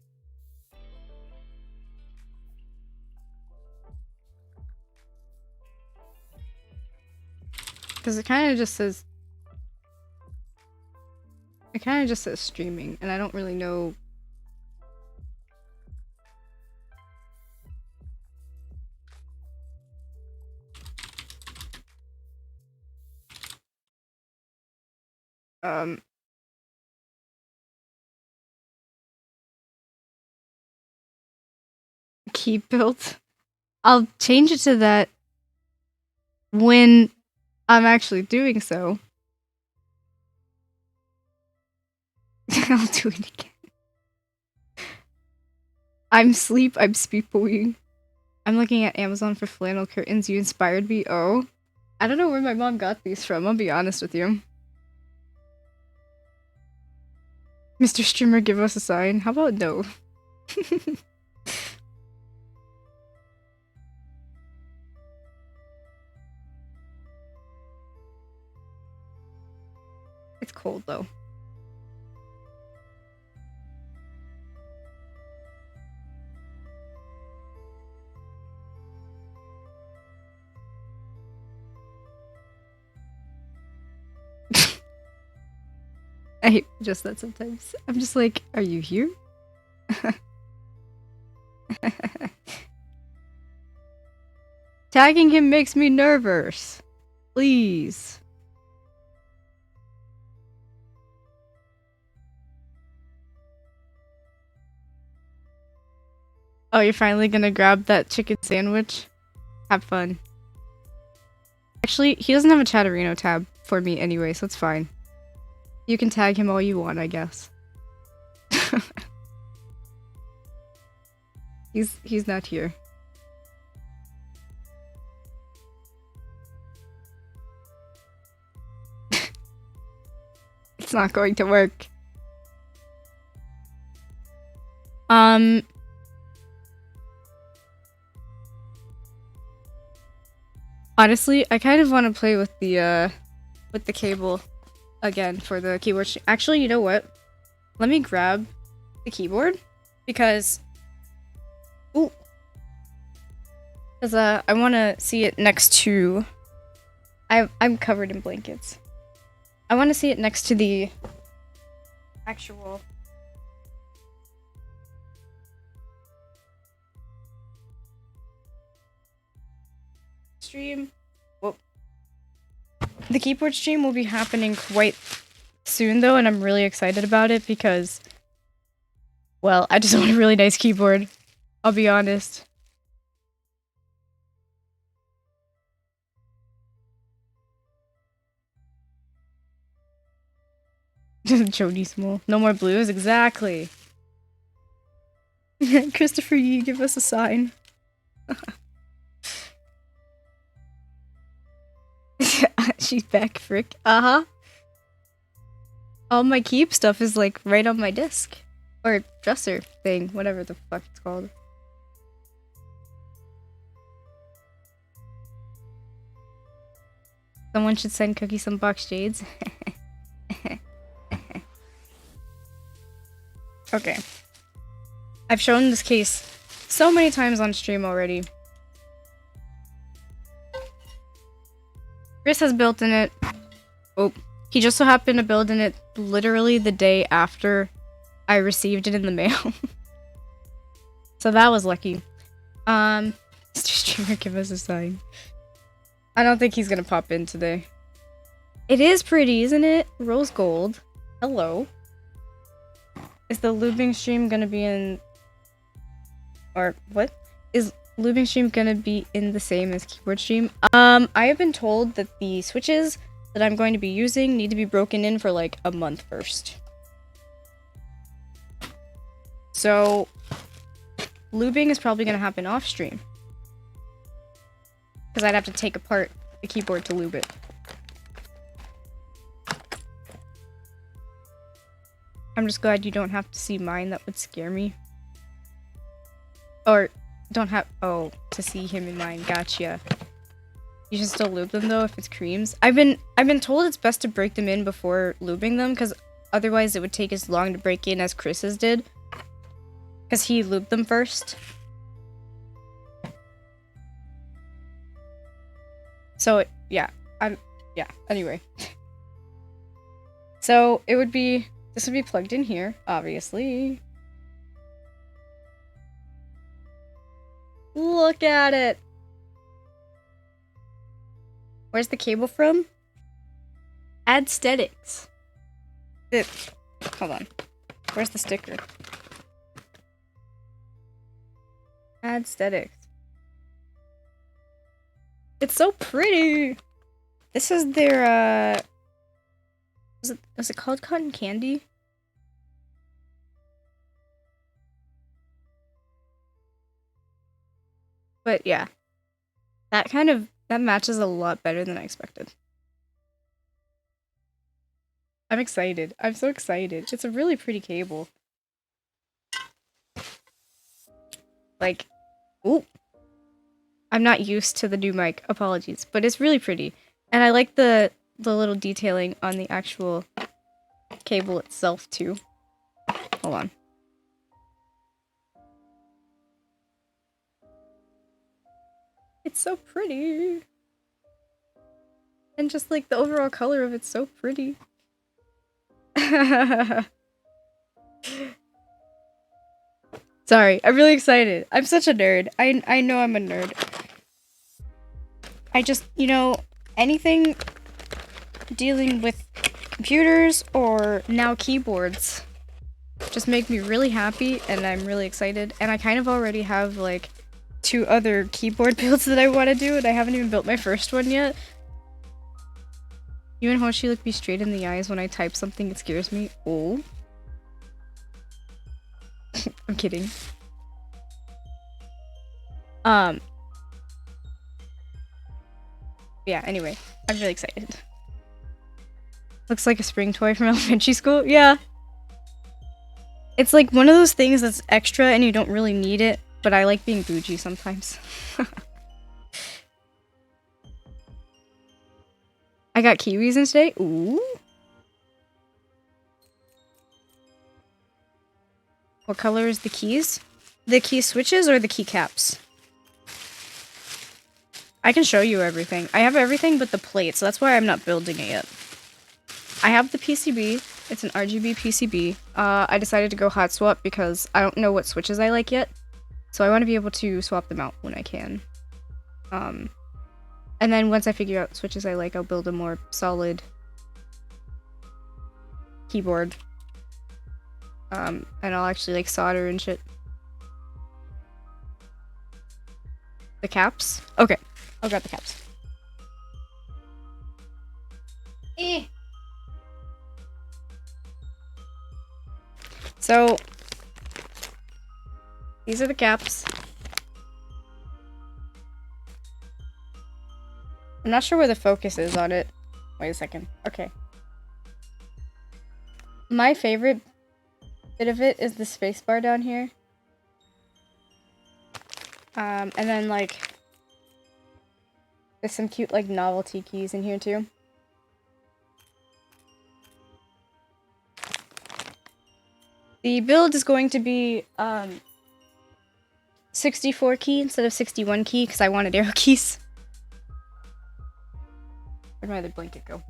Because it kind of just says... It kind of just says streaming, and I don't really know. Keep built. I'll change it to that when I'm actually doing so. I'll do it again. I'm speepoing. I'm looking at Amazon for flannel curtains. You inspired me. Oh. I don't know where my mom got these from, I'll be honest with you. Mr. Streamer, give us a sign. How about no? It's cold though. I hate just that sometimes. I'm just like, are you here? Tagging him makes me nervous. Please. Oh, you're finally gonna grab that chicken sandwich? Have fun. Actually, he doesn't have a Chatterino tab for me anyway, so it's fine. You can tag him all you want, I guess. He's not here. It's not going to work. Honestly, I kind of want to play with the cable again for the keyboard. Actually, you know what? Let me grab the keyboard because I want to see it next to. I'm covered in blankets. I want to see it next to the actual stream. Well, the keyboard stream will be happening quite soon though, and I'm really excited about it because, well, I just want a really nice keyboard. I'll be honest. Jody Small. No more blues? Exactly. Christopher Yee, give us a sign. She's back, frick. Uh-huh. All my keep stuff is like right on my desk. Or dresser thing, whatever the fuck it's called. Someone should send Cookie some box shades. Okay. I've shown this case so many times on stream already. Chris has built in it. Oh, he just so happened to build in it literally the day after I received it in the mail. So that was lucky. Mr. Streamer, give us a sign. I don't think he's gonna pop in today. It is pretty, isn't it? Rose gold. Hello. Is the lubing stream gonna be in... Or, what? Is lubing stream gonna be in the same as keyboard stream? I have been told that the switches that I'm going to be using need to be broken in for like a month first. So, lubing is probably gonna happen off stream. Because I'd have to take apart the keyboard to lube it. I'm just glad you don't have to see mine. That would scare me. Or don't have... Oh, to see him in mine. Gotcha. You should still lube them though if it's creams. I've been told it's best to break them in before lubing them because otherwise it would take as long to break in as Chris's did. Because he lubed them first. So, yeah. Yeah, anyway. So, it would be This would be plugged in here, obviously. Look at it! Where's the cable from? Aesthetics. Hold on. Where's the sticker? Aesthetics. It's so pretty! This is their, is it called cotton candy? But yeah. That matches a lot better than I expected. I'm excited. I'm so excited. It's a really pretty cable. Like, ooh. I'm not used to the new mic. Apologies. But it's really pretty. And I like the little detailing on the actual cable itself, too. Hold on. It's so pretty. And just like the overall color of it's so pretty. Sorry, I'm really excited. I'm such a nerd. I know I'm a nerd. I just, you know, anything dealing with computers or now keyboards just make me really happy, and I'm really excited. And I kind of already have like 2 other keyboard builds that I want to do, and I haven't even built my first one yet. You and Hoshi look me straight in the eyes when I type something, it scares me. Oh. I'm kidding. Yeah, anyway. I'm really excited. Looks like a spring toy from elementary school. Yeah. It's like one of those things that's extra and you don't really need it, but I like being bougie sometimes. I got kiwis in today. Ooh. What color is the keys? The key switches or the keycaps? I can show you everything. I have everything but the plate, so that's why I'm not building it yet. I have the PCB. It's an RGB PCB. I decided to go hot swap because I don't know what switches I like yet. So I want to be able to swap them out when I can. And then once I figure out switches I like, I'll build a more solid keyboard. And I'll actually like solder and shit. The caps? Okay, I'll grab the caps. So, these are the caps. I'm not sure where the focus is on it. Wait a second. Okay. My favorite bit of it is the spacebar down here. And then like there's some cute like novelty keys in here too. The build is going to be 64 key instead of 61 key because I wanted arrow keys. Where'd my other blanket go?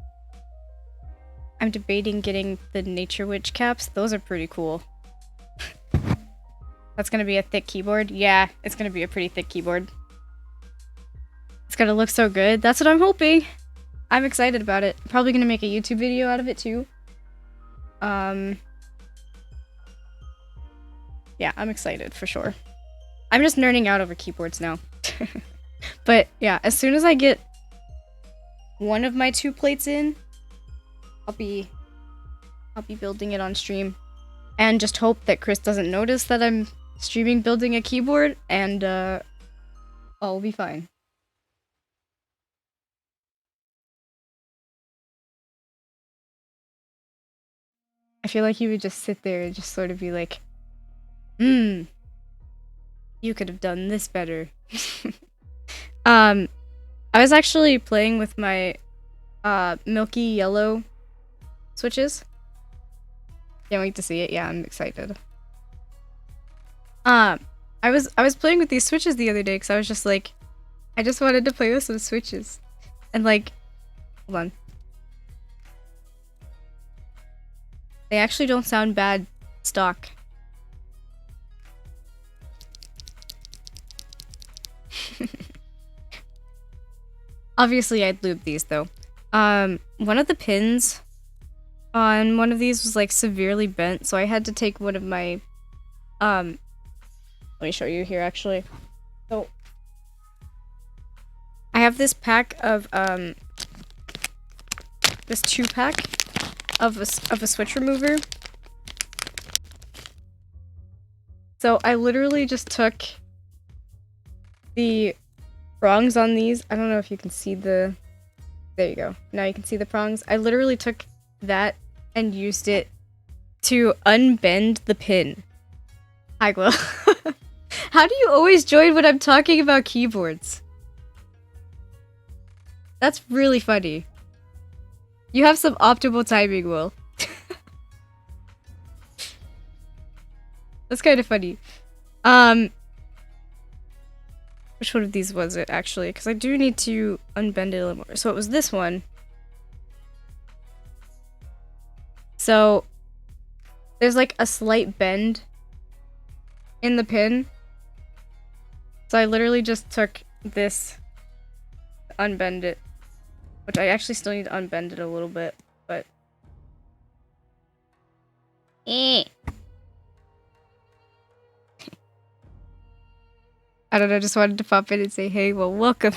I'm debating getting the Nature Witch caps. Those are pretty cool. That's gonna be a thick keyboard. Yeah, it's gonna be a pretty thick keyboard. It's gonna look so good. That's what I'm hoping. I'm excited about it. Probably gonna make a YouTube video out of it too. Yeah, I'm excited for sure. I'm just nerding out over keyboards now. But yeah, as soon as I get one of my 2 plates in, I'll be building it on stream. And just hope that Chris doesn't notice that I'm streaming building a keyboard, and I'll be fine. I feel like he would just sit there and just sort of be like, you could have done this better. I was actually playing with my milky yellow switches. Can't wait to see it. Yeah, I'm excited. I was playing with these switches the other day because I was just like, I just wanted to play with some switches. And like, hold on. They actually don't sound bad stock. Obviously, I'd lube these though. One of the pins on one of these was like severely bent, so I had to take one of my let me show you here actually. So I have this pack of this 2-pack of a switch remover. So I literally just took the prongs on these. I don't know if you can see the... There you go. Now you can see the prongs. I literally took that and used it to unbend the pin. Hi, Glow. How do you always join when I'm talking about keyboards? That's really funny. You have some optimal timing, Will. That's kind of funny. Which one of these was it, actually? Because I do need to unbend it a little more. So it was this one. So there's like a slight bend in the pin. So I literally just took this to unbend it. Which I actually still need to unbend it a little bit, but... I don't know, just wanted to pop in and say, hey, well, welcome.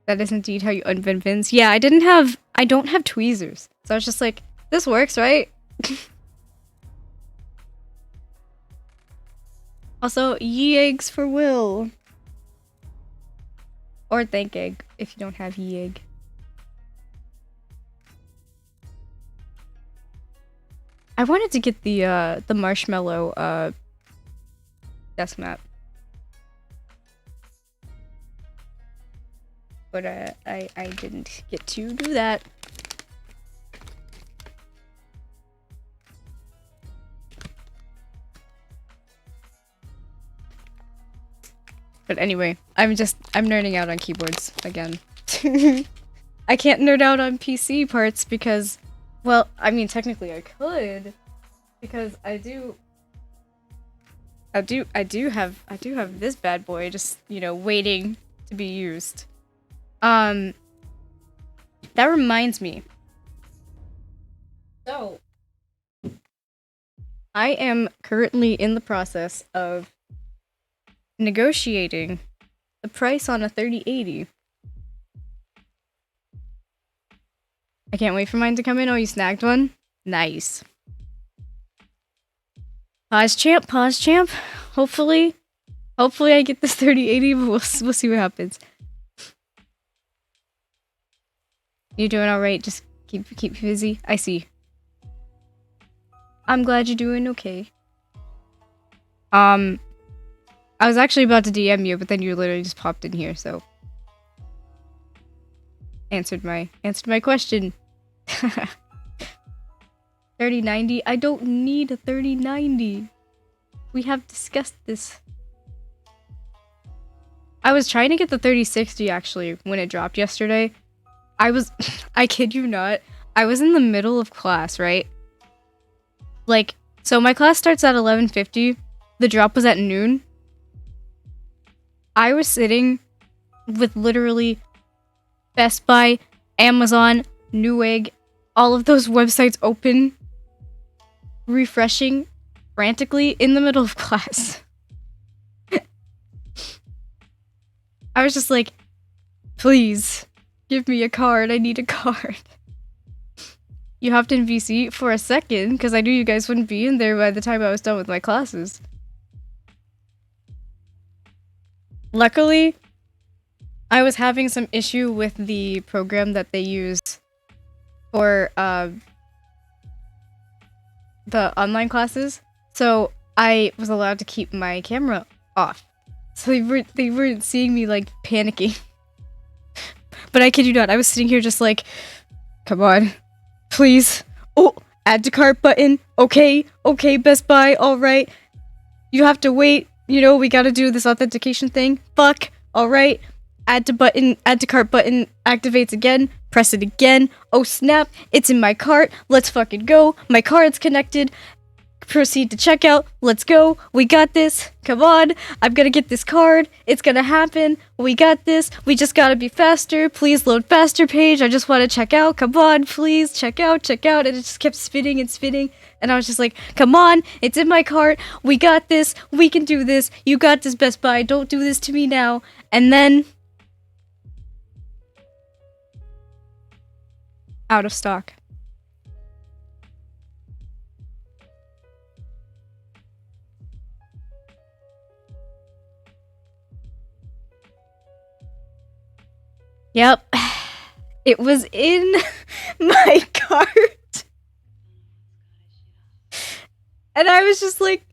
That is indeed how you unbend pins. Yeah, I don't have tweezers. So I was just like, this works, right? Also, ye eggs for Will. Or thank egg, if you don't have ye egg. I wanted to get the marshmallow desk mat. But I didn't get to do that. But anyway, I'm nerding out on keyboards again. I can't nerd out on PC parts because, well, I mean technically I could, because I do have this bad boy just, you know, waiting to be used. That reminds me. So, I am currently in the process of negotiating the price on a 3080. I can't wait for mine to come in. Oh, you snagged one? Nice. Pause champ, pause champ. Hopefully I get this 3080, but we'll see what happens. You doing alright? Just keep busy. I see. I'm glad you're doing okay. I was actually about to DM you, but then you literally just popped in here, so answered my question. 3090? I don't need a 3090. We have discussed this. I was trying to get the 3060 actually when it dropped yesterday. I kid you not, I was in the middle of class, right? Like, so my class starts at 11:50. The drop was at noon. I was sitting with literally Best Buy, Amazon, Newegg, all of those websites open, refreshing frantically in the middle of class. I was just like, please, give me a card. I need a card. You hopped in VC for a second, because I knew you guys wouldn't be in there by the time I was done with my classes. Luckily, I was having some issue with the program that they use for the online classes, so I was allowed to keep my camera off. So they weren't seeing me like panicking. But I kid you not, I was sitting here just like, come on, please. Oh, add to cart button. Okay, Best Buy, alright. You have to wait. You know, we gotta do this authentication thing. Fuck. Alright. Add to cart button activates again. Press it again. Oh snap, it's in my cart. Let's fucking go. My cart's connected. Proceed to checkout. Let's go. We got this. Come on. I'm gonna get this card. It's gonna happen. We got this. We just gotta be faster. Please load faster page. I just want to check out. Come on, please. Check out. Check out. And it just kept spinning and spinning. And I was just like, come on. It's in my cart. We got this. We can do this. You got this, Best Buy. Don't do this to me now. And then... out of stock. Yep. It was in my cart. And I was just like,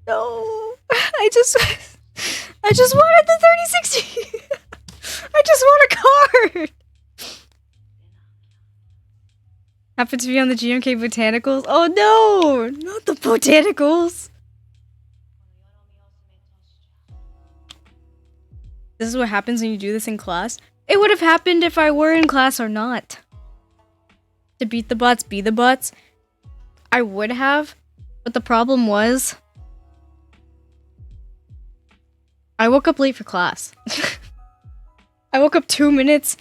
no. I just wanted the 3060. I just want a card. Happened to be on the GMK Botanicals. Oh no, not the Botanicals. This is what happens when you do this in class. It would have happened if I were in class or not. To beat the bots, be the bots. I would have, but the problem was I woke up late for class. I woke up 2 minutes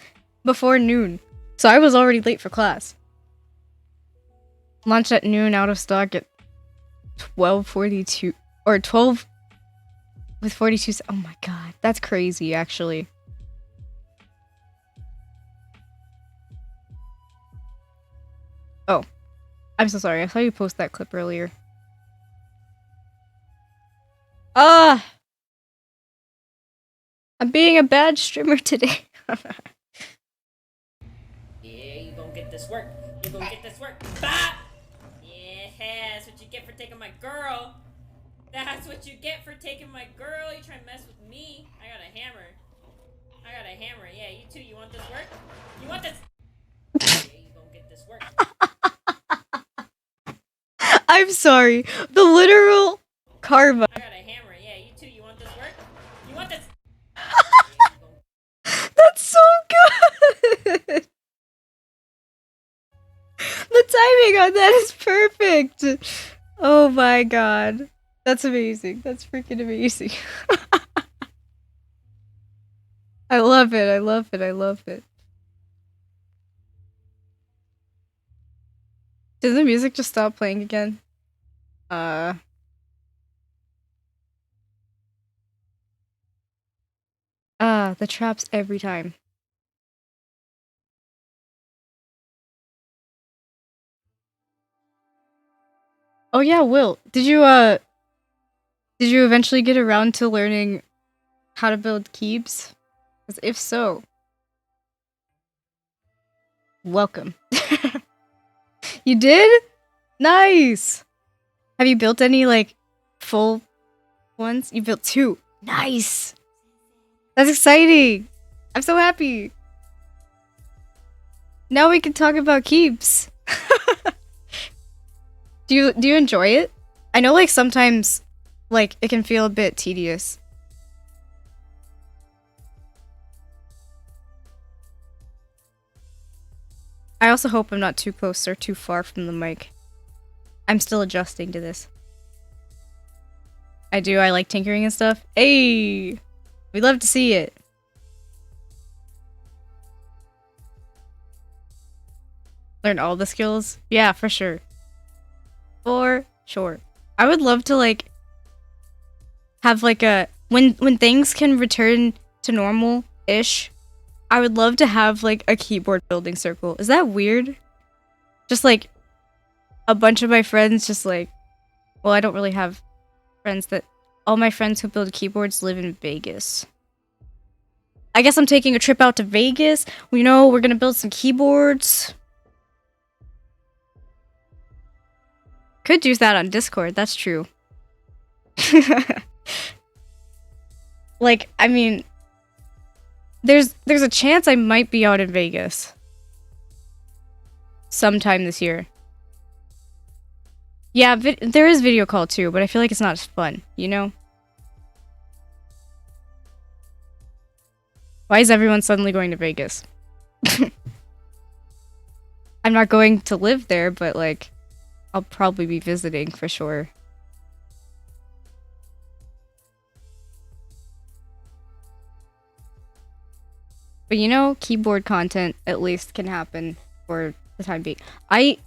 before noon, so I was already late for class. Launched at noon, out of stock at 12:42 or 12 with 42. Oh my god, that's crazy actually. Oh, I'm so sorry. I saw you post that clip earlier. I'm being a bad streamer today. Yeah, you gonna get this work. You gonna get this work. Bop! Yeah, that's what you get for taking my girl. That's what you get for taking my girl. You try and mess with me. I got a hammer. I got a hammer. Yeah, you too. You want this work? You want this? Yeah, you gonna get this work. I'm sorry. The literal karma. I got a hammer. Yeah, you too. You want this work? You want this? That's so good. The timing on that is perfect. Oh my god. That's amazing. That's freaking amazing. I love it. I love it. I love it. Did the music just stop playing again? The traps every time. Oh yeah, Will. Did you eventually get around to learning how to build keeps? 'Cause if so, welcome. You did? Nice! Have you built any, like, full ones? You built 2. Nice! That's exciting! I'm so happy! Now we can talk about keeps. Do you enjoy it? I know, like, sometimes, like, it can feel a bit tedious. I also hope I'm not too close or too far from the mic. I'm still adjusting to this. I do, I like tinkering and stuff. Hey! We love to see it. Learn all the skills? Yeah, for sure. For sure. I would love to, like, have, like, a... When things can return to normal-ish, I would love to have, like, a keyboard building circle. Is that weird? Just, like, a bunch of my friends just, like... Well, I don't really have friends that... All my friends who build keyboards live in Vegas. I guess I'm taking a trip out to Vegas. You know, we're gonna build some keyboards. Could use that on Discord, that's true. Like, I mean... There's a chance I might be out in Vegas. Sometime this year. Yeah, there is video call too, but I feel like it's not as fun, you know? Why is everyone suddenly going to Vegas? I'm not going to live there, but like, I'll probably be visiting for sure. But you know, keyboard content at least can happen for the time being. I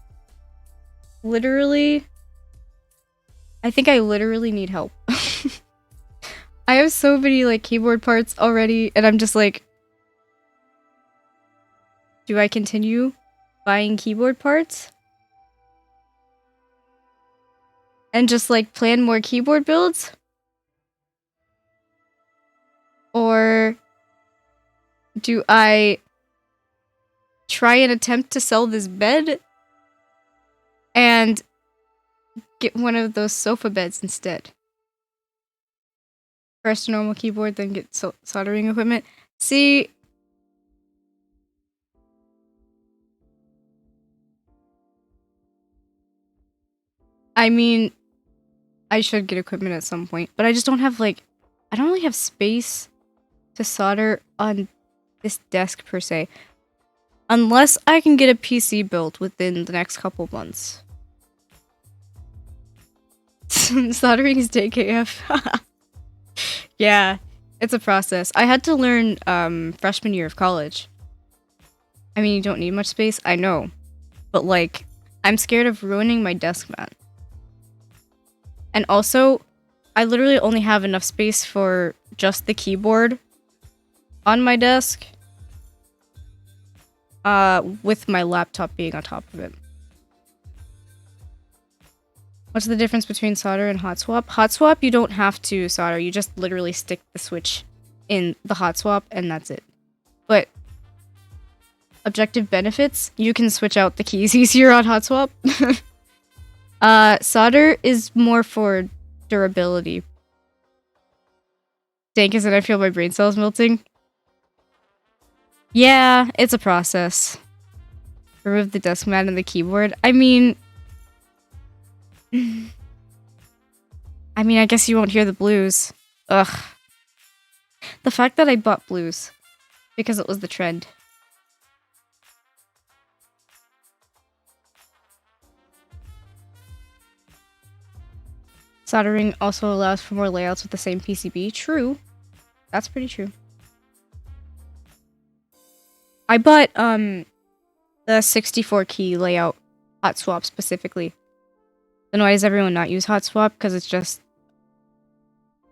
think I literally need help. I have so many like keyboard parts already, and I'm just like, do I continue buying keyboard parts? And just like plan more keyboard builds? Or do I try and attempt to sell this bed and get one of those sofa beds instead? First a normal keyboard, then get soldering equipment. See, I mean, I should get equipment at some point, but I just don't have like, I don't really have space to solder on this desk per se. Unless I can get a PC built within the next couple months. Soldering is JKF. Yeah, it's a process. I had to learn freshman year of college. I mean, you don't need much space, I know. But like, I'm scared of ruining my desk mat. And also, I literally only have enough space for just the keyboard on my desk. With my laptop being on top of it. What's the difference between solder and hot swap? Hot swap, you don't have to solder. You just literally stick the switch in the hot swap and that's it. But objective benefits, you can switch out the keys easier on hot swap. Solder is more for durability. Dank is it, I feel my brain cells melting. Yeah, it's a process. Remove the desk mat and the keyboard. I mean, I guess you won't hear the blues. Ugh. The fact that I bought blues because it was the trend. Soldering also allows for more layouts with the same PCB. True. That's pretty true. I bought the 64 key layout hot swap specifically. Then why does everyone not use hot swap? Because it's just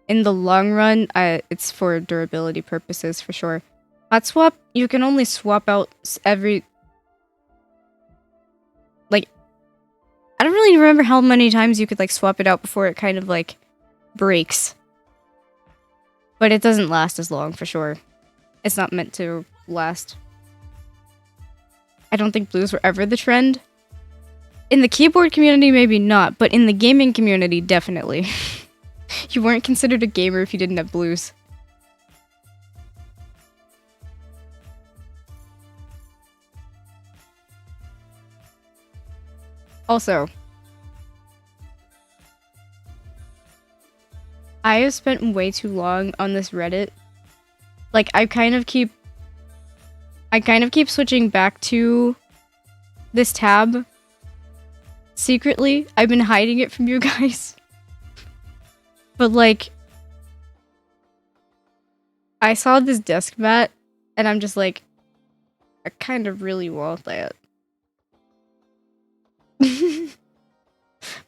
in the long run, it's for durability purposes for sure. Hot swap, you can only swap out every like I don't really remember how many times you could like swap it out before it kind of like breaks. But it doesn't last as long for sure. It's not meant to last. I don't think blues were ever the trend. In the keyboard community, maybe not, but in the gaming community, definitely. You weren't considered a gamer if you didn't have blues. Also, I have spent way too long on this Reddit. Like, I kind of keep switching back to this tab. Secretly, I've been hiding it from you guys. But like, I saw this desk mat, and I'm just like, I kind of really want that.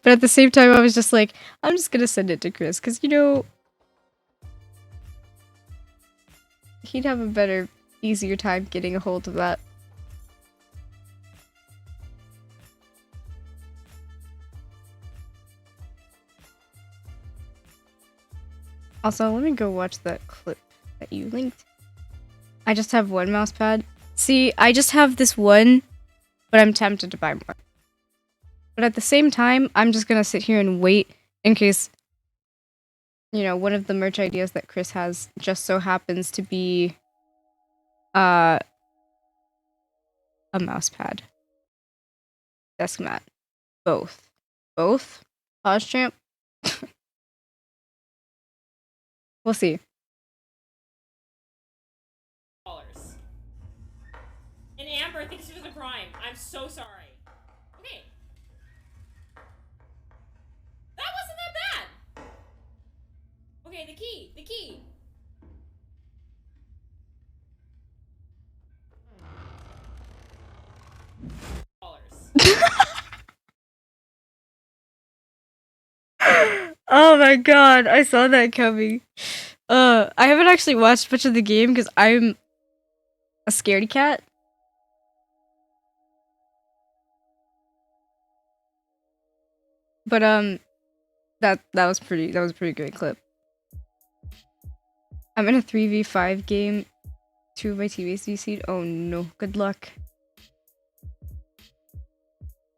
But at the same time, I was just like, I'm just gonna send it to Chris, because, you know, he'd have a better, easier time getting a hold of that. Also, let me go watch that clip that you linked. I just have one mouse pad. See, I just have this one, but I'm tempted to buy more. But at the same time, I'm just gonna sit here and wait in case, you know, one of the merch ideas that Chris has just so happens to be a mouse pad. Desk mat. Both. Both? Pause champ? We'll see. crime. I'm so sorry. Okay. That wasn't that bad. Okay, the key. The key. Oh my god, I saw that coming. I haven't actually watched much of the game because I'm a scaredy cat. But that was a pretty great clip. I'm in a 3v5 game. 2 of my teammates DC'd. Oh no, good luck.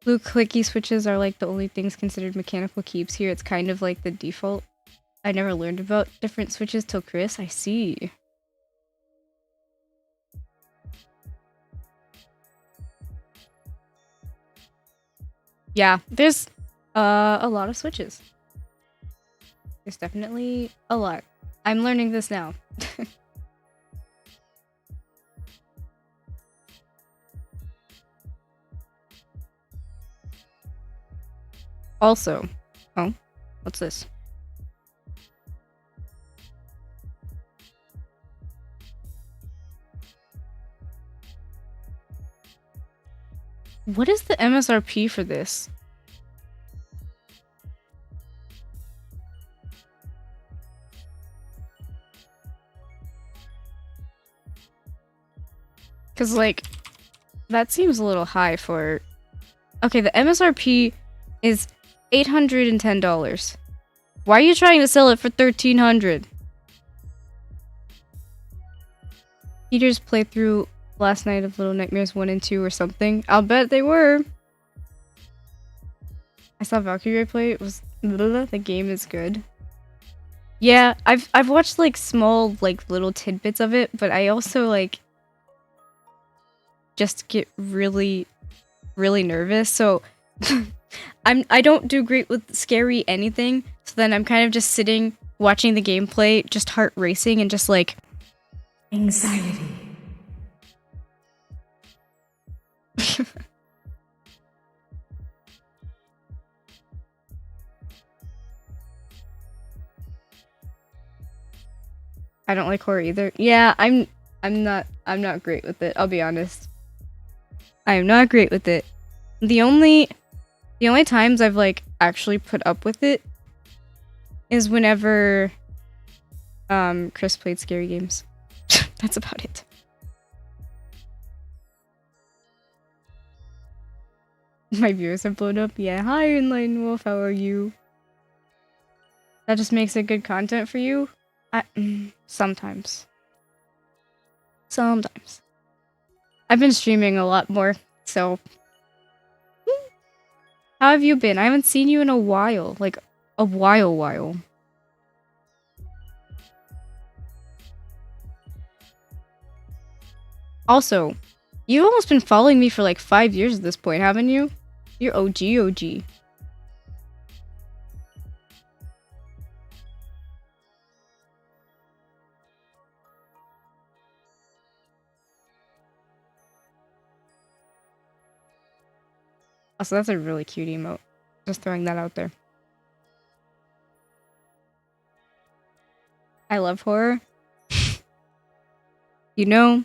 Blue clicky switches are like the only things considered mechanical keeps here. It's kind of like the default. I never learned about different switches till Chris. I see. Yeah, there's a lot of switches. There's definitely a lot. I'm learning this now. Also, oh, what's this? What is the MSRP for this? Cause like, that seems a little high for... Okay, the MSRP is $810. Why are you trying to sell it for $1,300? Peter's playthrough last night of Little Nightmares 1 and 2 or something. I'll bet they were. I saw Valkyrie play. It was... The game is good. Yeah, I've watched like small, like little tidbits of it, but I also like just get really nervous. So I don't do great with scary anything. So then I'm kind of just sitting watching the gameplay, just heart racing and just like Anxiety. I don't like horror either. Yeah, I'm not great with it. I'll be honest. I am not great with it. The only times I've like actually put up with it is whenever Chris played scary games. That's about it. My viewers have blown up. Yeah, hi Enlightened Wolf, how are you? That just makes it good content for you? Sometimes. Sometimes. I've been streaming a lot more, so... How have you been? I haven't seen you in a while. Like, a while. Also, you've almost been following me for like 5 years at this point, haven't you? You're OG. Also, that's a really cute emote. Just throwing that out there. I love horror. You know.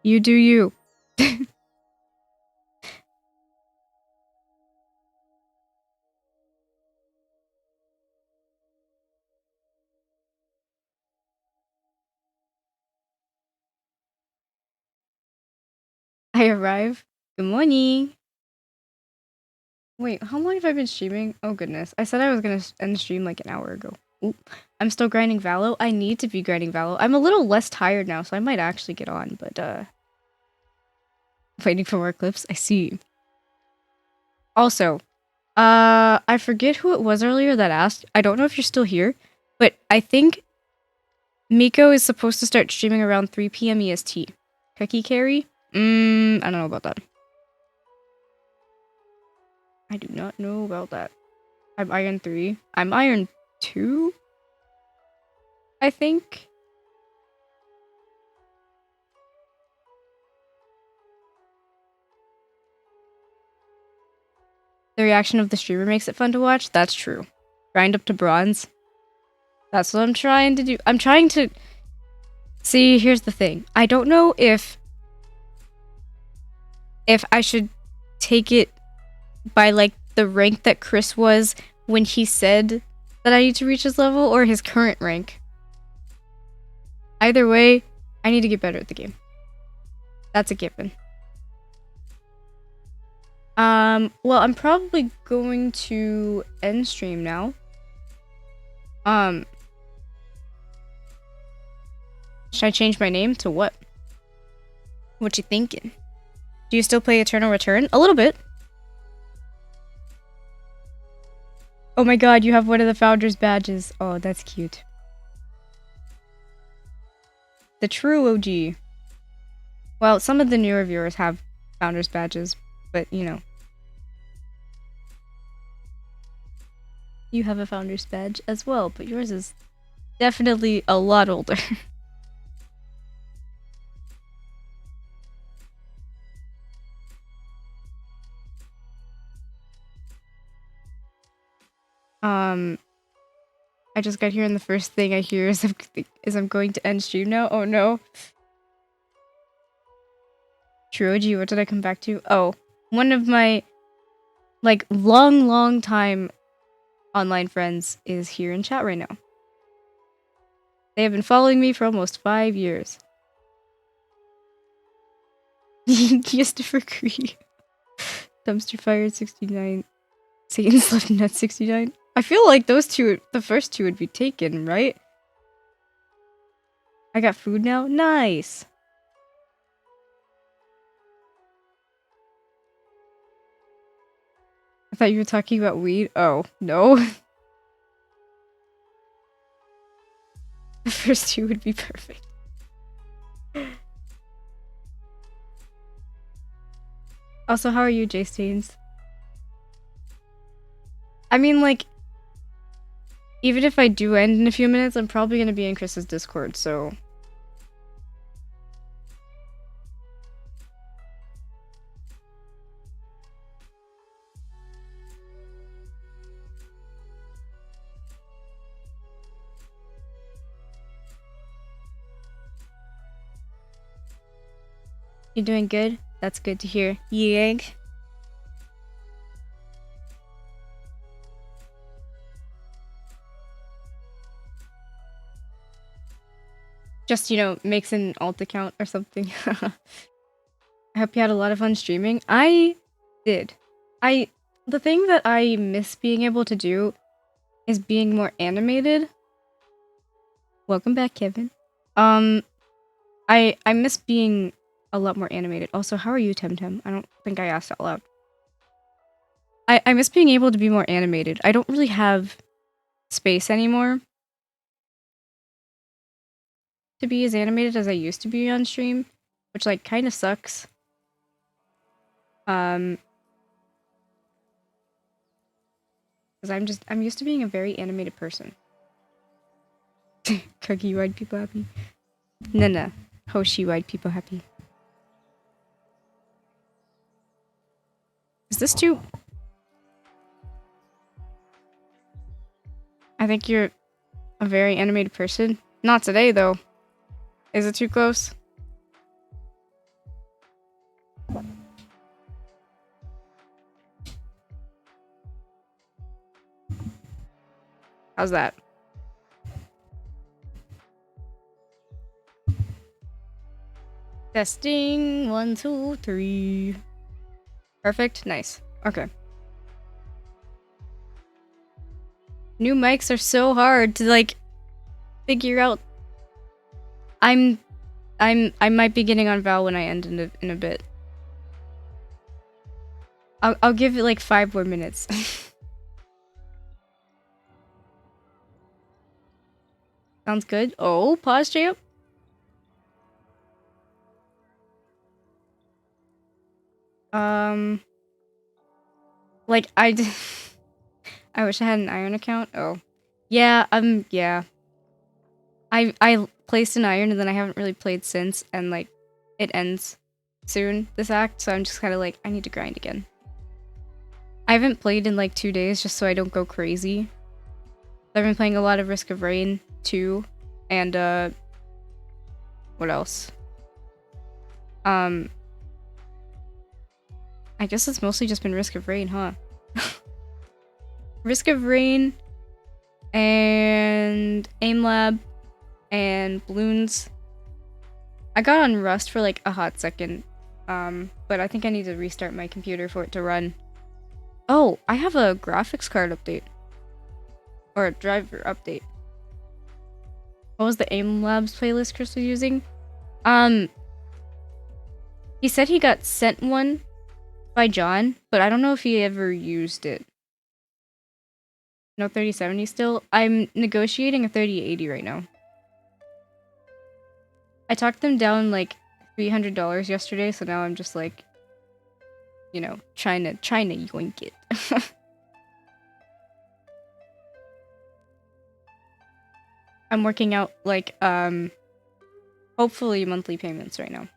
You do you. I arrive. Good morning. Wait, how long have I been streaming? Oh goodness. I said I was gonna end the stream like an hour ago. Oop. I'm still grinding Valo. I need to be grinding Valo. I'm a little less tired now, so I might actually get on, but waiting for more clips. I see. Also, I forget who it was earlier that asked. I don't know if you're still here, but I think Miko is supposed to start streaming around 3 p.m. EST. Cooky carry? I don't know about that. I do not know about that. I'm Iron 3. I'm Iron 2? I think. the reaction of the streamer makes it fun to watch. That's true. Grind up to bronze. That's what I'm trying to do. I'm trying to... See, here's the thing. I don't know if I should take it by, like, the rank that Chris was when he said that I need to reach his level, or his current rank. Either way, I need to get better at the game. That's a given. Well, I'm probably going to end stream now. Should I change my name to what? What you thinking? Do you still play Eternal Return? A little bit. Oh my god, you have one of the founders badges. Oh, that's cute. The true OG. Well, some of the newer viewers have founders badges, but you know. You have a founders badge as well, but yours is definitely a lot older. I just got here and the first thing I hear is I'm going to end stream now. Oh no. True OG, what did I come back to? Oh, one of my, like, long time online friends is here in chat right now. They have been following me for almost 5 years. Christopher Cree. Dumpster Fire 69. Satan's Left Nut 69. I feel like those two, the first two would be taken, right? I got food now? Nice! I thought you were talking about weed. Oh, no. The first two would be perfect. Also, how are you, J Stains? I mean, like, even if I do end in a few minutes, I'm probably gonna be in Chris's Discord, so... You doing good? That's good to hear. Yeah. Just, you know, makes an alt account or something. I hope you had a lot of fun streaming. I did. The thing that I miss being able to do is being more animated. Welcome back, Kevin. I miss being a lot more animated. Also, how are you, Temtem? I don't think I asked out loud. I miss being able to be more animated. I don't really have space anymore to be as animated as I used to be on stream, which, like, kind of sucks. Because I'm used to being a very animated person. Cooky, white people happy. Nana, Hoshi, white people happy. Is this too... I think you're a very animated person. Not today, though. Is it too close? How's that? Testing. 1, 2, 3. Perfect. Nice. Okay. New mics are so hard to, like, figure out. I might be getting on Val when I end in a bit. I'll give it like 5 more minutes. Sounds good. Oh, pause champ. Like I wish I had an Iron account. Oh. Yeah, yeah. I placed an Iron and then I haven't really played since, and like it ends soon, this act, so I'm just kind of like, I need to grind again. I haven't played in like 2 days just so I don't go crazy. I've been playing a lot of Risk of Rain 2 and what else? I guess it's mostly just been Risk of Rain, huh? Risk of Rain and Aim Lab and Balloons. I got on Rust for like a hot second, but I think I need to restart my computer for it to run. Oh, I have a graphics card update. Or a driver update. What was the Aim Labs playlist Chris was using? He said he got sent one by John, but I don't know if he ever used it. No 3070 still? I'm negotiating a 3080 right now. I talked them down like $300 yesterday, so now I'm just like, you know, trying to yoink it. I'm working out like hopefully monthly payments right now.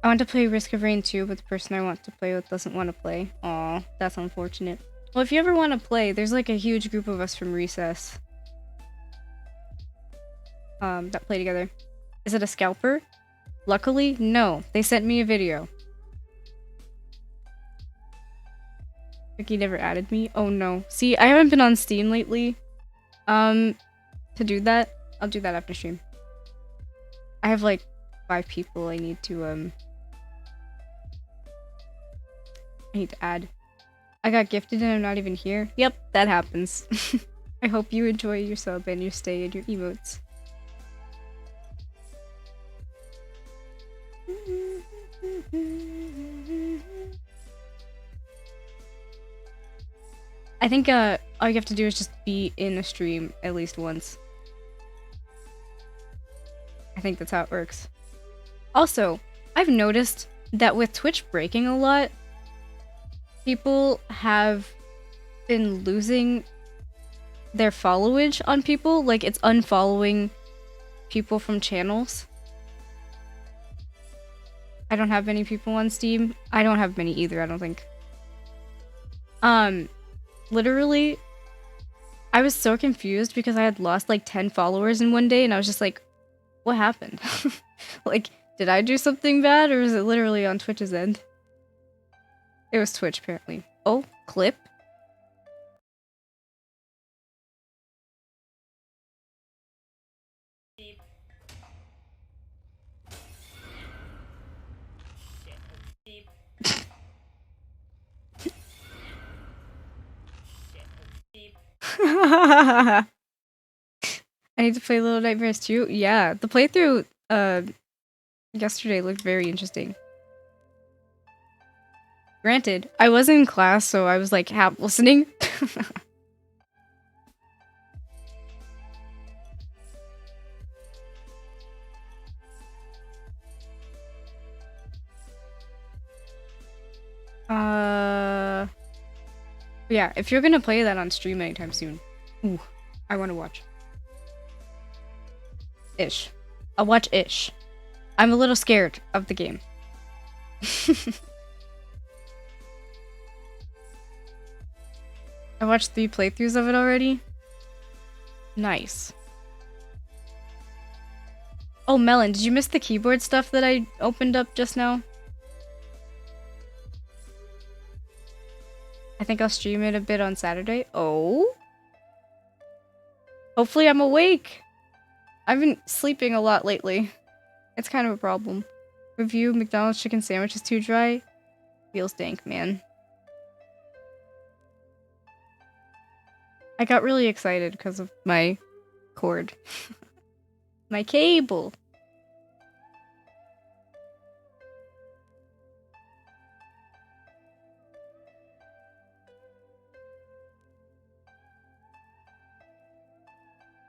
I want to play Risk of Rain 2, but the person I want to play with doesn't want to play. Aw, that's unfortunate. Well, if you ever want to play, there's like a huge group of us from Recess that play together. Is it a scalper? Luckily, no. They sent me a video. Cooky never added me. Oh no. See, I haven't been on Steam lately. To do that, I'll do that after stream. I have like 5 people I need to add. I got gifted and I'm not even here. Yep, that happens. I hope you enjoy your sub and your stay and your emotes. I think all you have to do is just be in a stream at least once. I think that's how it works. Also, I've noticed that with Twitch breaking a lot, people have been losing their followage on people. Like, it's unfollowing people from channels. I don't have many people on Steam. I don't have many either, I don't think. Literally, I was so confused because I had lost like 10 followers in one day and I was just like, what happened? Like, did I do something bad or is it literally on Twitch's end? It was Twitch, apparently. Oh, clip? Deep. Shit, deep. Shit, deep. I need to play Little Nightmares too? Yeah, the playthrough yesterday looked very interesting. Granted, I was in class, so I was like half listening. Yeah, if you're gonna play that on stream anytime soon, ooh, I want to watch. Ish. I'll watch Ish. I'm a little scared of the game. I watched 3 playthroughs of it already. Nice. Oh, Melon, did you miss the keyboard stuff that I opened up just now? I think I'll stream it a bit on Saturday. Oh? Hopefully I'm awake. I've been sleeping a lot lately. It's kind of a problem. Review McDonald's chicken sandwich is too dry. Feels dank, man. I got really excited because of my cord. My cable.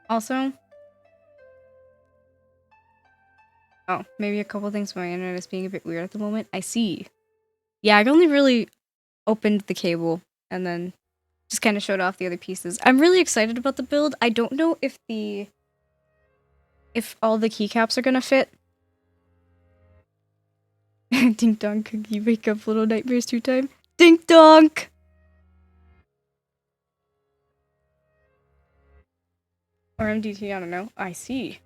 Also, oh, maybe a couple things my internet is being a bit weird at the moment. I see. Yeah, I only really opened the cable and then just kind of showed off the other pieces. I'm really excited about the build. I don't know if all the keycaps are gonna fit. Dink dong cookie, wake up, little nightmares 2 time. Dink donk! Or MDT, I don't know. I see.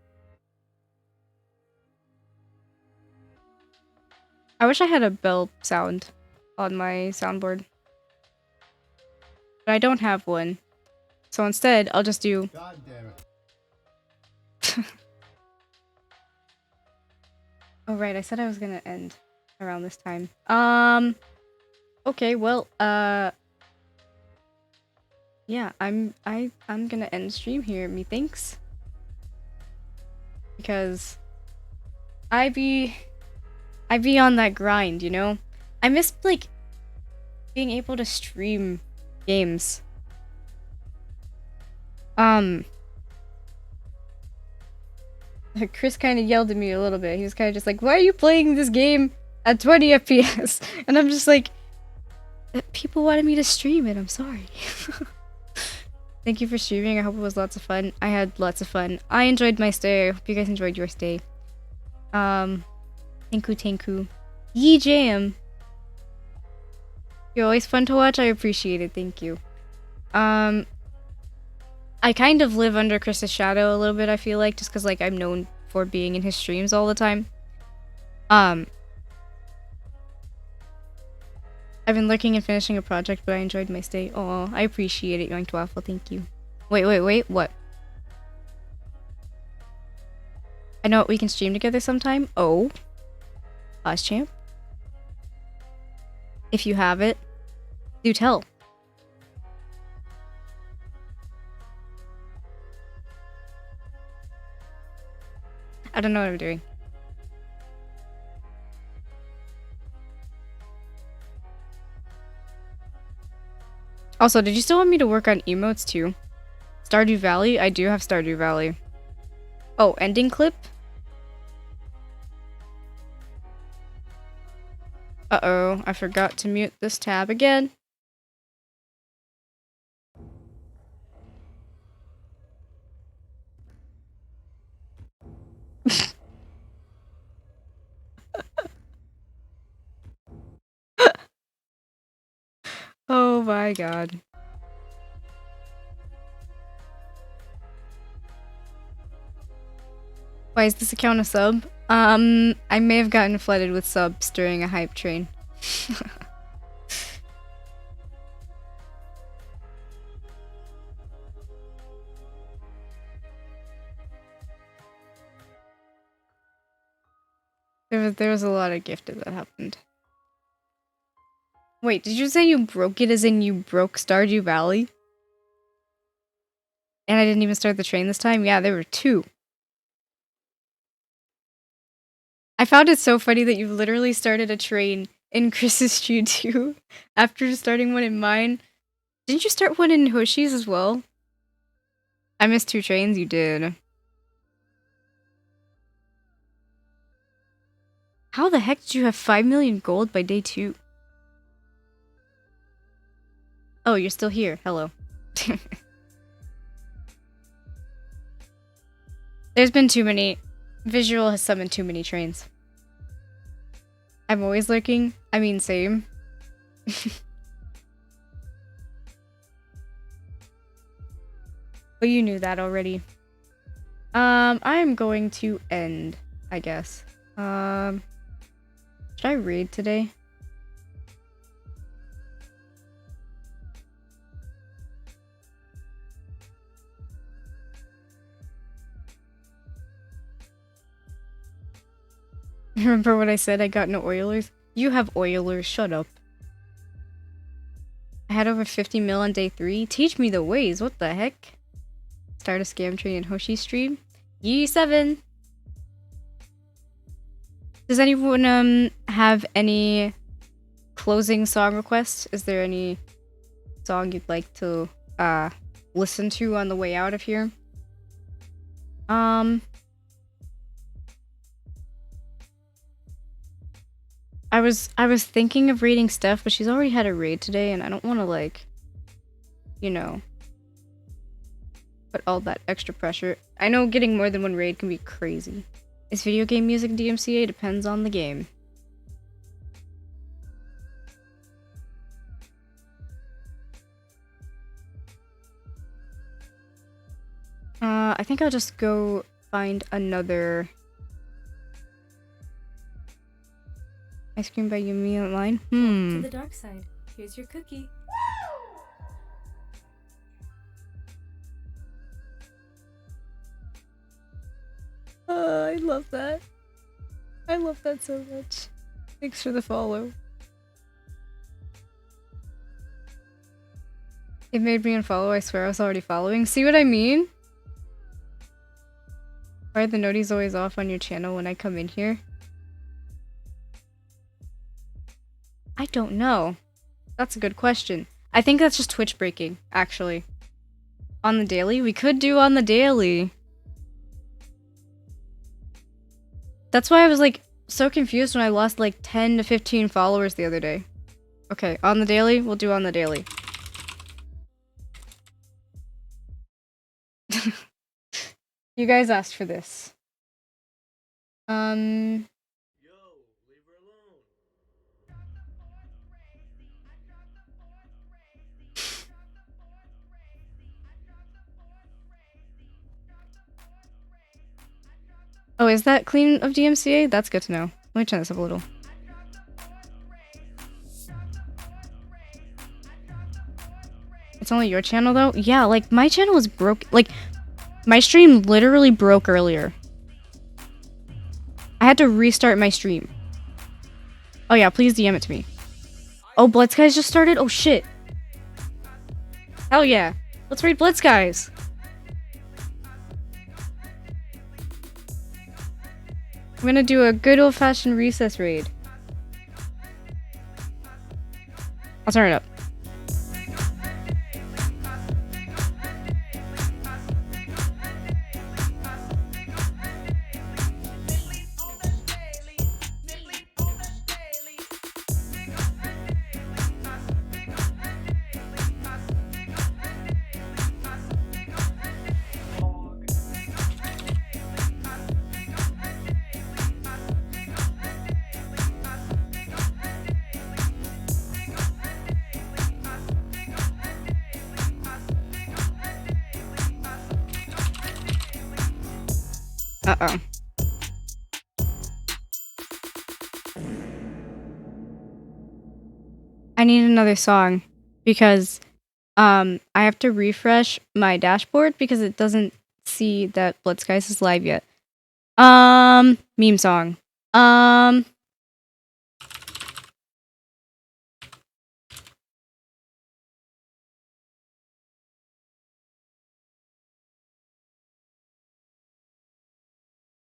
I wish I had a bell sound on my soundboard. But I don't have one. So instead, I'll just do... God damn it. Oh right, I said I was gonna end around this time. Okay, well, yeah, I'm gonna end stream here, methinks. Because I be on that grind, you know? I miss, like, being able to stream games. Chris kind of yelled at me a little bit. He was kind of just like, why are you playing this game at 20 FPS? And I'm just like, people wanted me to stream it, I'm sorry. Thank you for streaming, I hope it was lots of fun. I had lots of fun. I enjoyed my stay, I hope you guys enjoyed your stay. Tanku Tanku. Yee Jam! You're always fun to watch, I appreciate it, thank you. I kind of live under Chris's shadow a little bit, I feel like, just because, like, I'm known for being in his streams all the time. I've been lurking and finishing a project, but I enjoyed my stay. Oh, I appreciate it, Yoinked Waffle, thank you. Wait, what? I know we can stream together sometime. Oh. Champ. If you have it, do tell. I don't know what I'm doing. Also, did you still want me to work on emotes too? Stardew Valley? I do have Stardew Valley. Oh, ending clip? Uh-oh, I forgot to mute this tab again. Oh my god. Why is this account a sub? I may have gotten flooded with subs during a hype train. There was a lot of gifted that happened. Wait, did you say you broke it as in you broke Stardew Valley? And I didn't even start the train this time? Yeah, there were 2. I found it so funny that you literally started a train in Chris's stream too, after starting one in mine. Didn't you start one in Hoshi's as well? I missed 2 trains, you did. How the heck did you have 5 million gold by day 2? Oh, you're still here. Hello. There's been too many. Visual has summoned too many trains. I'm always lurking. I mean, same. But you knew that already. I'm going to end, I guess. Should I raid today? Remember what I said? I got no Oilers? You have Oilers, shut up. I had over 50 mil on day 3. Teach me the ways, what the heck? Start a scam train in Hoshi stream? Yee 7! Does anyone have any closing song requests? Is there any song you'd like to listen to on the way out of here? I was thinking of raiding Steph, but she's already had a raid today, and I don't want to, like, you know, put all that extra pressure. I know getting more than one raid can be crazy. Is video game music DMCA? Depends on the game. I think I'll just go find another ice cream by Yumi online. To the dark side. Here's your cookie. I love that. I love that so much. Thanks for the follow. It made me unfollow. I swear I was already following. See what I mean? Why are the noties always off on your channel when I come in here? I don't know. That's a good question. I think that's just Twitch breaking, actually. On the daily? We could do on the daily. That's why I was like so confused when I lost like 10 to 15 followers the other day. Okay, on the daily? We'll do on the daily. You guys asked for this. Oh, is that clean of DMCA? That's good to know. Let me turn this up a little. It's only your channel though? Yeah, like my channel was broke. Like my stream literally broke earlier. I had to restart my stream. Oh yeah, please DM it to me. Oh, Blood Skies just started? Oh shit. Hell yeah. Let's raid Blood Skies. I'm gonna do a good old-fashioned recess raid. I'll turn it up. Uh-oh. I need another song because I have to refresh my dashboard because it doesn't see that Blood Skies is live yet. Meme song.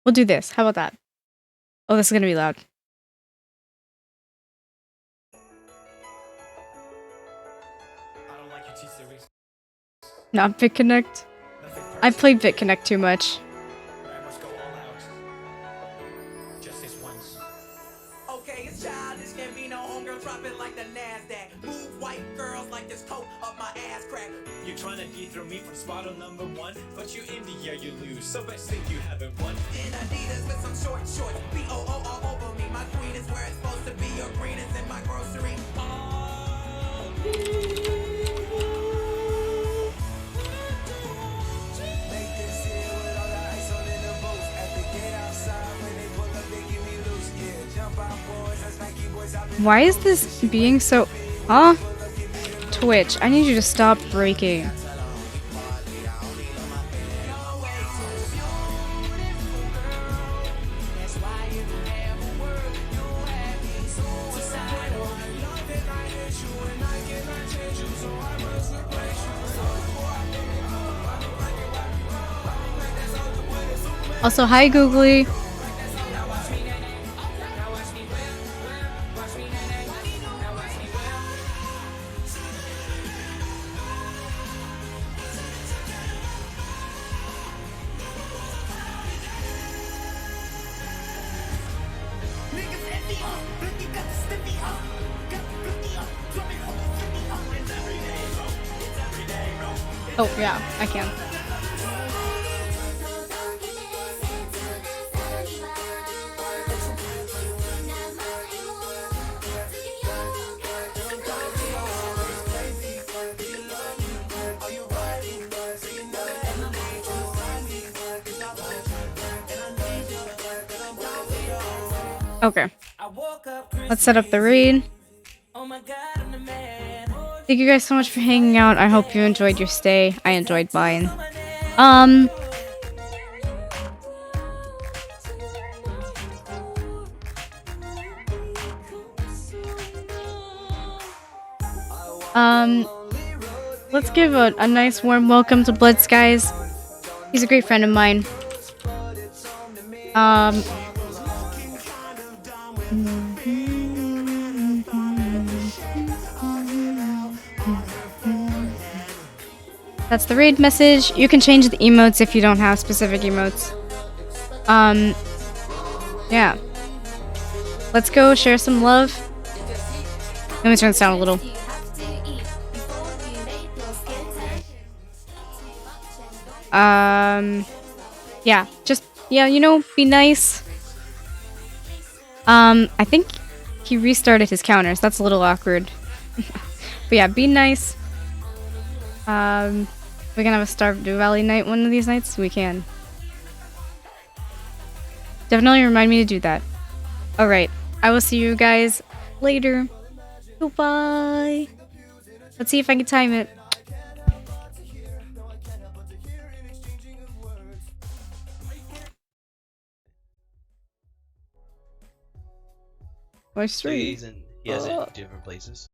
We'll do this. How about that? Oh, this is gonna be loud. Not BitConnect. I've played BitConnect too much. Okay, it's childish, can't be no homegirl dropping like the NASDAQ. Move white girls like this coat up my ass crack. You're trying to dethrone me from spot on number one, but you in the air you lose, so best think you haven't won. In Adidas with some short shorts, B-O-O all over me. My queen is where it's supposed to be, your green is in my grocery. Why is this being so... Huh? Twitch, I need you to stop breaking. Also, hi Googly. Oh, yeah, I can. Okay. Let's set up the raid. Thank you guys so much for hanging out. I hope you enjoyed your stay. I enjoyed mine. Let's give a nice warm welcome to Blood Skies. He's a great friend of mine. That's the raid message. You can change the emotes if you don't have specific emotes. Yeah. Let's go share some love. Let me turn this down a little. Yeah, just, yeah, you know, be nice. I think he restarted his counters. That's a little awkward. But yeah, be nice. We can have a Stardew Valley night one of these nights? We can. Definitely remind me to do that. Alright, I will see you guys later. Goodbye. Let's see if I can time it. Voice 3. He has it in different places.